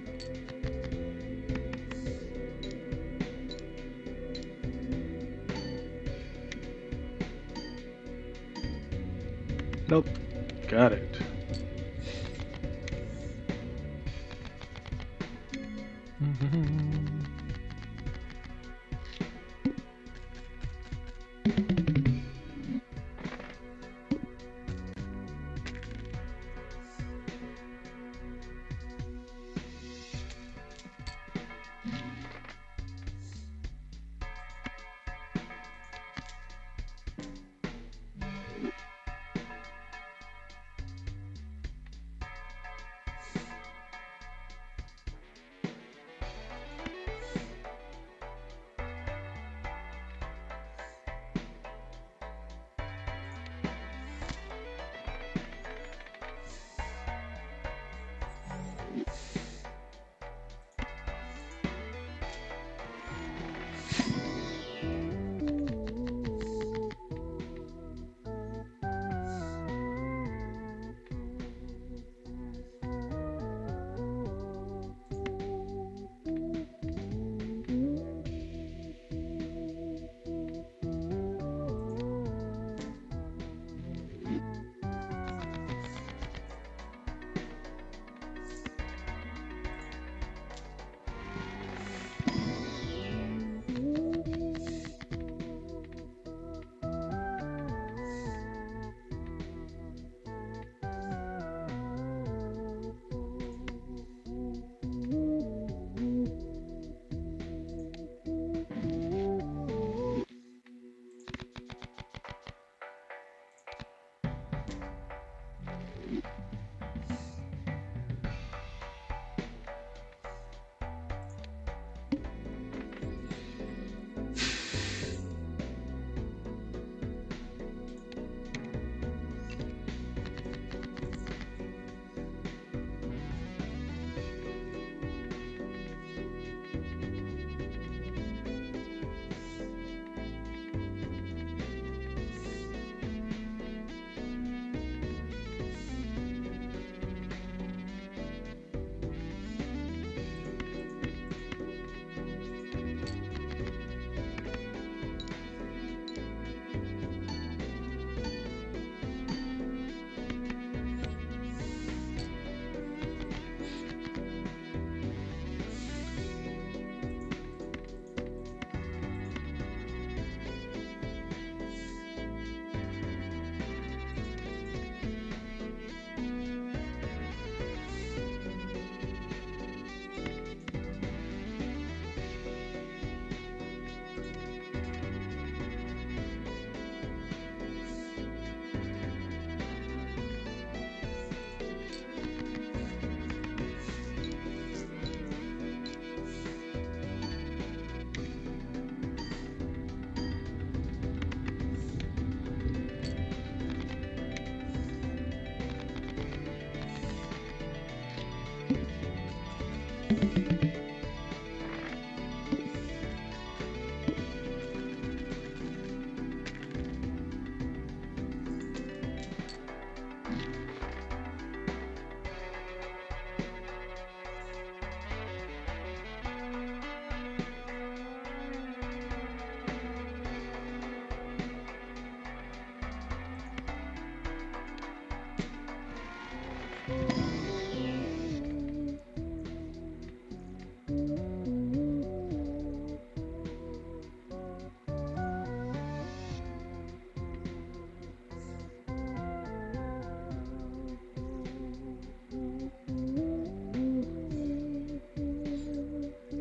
Nope. Got it.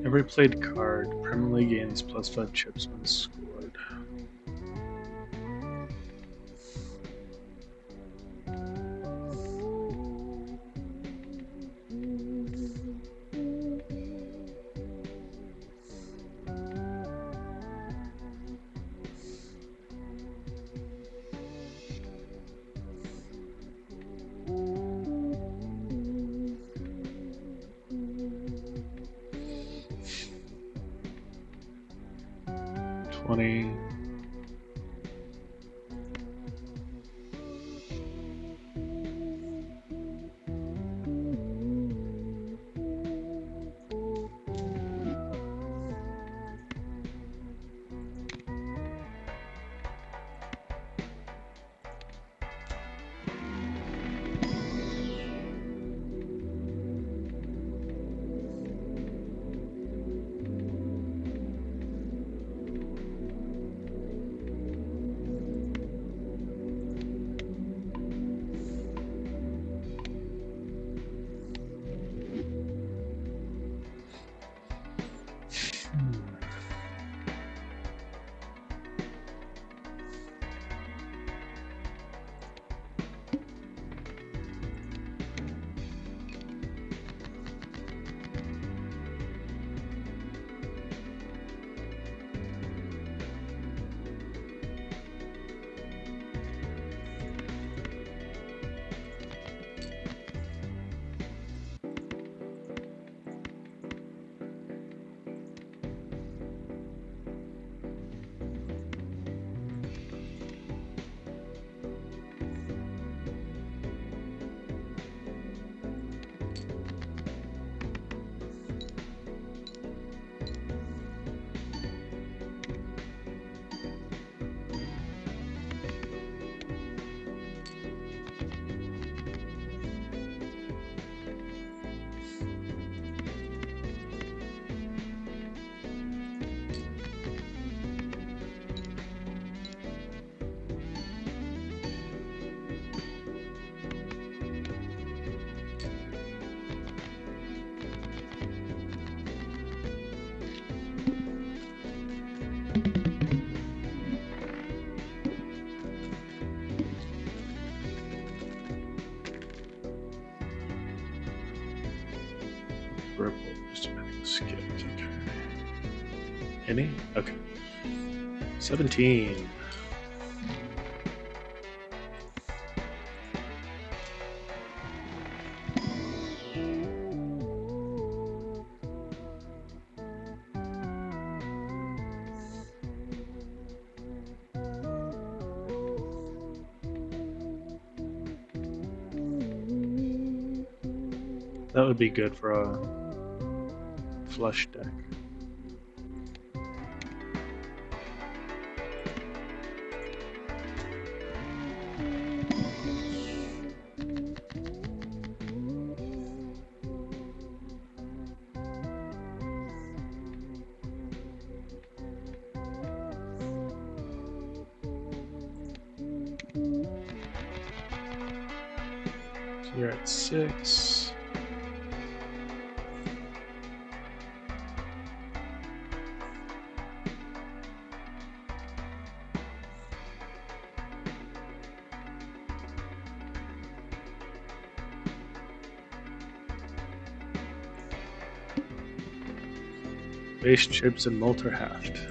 Every played card permanently gains +5 chips when scored. $20. Ripple, skipped. Okay. Any? Okay. 17. That would be good for a flush deck. So you're at 6. Base chips and Molter Haft.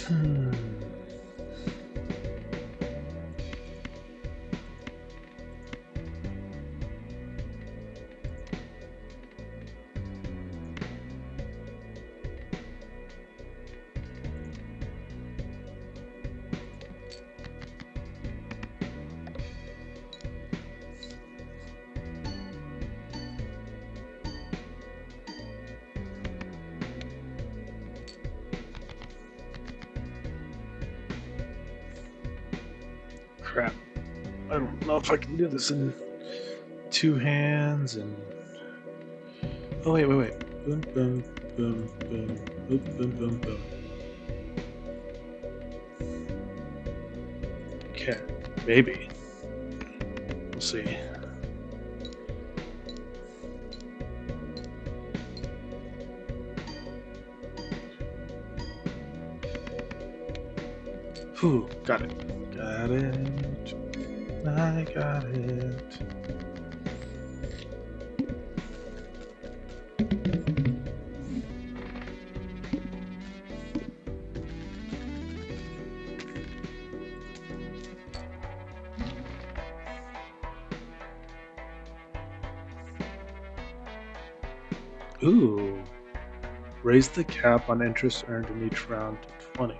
Hmm. Crap. I don't know if I can do this in two hands and. Oh, wait. Boom, boom, boom, boom, boom, boom, boom, boom. Okay, maybe. We'll see. Whew, got it. Got it. I got it. Ooh. Raise the cap on interest earned in each round to 20.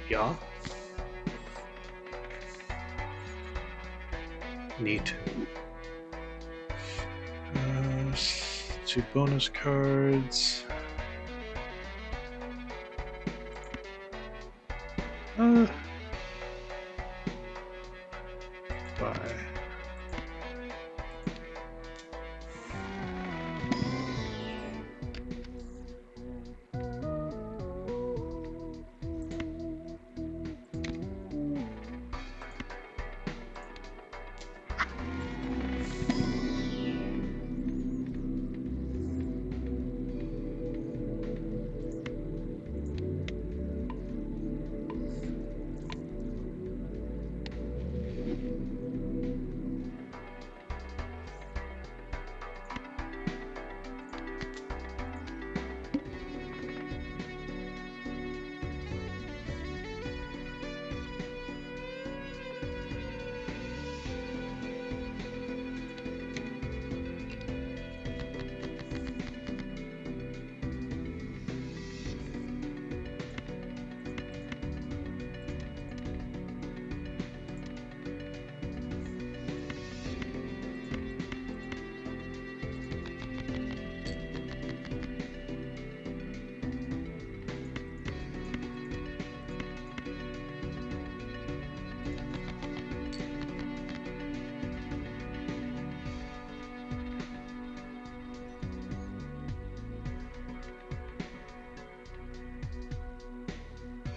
Yeah. Neat. Two bonus cards. Bye.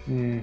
Hmm.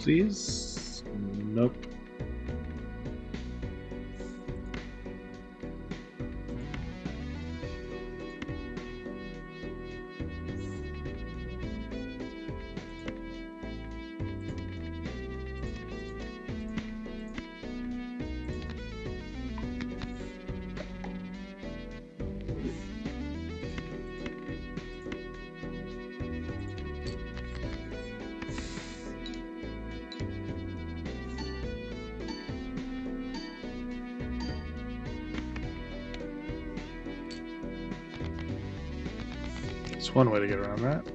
please? Nope. It's one way to get around that.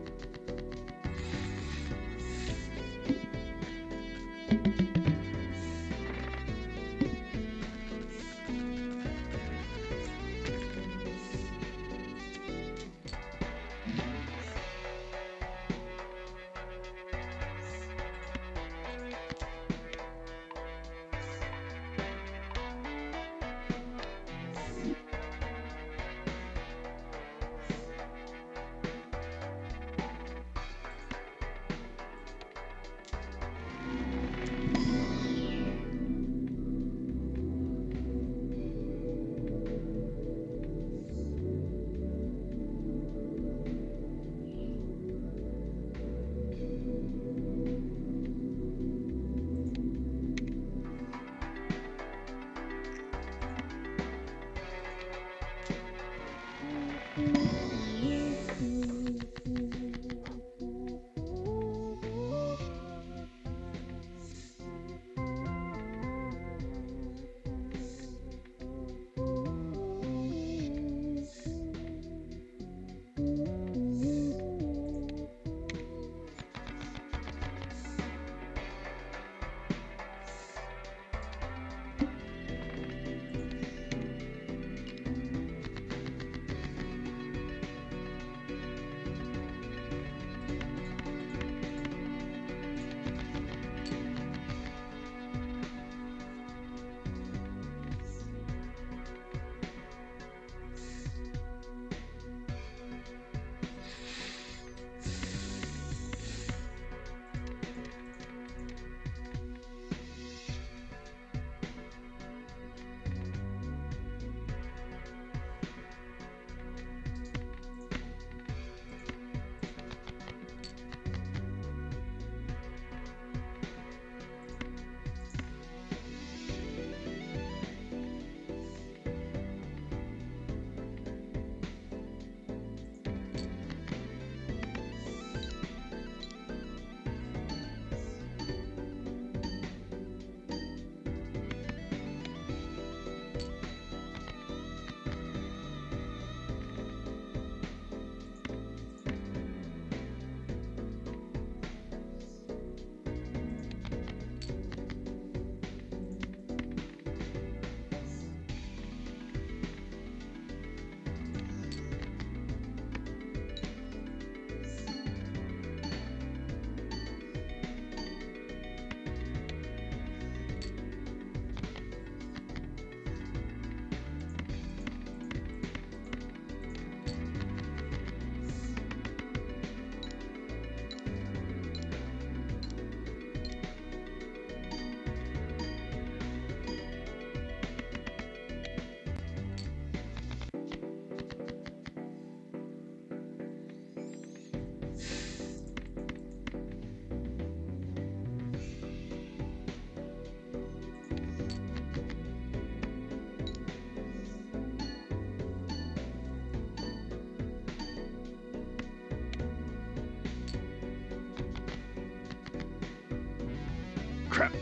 Crap.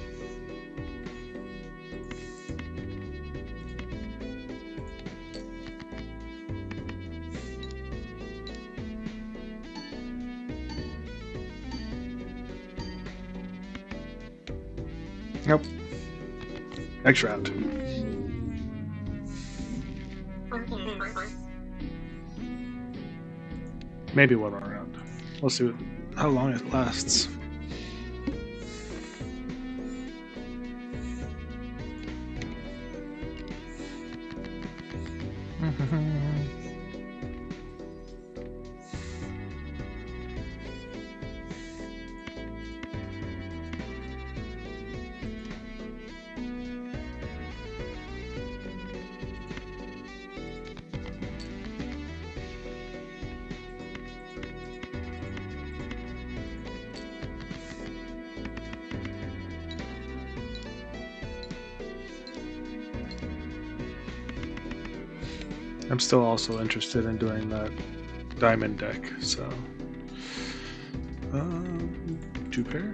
Nope. Next round. Maybe one more round. We'll see how long it lasts. I'm still also interested in doing that diamond deck, so 2 pair.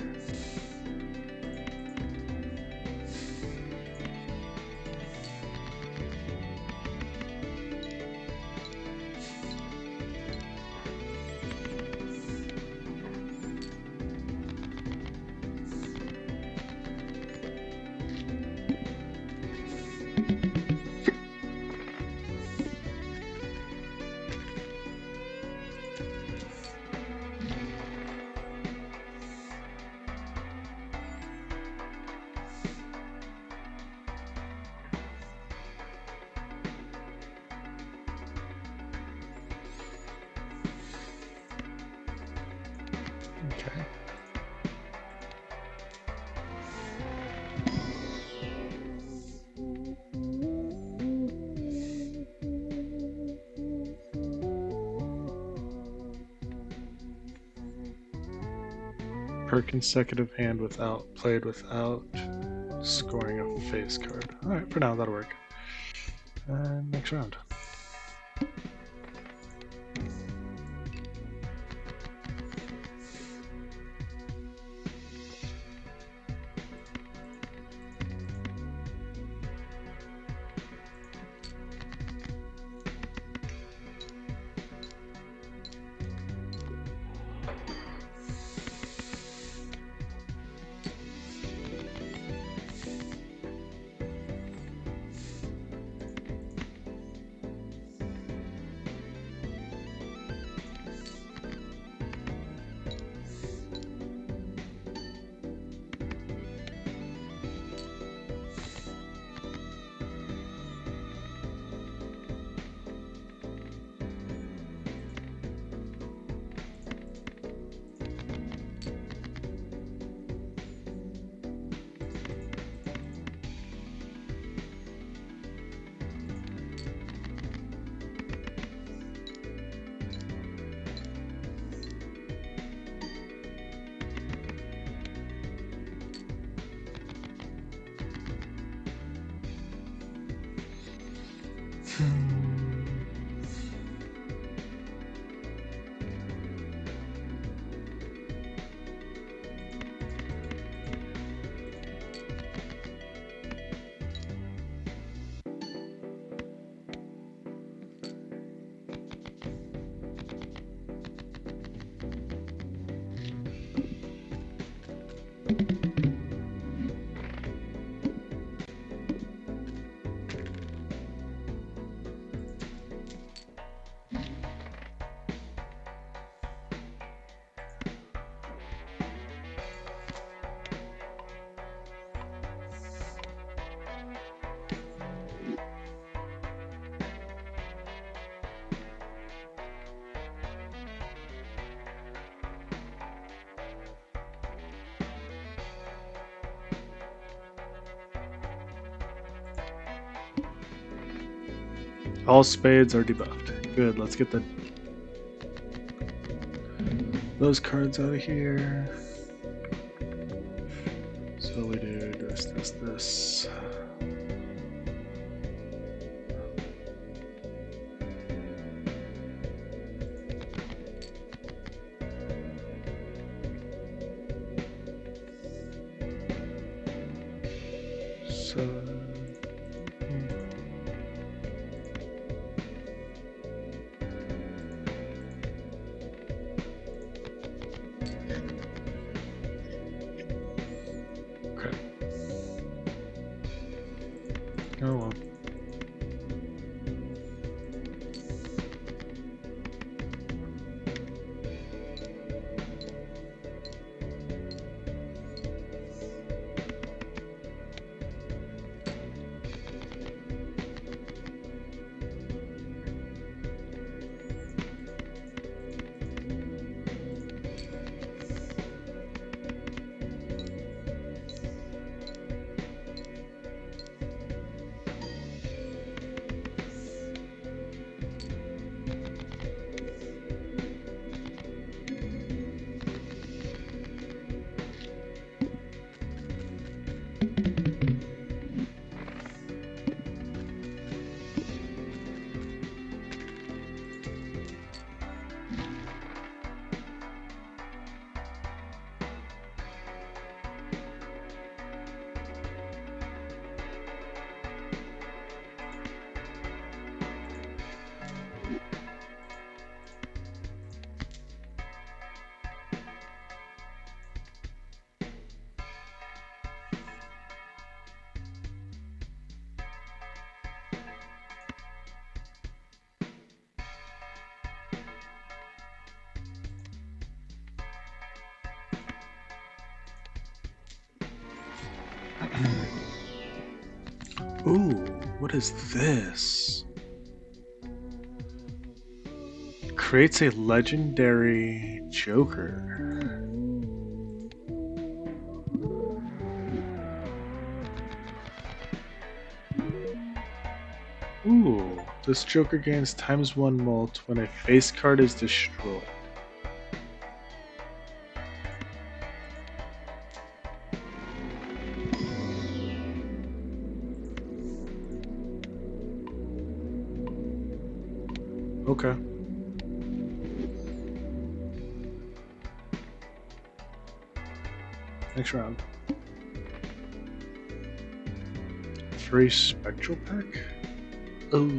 Okay. Per consecutive hand played without scoring a face card. Alright, for now that'll work. And next round. All spades are debuffed. Good, let's get those cards out of here. So we do this. So okay. Ooh, what is this? Creates a legendary Joker. Ooh, this Joker gains ×1 mult when a face card is destroyed. Okay. Next round. Free Spectral Pack? Oh.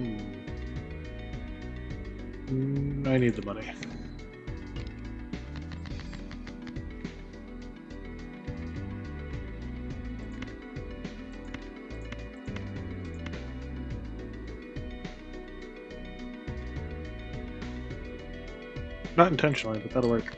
I need the money. Not intentionally, but that'll work.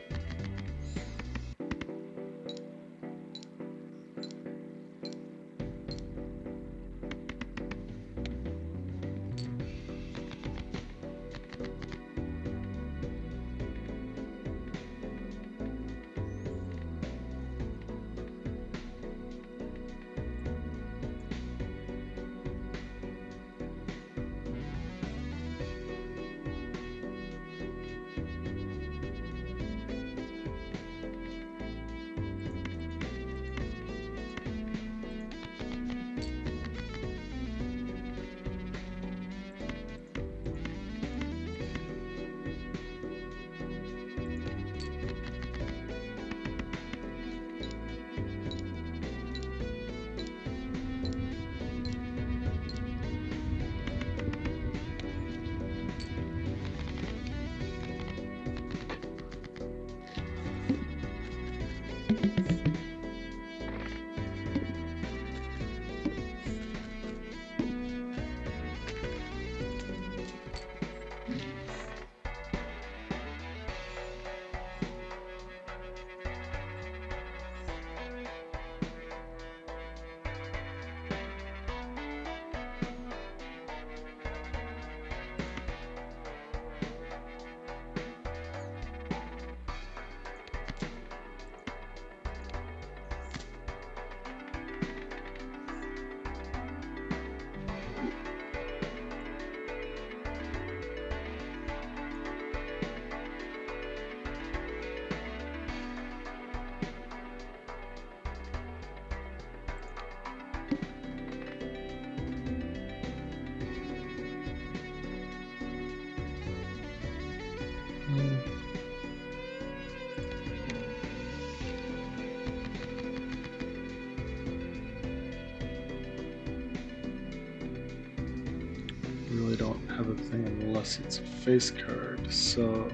Really don't have a thing unless it's a face card, so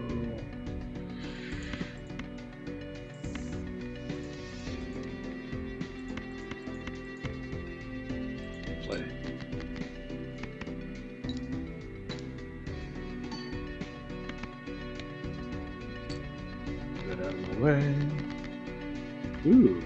play. Get out of the way. Ooh.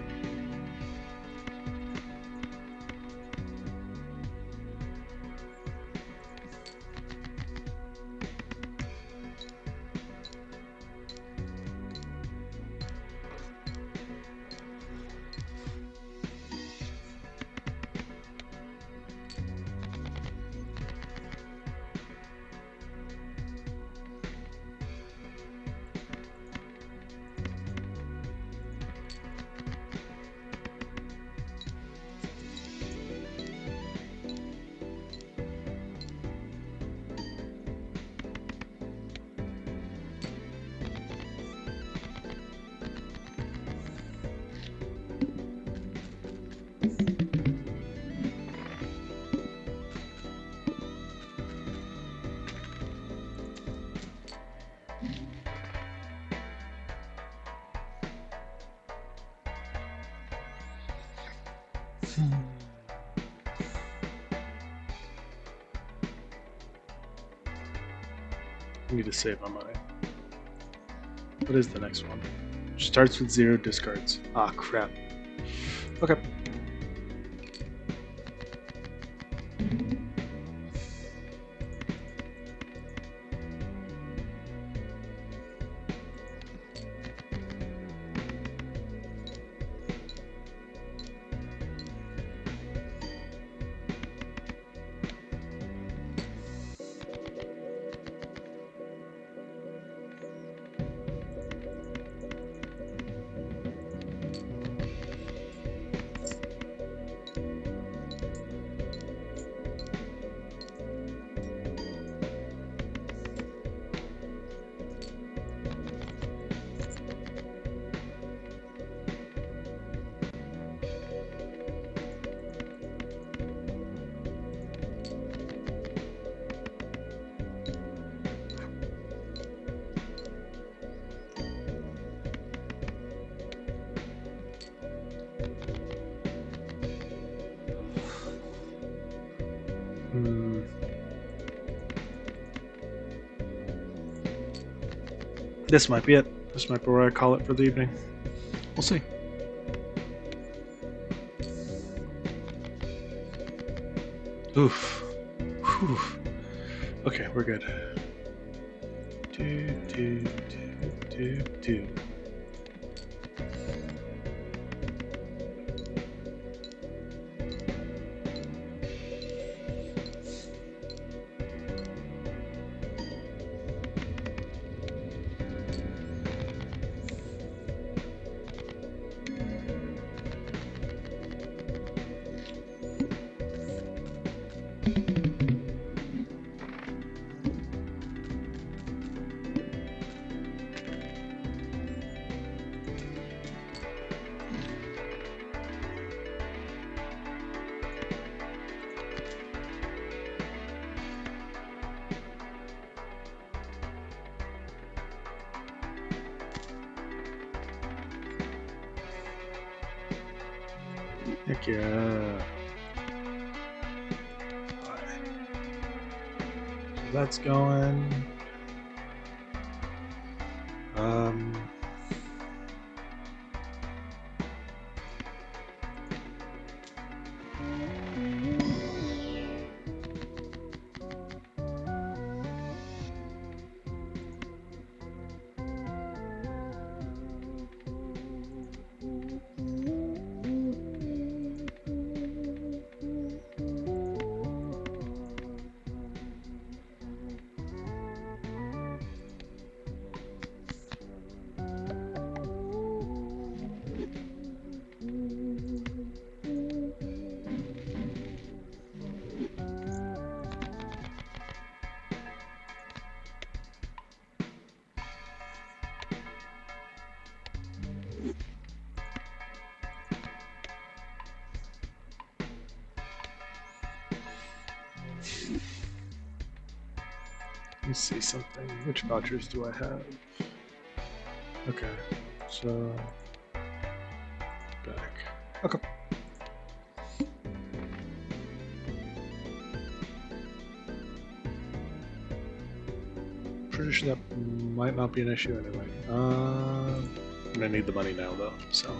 I need to save my money. What is the next one? Starts with 0, discards. Ah, crap. Okay. Hmm. This might be it. This might be where I call it for the evening. We'll see. Oof. Whew. Okay, we're good. Do. Heck yeah. So that's going. Let me see something. Which vouchers do I have? Okay, so back. Okay. Pretty sure that might not be an issue anyway. I'm gonna need the money now though, so.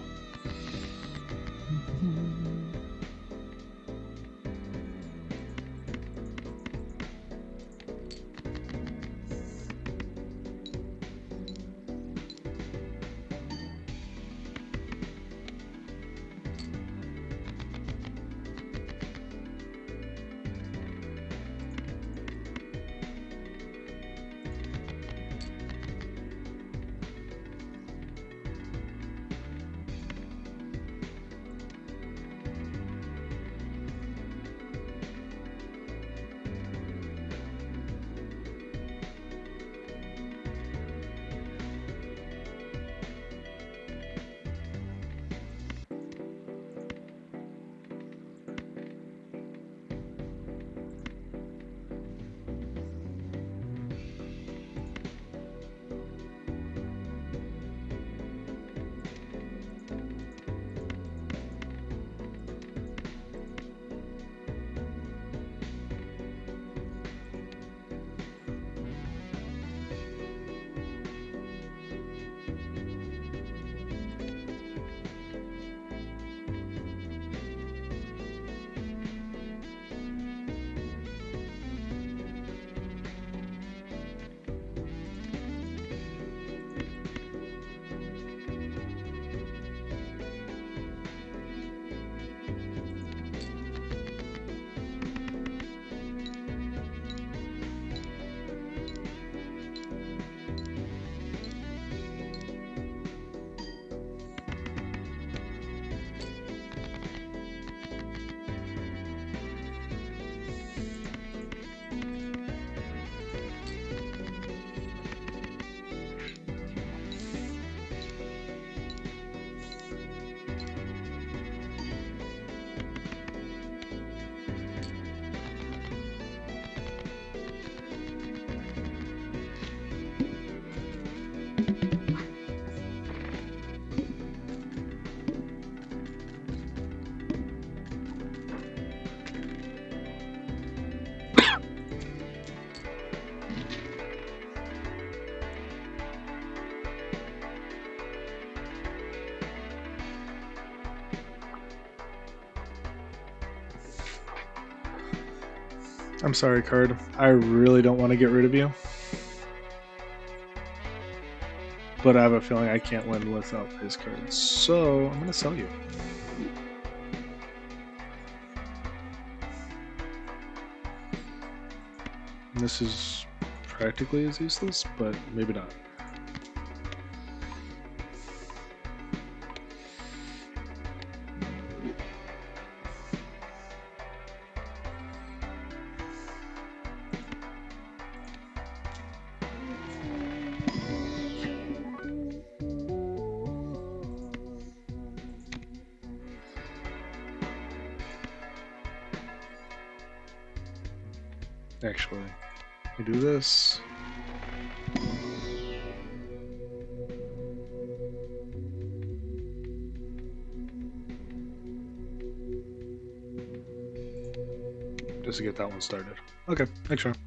I'm sorry, card. I really don't want to get rid of you. But I have a feeling I can't win without his cards. So I'm going to sell you. This is practically as useless, but maybe not. Actually, I do this. Just to get that one started. Okay, next round.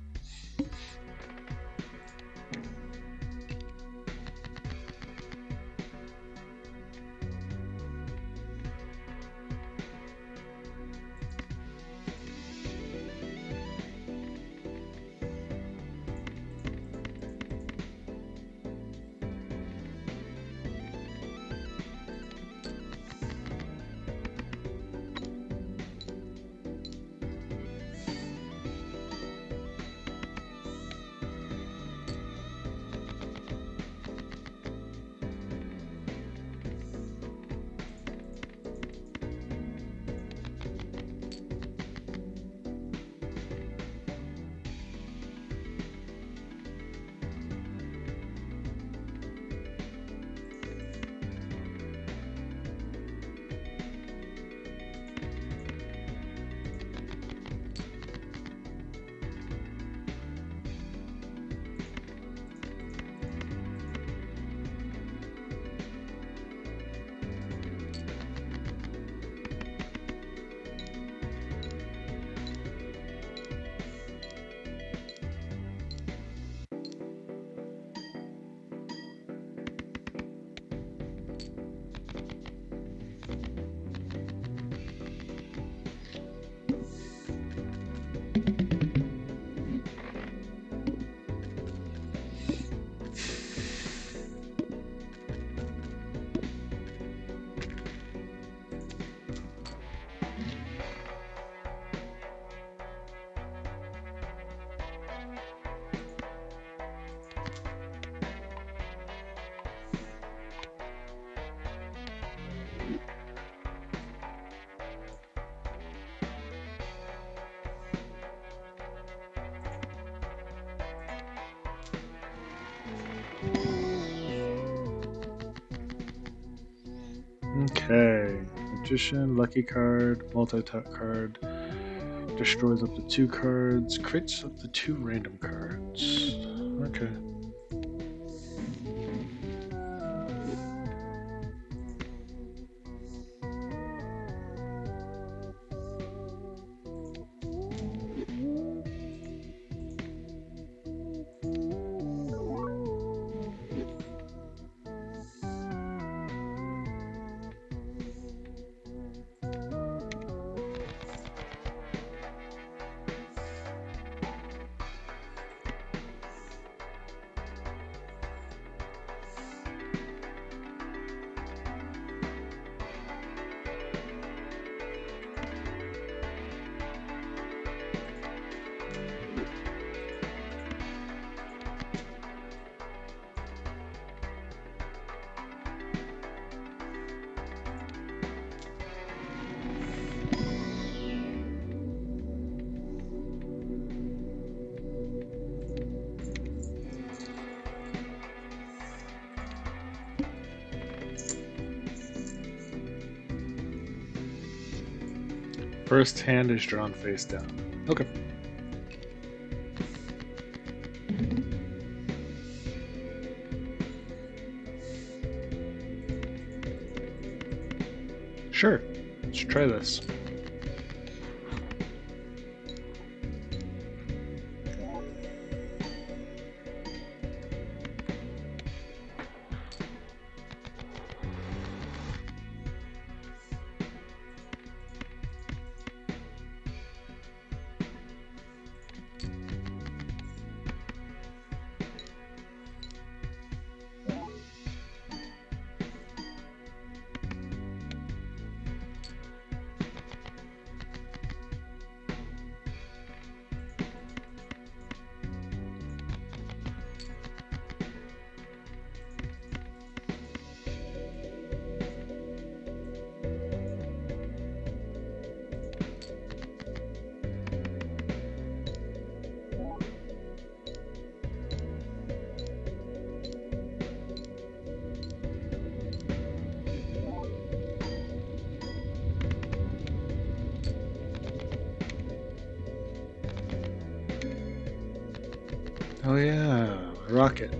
Okay. Magician, lucky card, multi-tap card, destroys up to 2 cards, crits up to 2 random cards. Okay. First hand is drawn face down. Okay. Sure. Let's try this. Oh yeah, a rocket.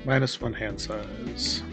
-1 hand size.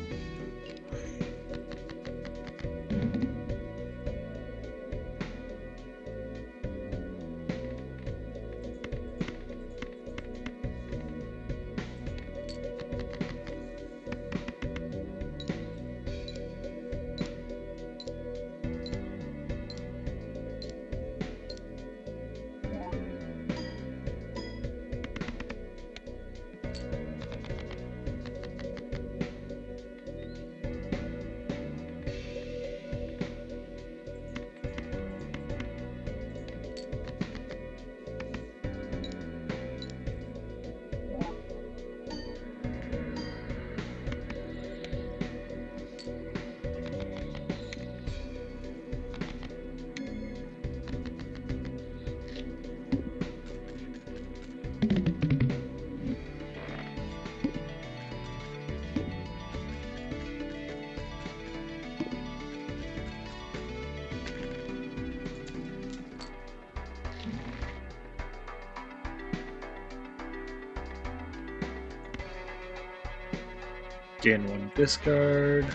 Gain 1 discard.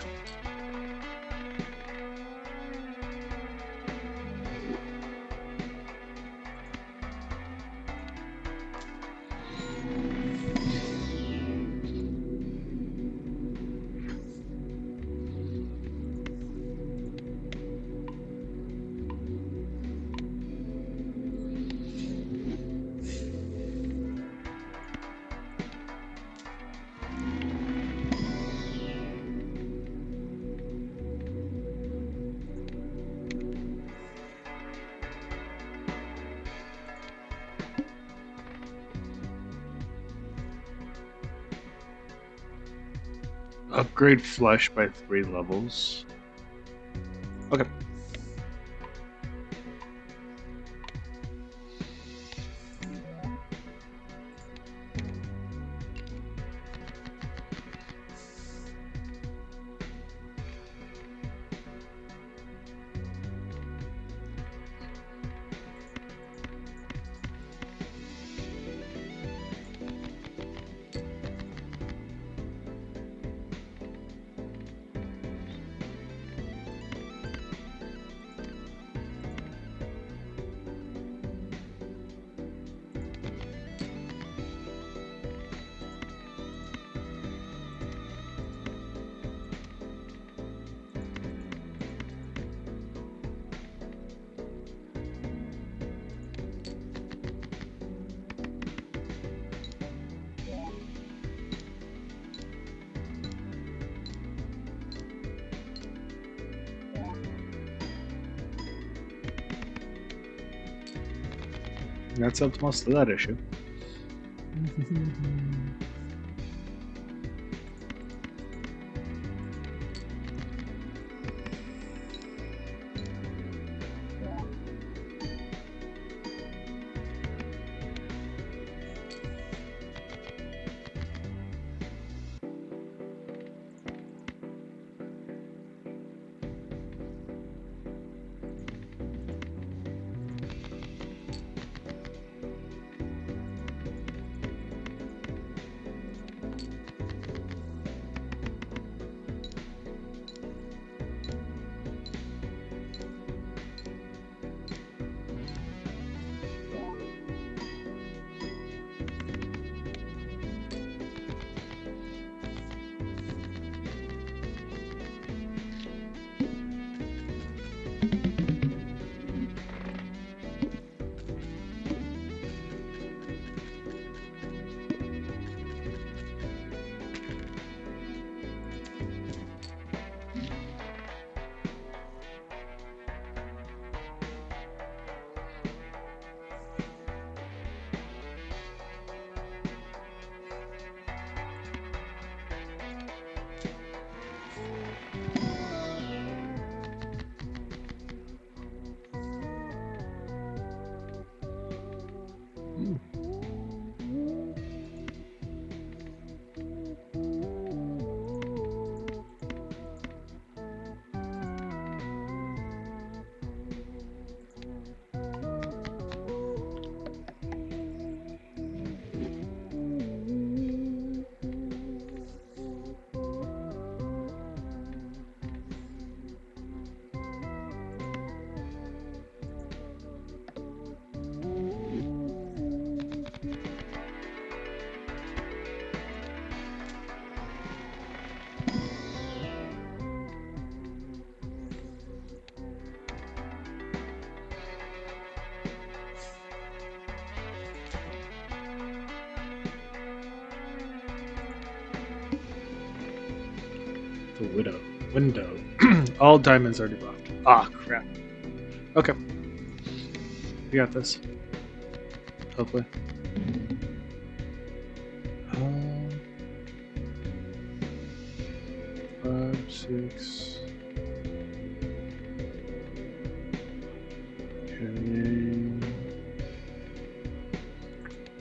Upgrade flesh by 3 levels. Okay. That solves most of that issue. The window. All diamonds are debuffed. Ah, crap. Okay. We got this. Hopefully. 5, 6. Carrying.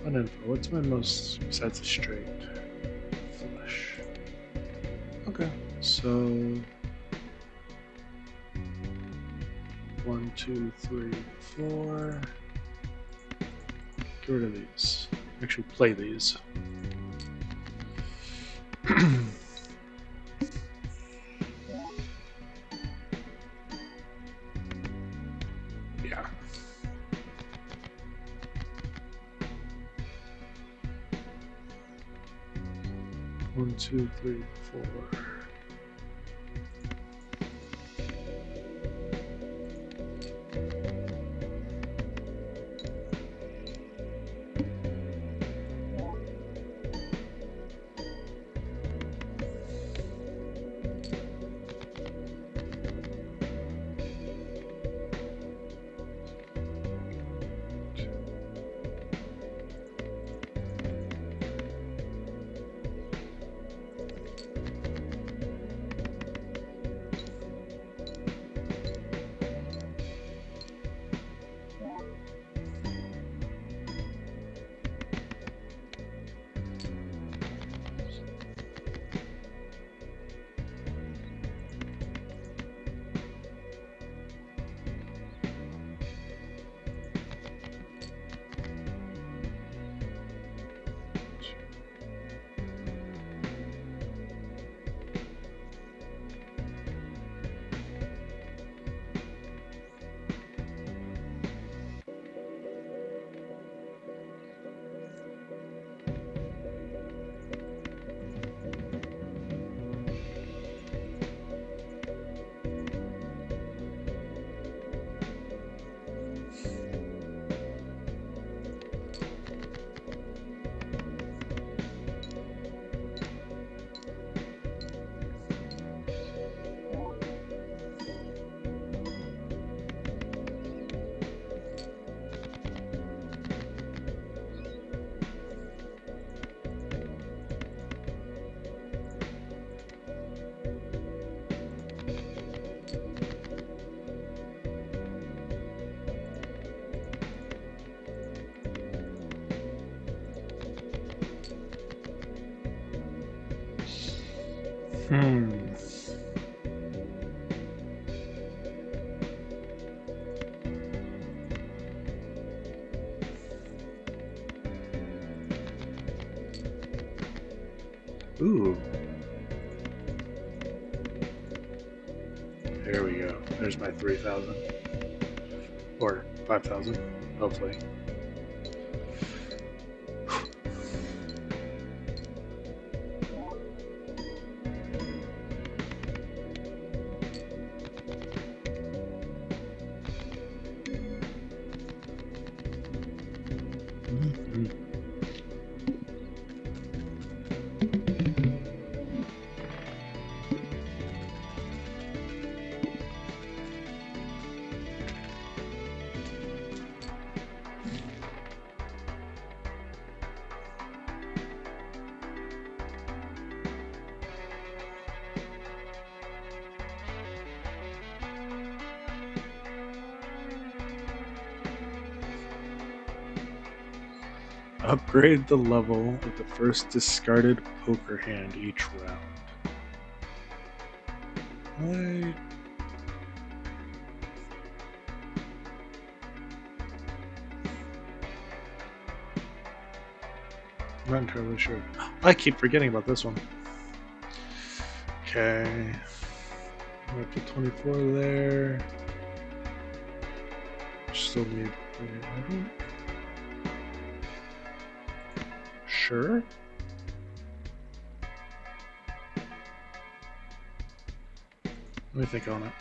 One info. What's my most besides the straight? Flush. Okay. So 1, 2, 3, 4. Get rid of these. Actually play these. Yeah. One, two, three, 4. Ooh. There we go. There's my 3,000. Or 5,000, hopefully. Upgrade the level with the first discarded poker hand each round. What? I'm not entirely sure. I keep forgetting about this one. Okay. I'm up to 24 there. Still need. Sure. Let me think on it.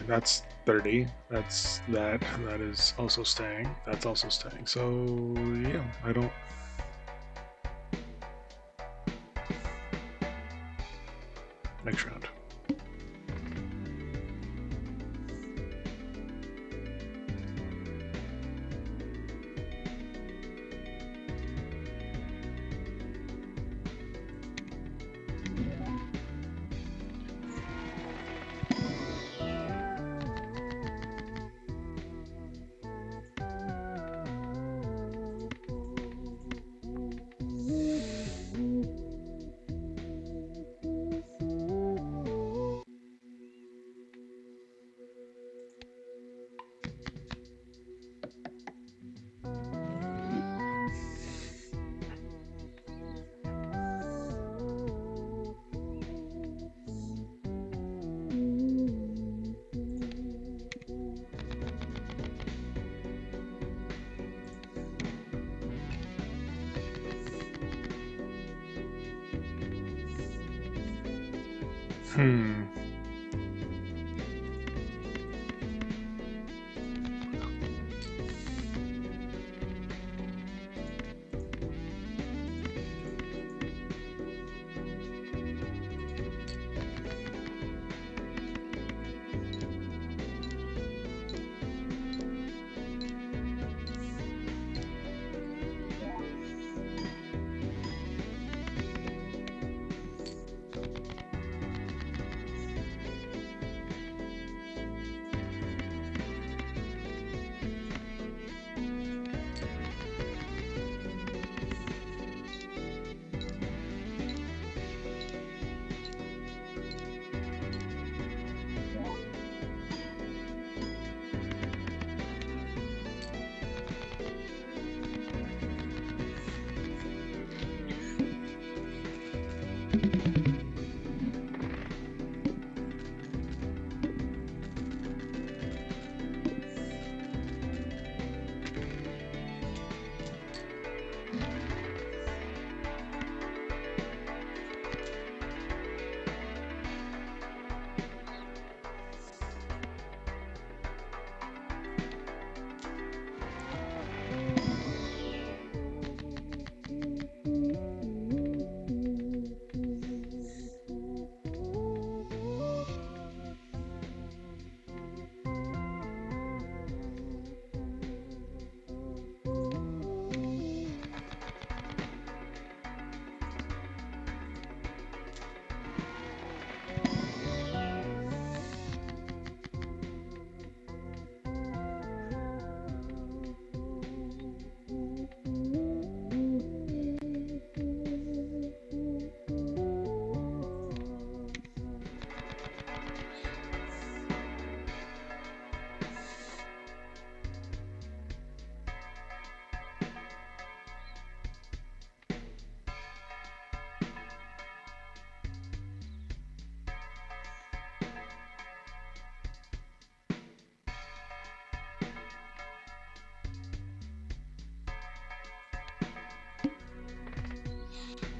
that's 30. That's that. That is also staying. That's also staying. So yeah, I don't. Next round. Hmm.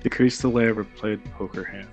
Decrease the delay of a played poker hand.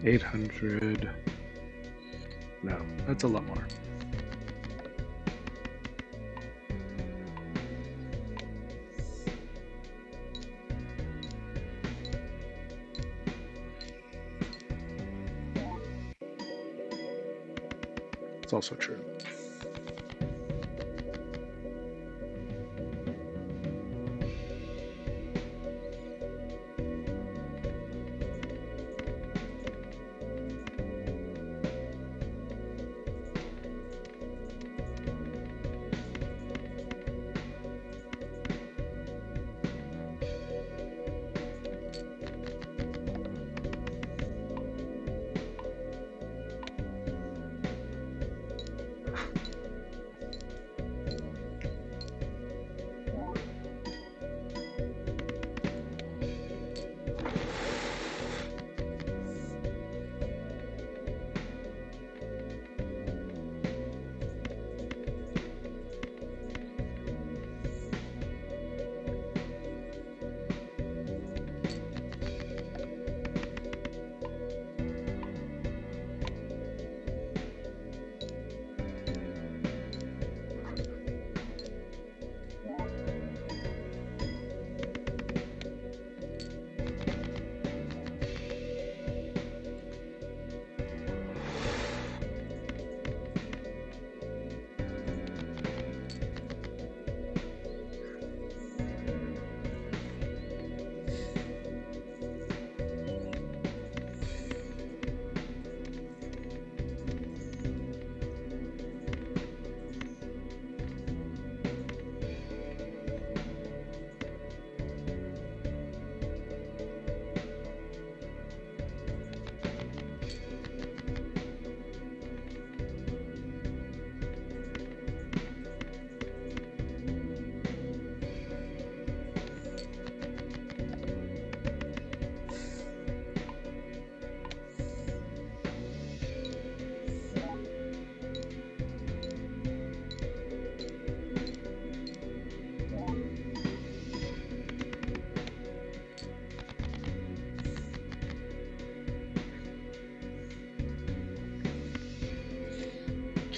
$800. No, that's a lot more. It's also true.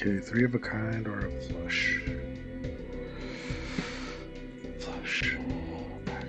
Okay, 3 of a kind or a flush. Flush. Back.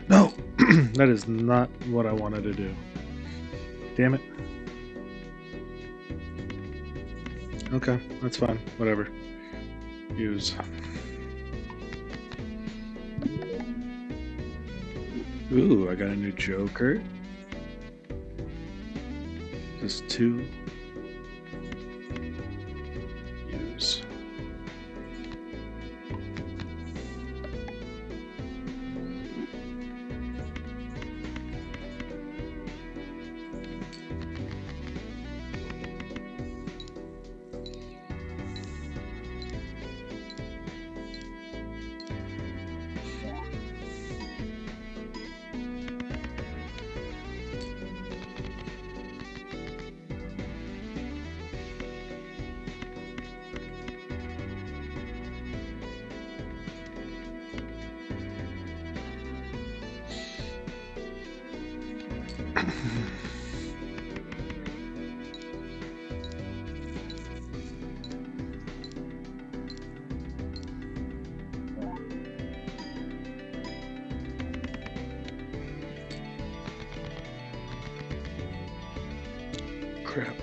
No! That is not what I wanted to do. Damn it. Okay, that's fine. Whatever. Use. Ooh, I got a new Joker. Just 2. Use. Crap.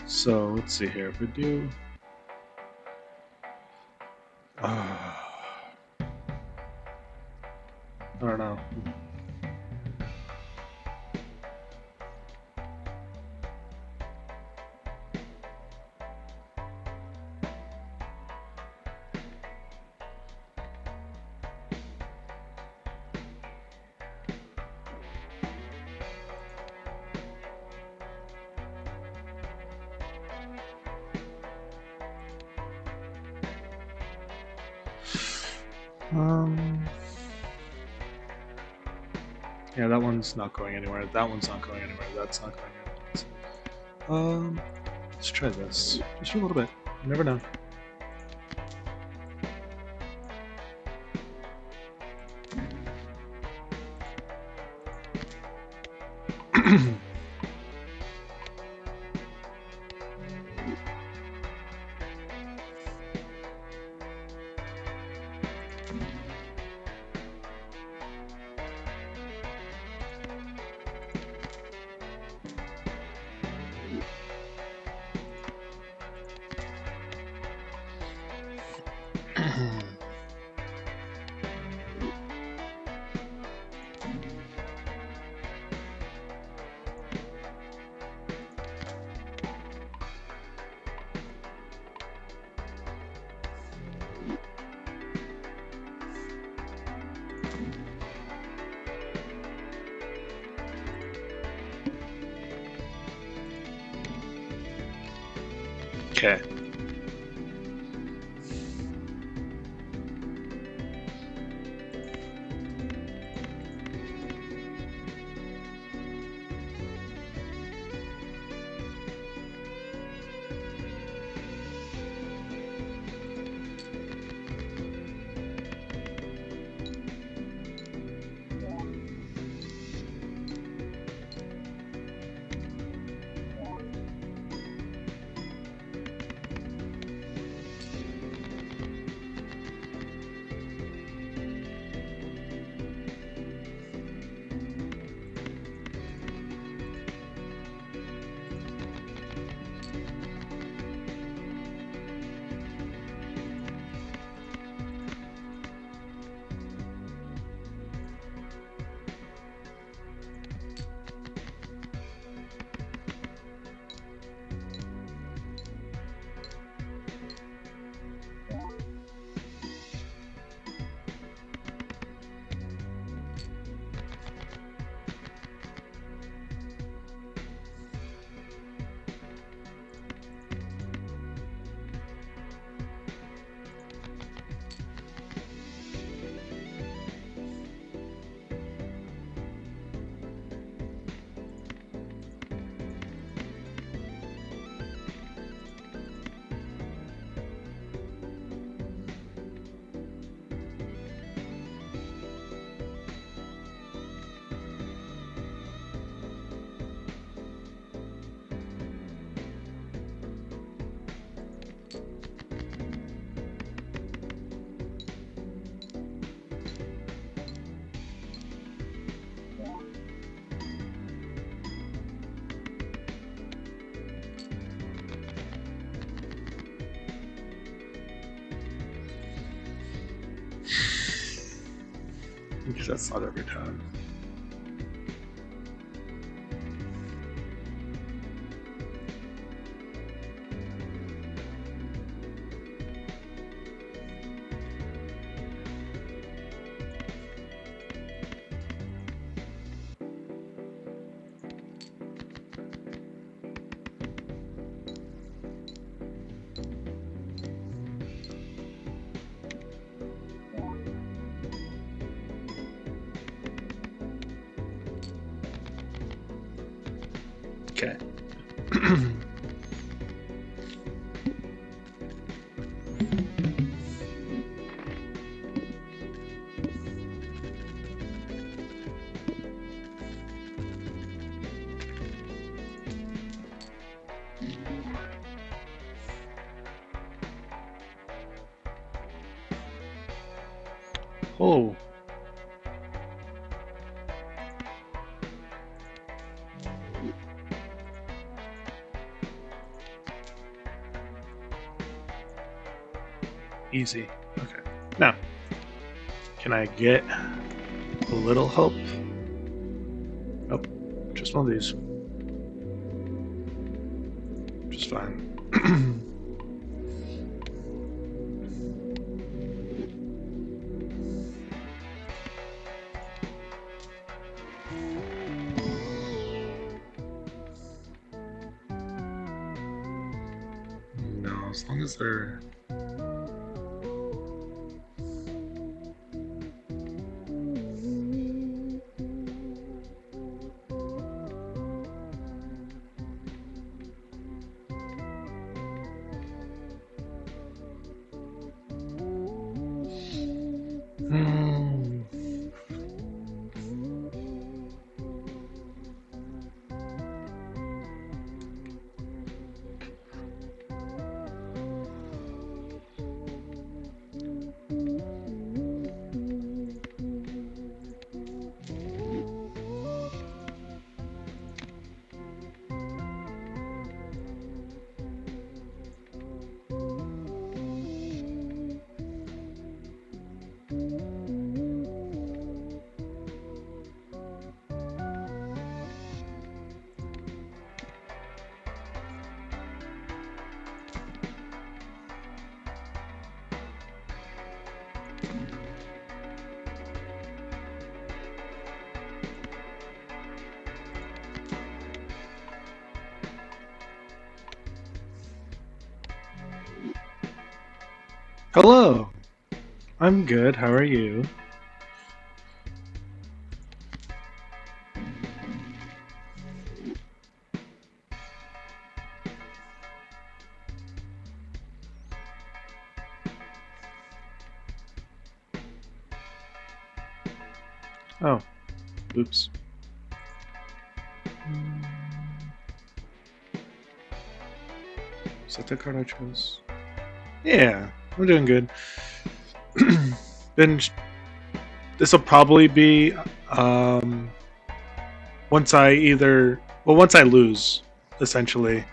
So let's see here. If we do, I don't know. Yeah, that one's not going anywhere. That one's not going anywhere. That's not going anywhere. Let's try this. Just for a little bit. You never know. Okay. Because that's not every time. Okay. Oh. Easy. Okay. Now, can I get a little help? Nope. Just one of these. Just fine. No, as long as they're... Hmm. Hello. I'm good. How are you? Oh. Oops. Is that the card I chose? Yeah, I'm doing good. Then this will probably be once once I lose, essentially.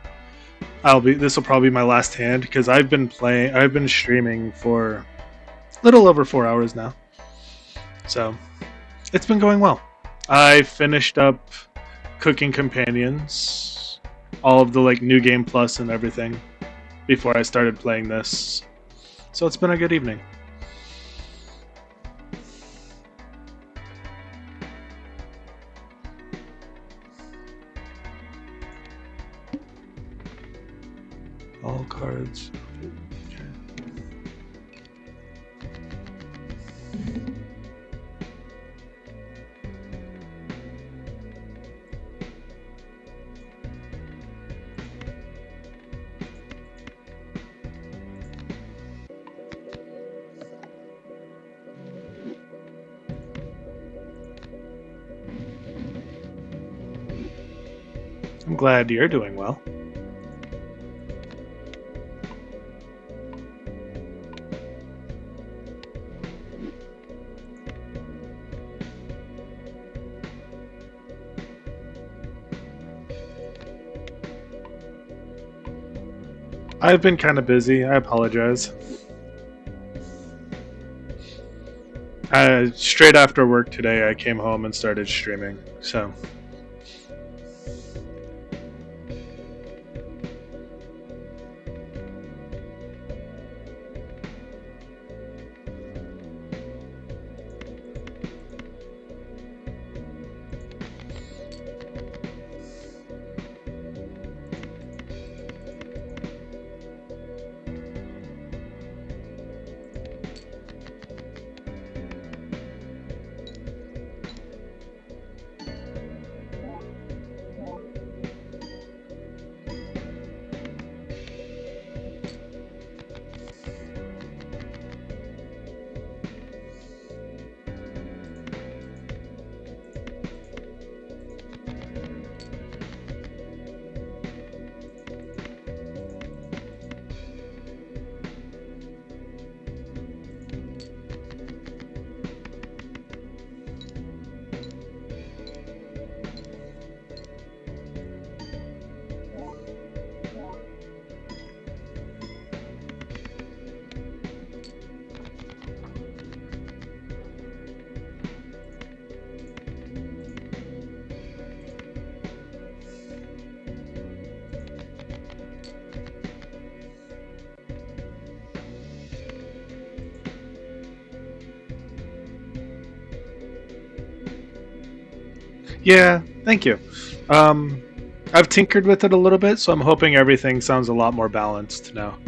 This will probably be my last hand because I've been streaming for a little over 4 hours now. So it's been going well. I finished up Cooking Companions, all of the like new game plus and everything before I started playing this. So it's been a good evening. All cards. Okay. I'm glad you're doing well. I've been kind of busy. I apologize. Straight after work today, I came home and started streaming. So Yeah, thank you. Um, I've tinkered with it a little bit, so I'm hoping everything sounds a lot more balanced now.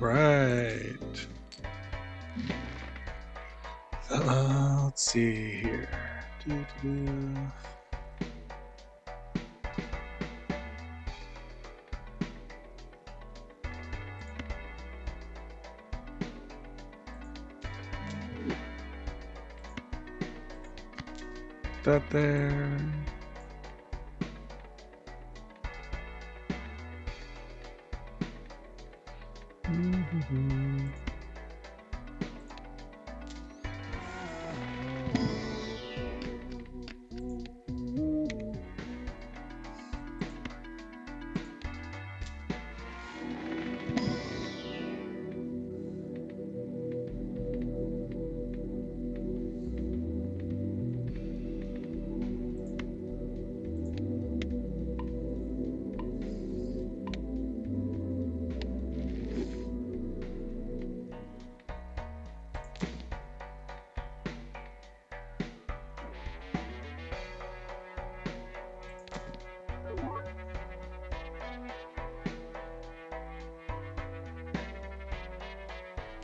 Right. Let's see here. Doo-doo-doo. That there. Mhm.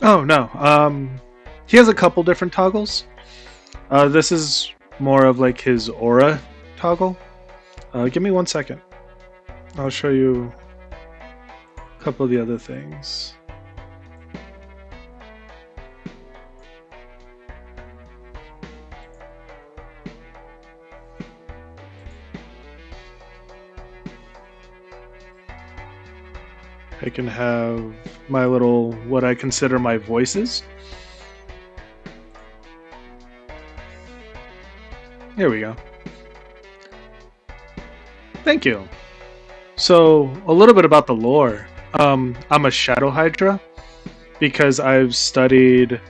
Oh no. He has a couple different toggles. This is more of like his aura toggle. Give me 1 second. I'll show you a couple of the other things. I can have my little, what I consider my voices. Here we go. Thank you. So, a little bit about the lore. I'm a Shadow Hydra because I've studied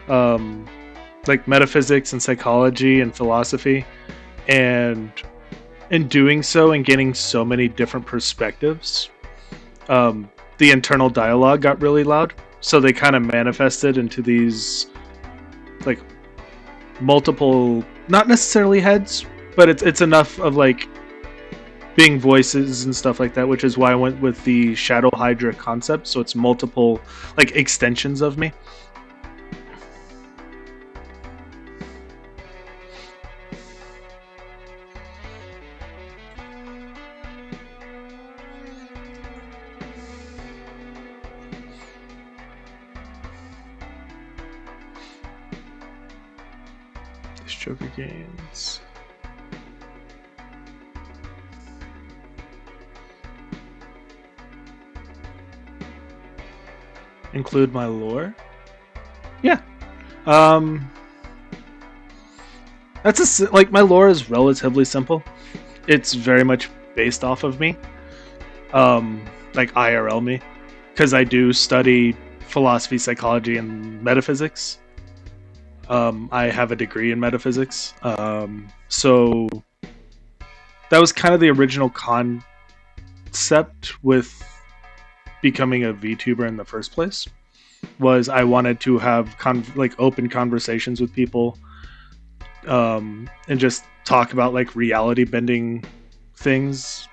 um, like metaphysics and psychology and philosophy, and in doing so and getting so many different perspectives, the internal dialogue got really loud. So they kind of manifested into these like multiple, not necessarily heads, but it's enough of like being voices and stuff like that, which is why I went with the Shadow Hydra concept. So it's multiple like extensions of me. This Joker gains. Include my lore? Yeah. Um, like my lore is relatively simple. It's very much based off of me, like IRL me, because I do study philosophy, psychology, and metaphysics. I have a degree in metaphysics, so that was kind of the original concept with becoming a VTuber in the first place. Was I wanted to have like open conversations with people, and just talk about like reality bending things,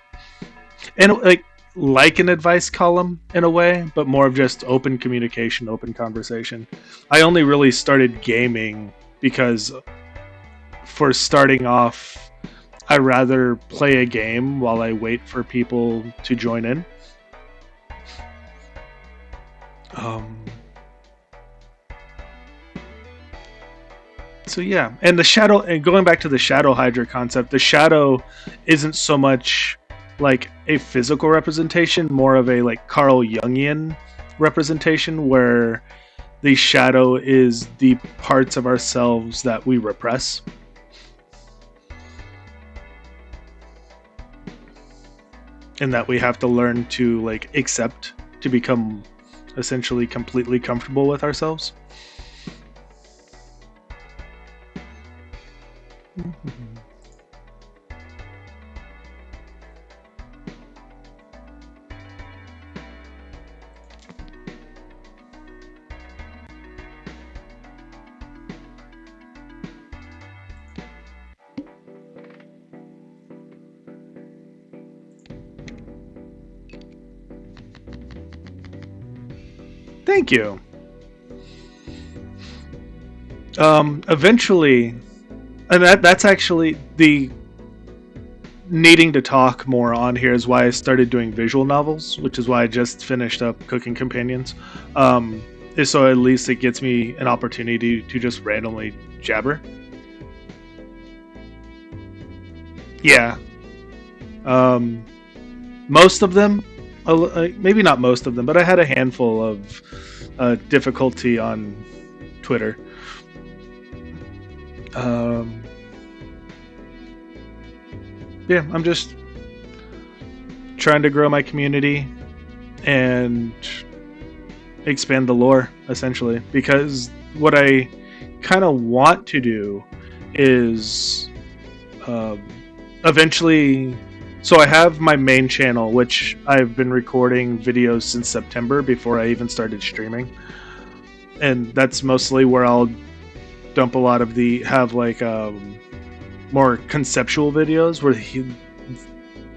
and like an advice column in a way, but more of just open communication, open conversation. I only really started gaming because for starting off, I rather play a game while I wait for people to join in. Um, so yeah, and the shadow, and going back to the shadow hydra concept, the shadow isn't so much like a physical representation, more of a like Carl Jungian representation, where the shadow is the parts of ourselves that we repress. And that we have to learn to like accept to become essentially completely comfortable with ourselves. Thank you. Eventually, and that's actually the needing to talk more on here is why I started doing visual novels, which is why I just finished up Cooking Companions. Is so at least it gets me an opportunity to just randomly jabber. Yeah. Um, Most of them, maybe not most of them, but I had a handful of difficulty on Twitter. Um, yeah, I'm just trying to grow my community and expand the lore, essentially. Because what I kind of want to do is eventually. So I have my main channel, which I've been recording videos since September before I even started streaming. And that's mostly where I'll dump a lot of the have like more conceptual videos where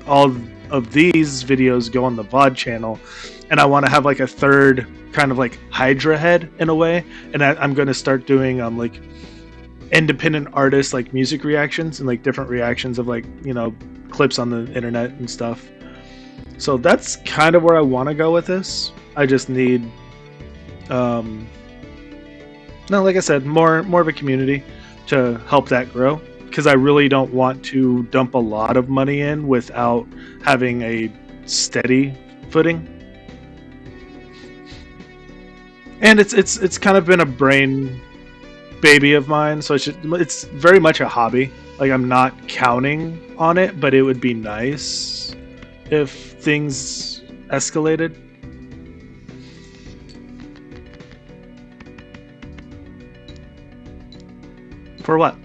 all of these videos go on the VOD channel, and I want to have like a third kind of like Hydra head in a way, and I'm going to start doing like independent artists like music reactions and like different reactions of like clips on the internet and stuff. So that's kind of where I want to go with this. I just need no, like I said, more of a community to help that grow, because I really don't want to dump a lot of money in without having a steady footing. And it's kind of been a brain baby of mine, so it's very much a hobby. Like, I'm not counting on it, but it would be nice if things escalated. For what?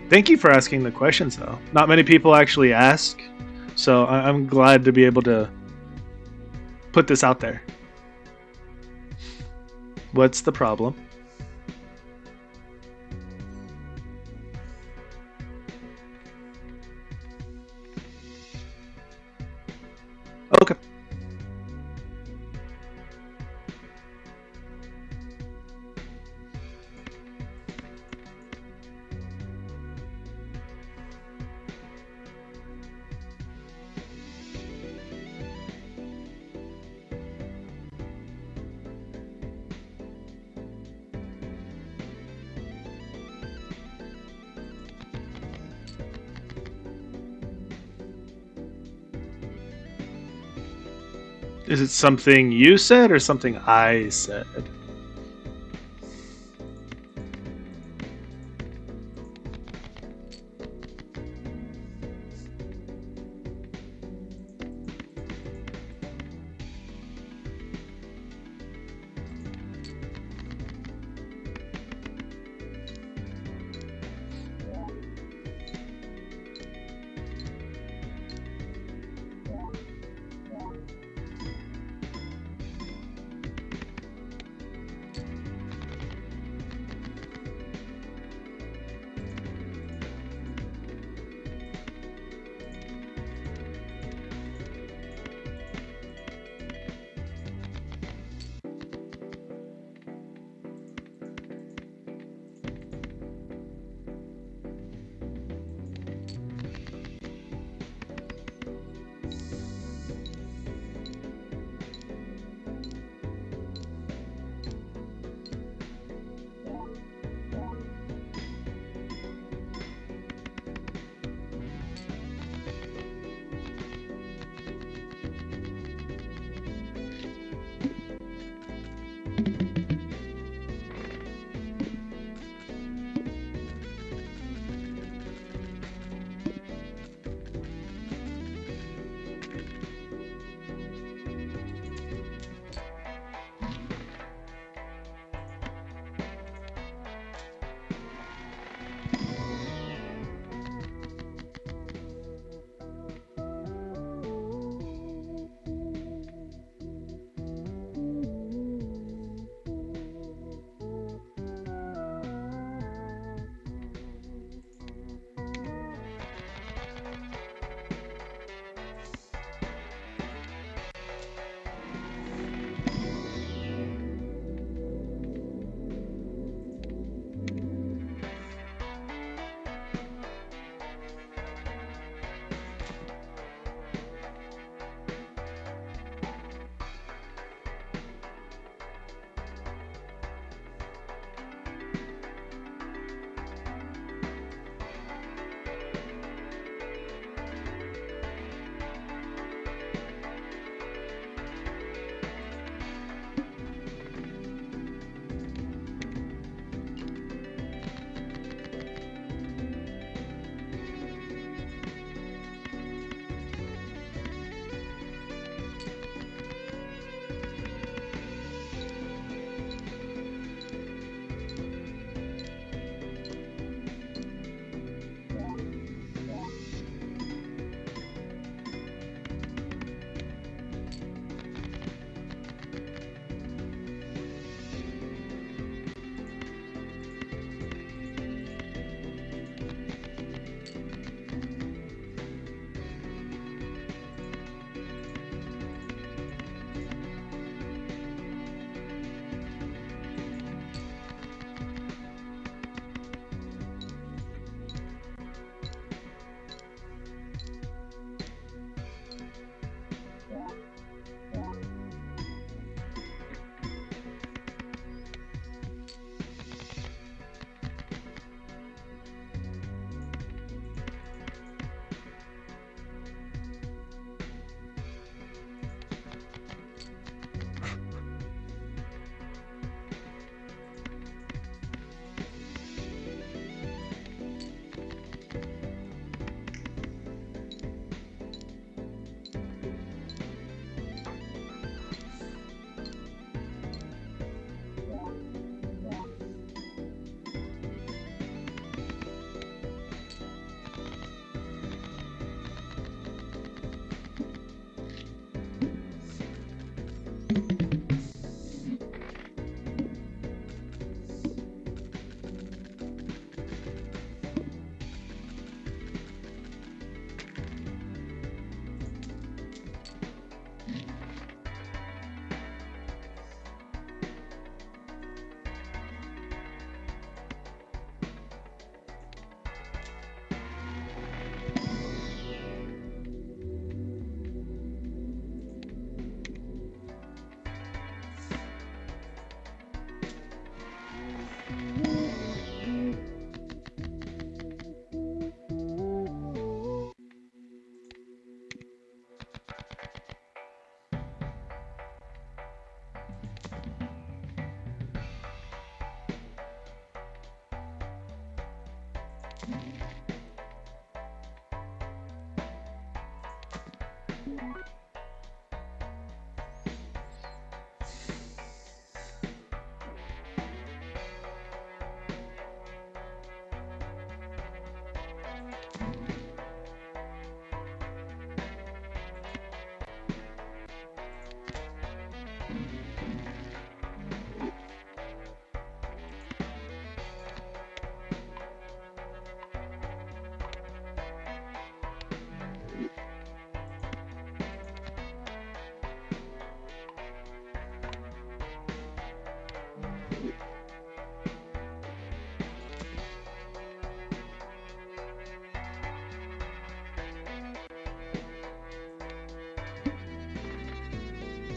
Thank you for asking the questions, though. Not many people actually ask, so I'm glad to be able to put this out there. What's the problem? Okay. Is it something you said or something I said?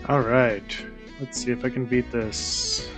Alright, let's see if I can beat this.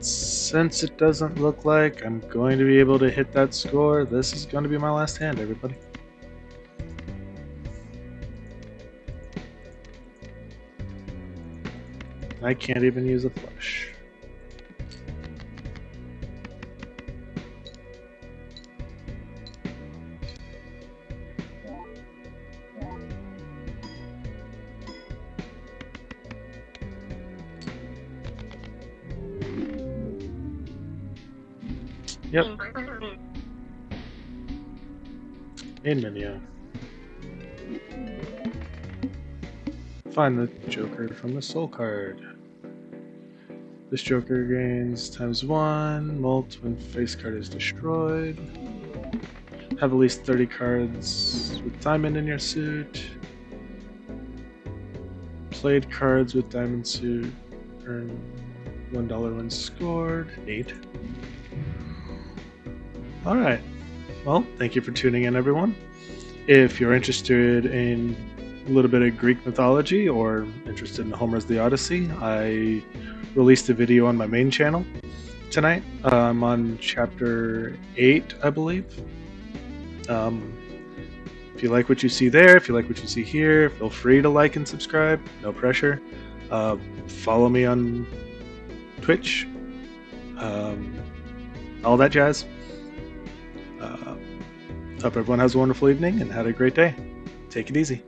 Since it doesn't look like I'm going to be able to hit that score, this is going to be my last hand, everybody. I can't even use a flush. Yep. Main menu. Find the Joker from the soul card. This Joker gains ×1 mult when face card is destroyed. Have at least 30 cards with diamond in your suit. Played cards with diamond suit. Earn $1 when scored. Neat. Alright. Well, thank you for tuning in, everyone. If you're interested in a little bit of Greek mythology or interested in Homer's The Odyssey, I released a video on my main channel tonight. I'm on chapter 8, I believe. If you like what you see there, if you like what you see here, feel free to like and subscribe. No pressure. Follow me on Twitch. All that jazz. Hope everyone has a wonderful evening and had a great day. Take it easy.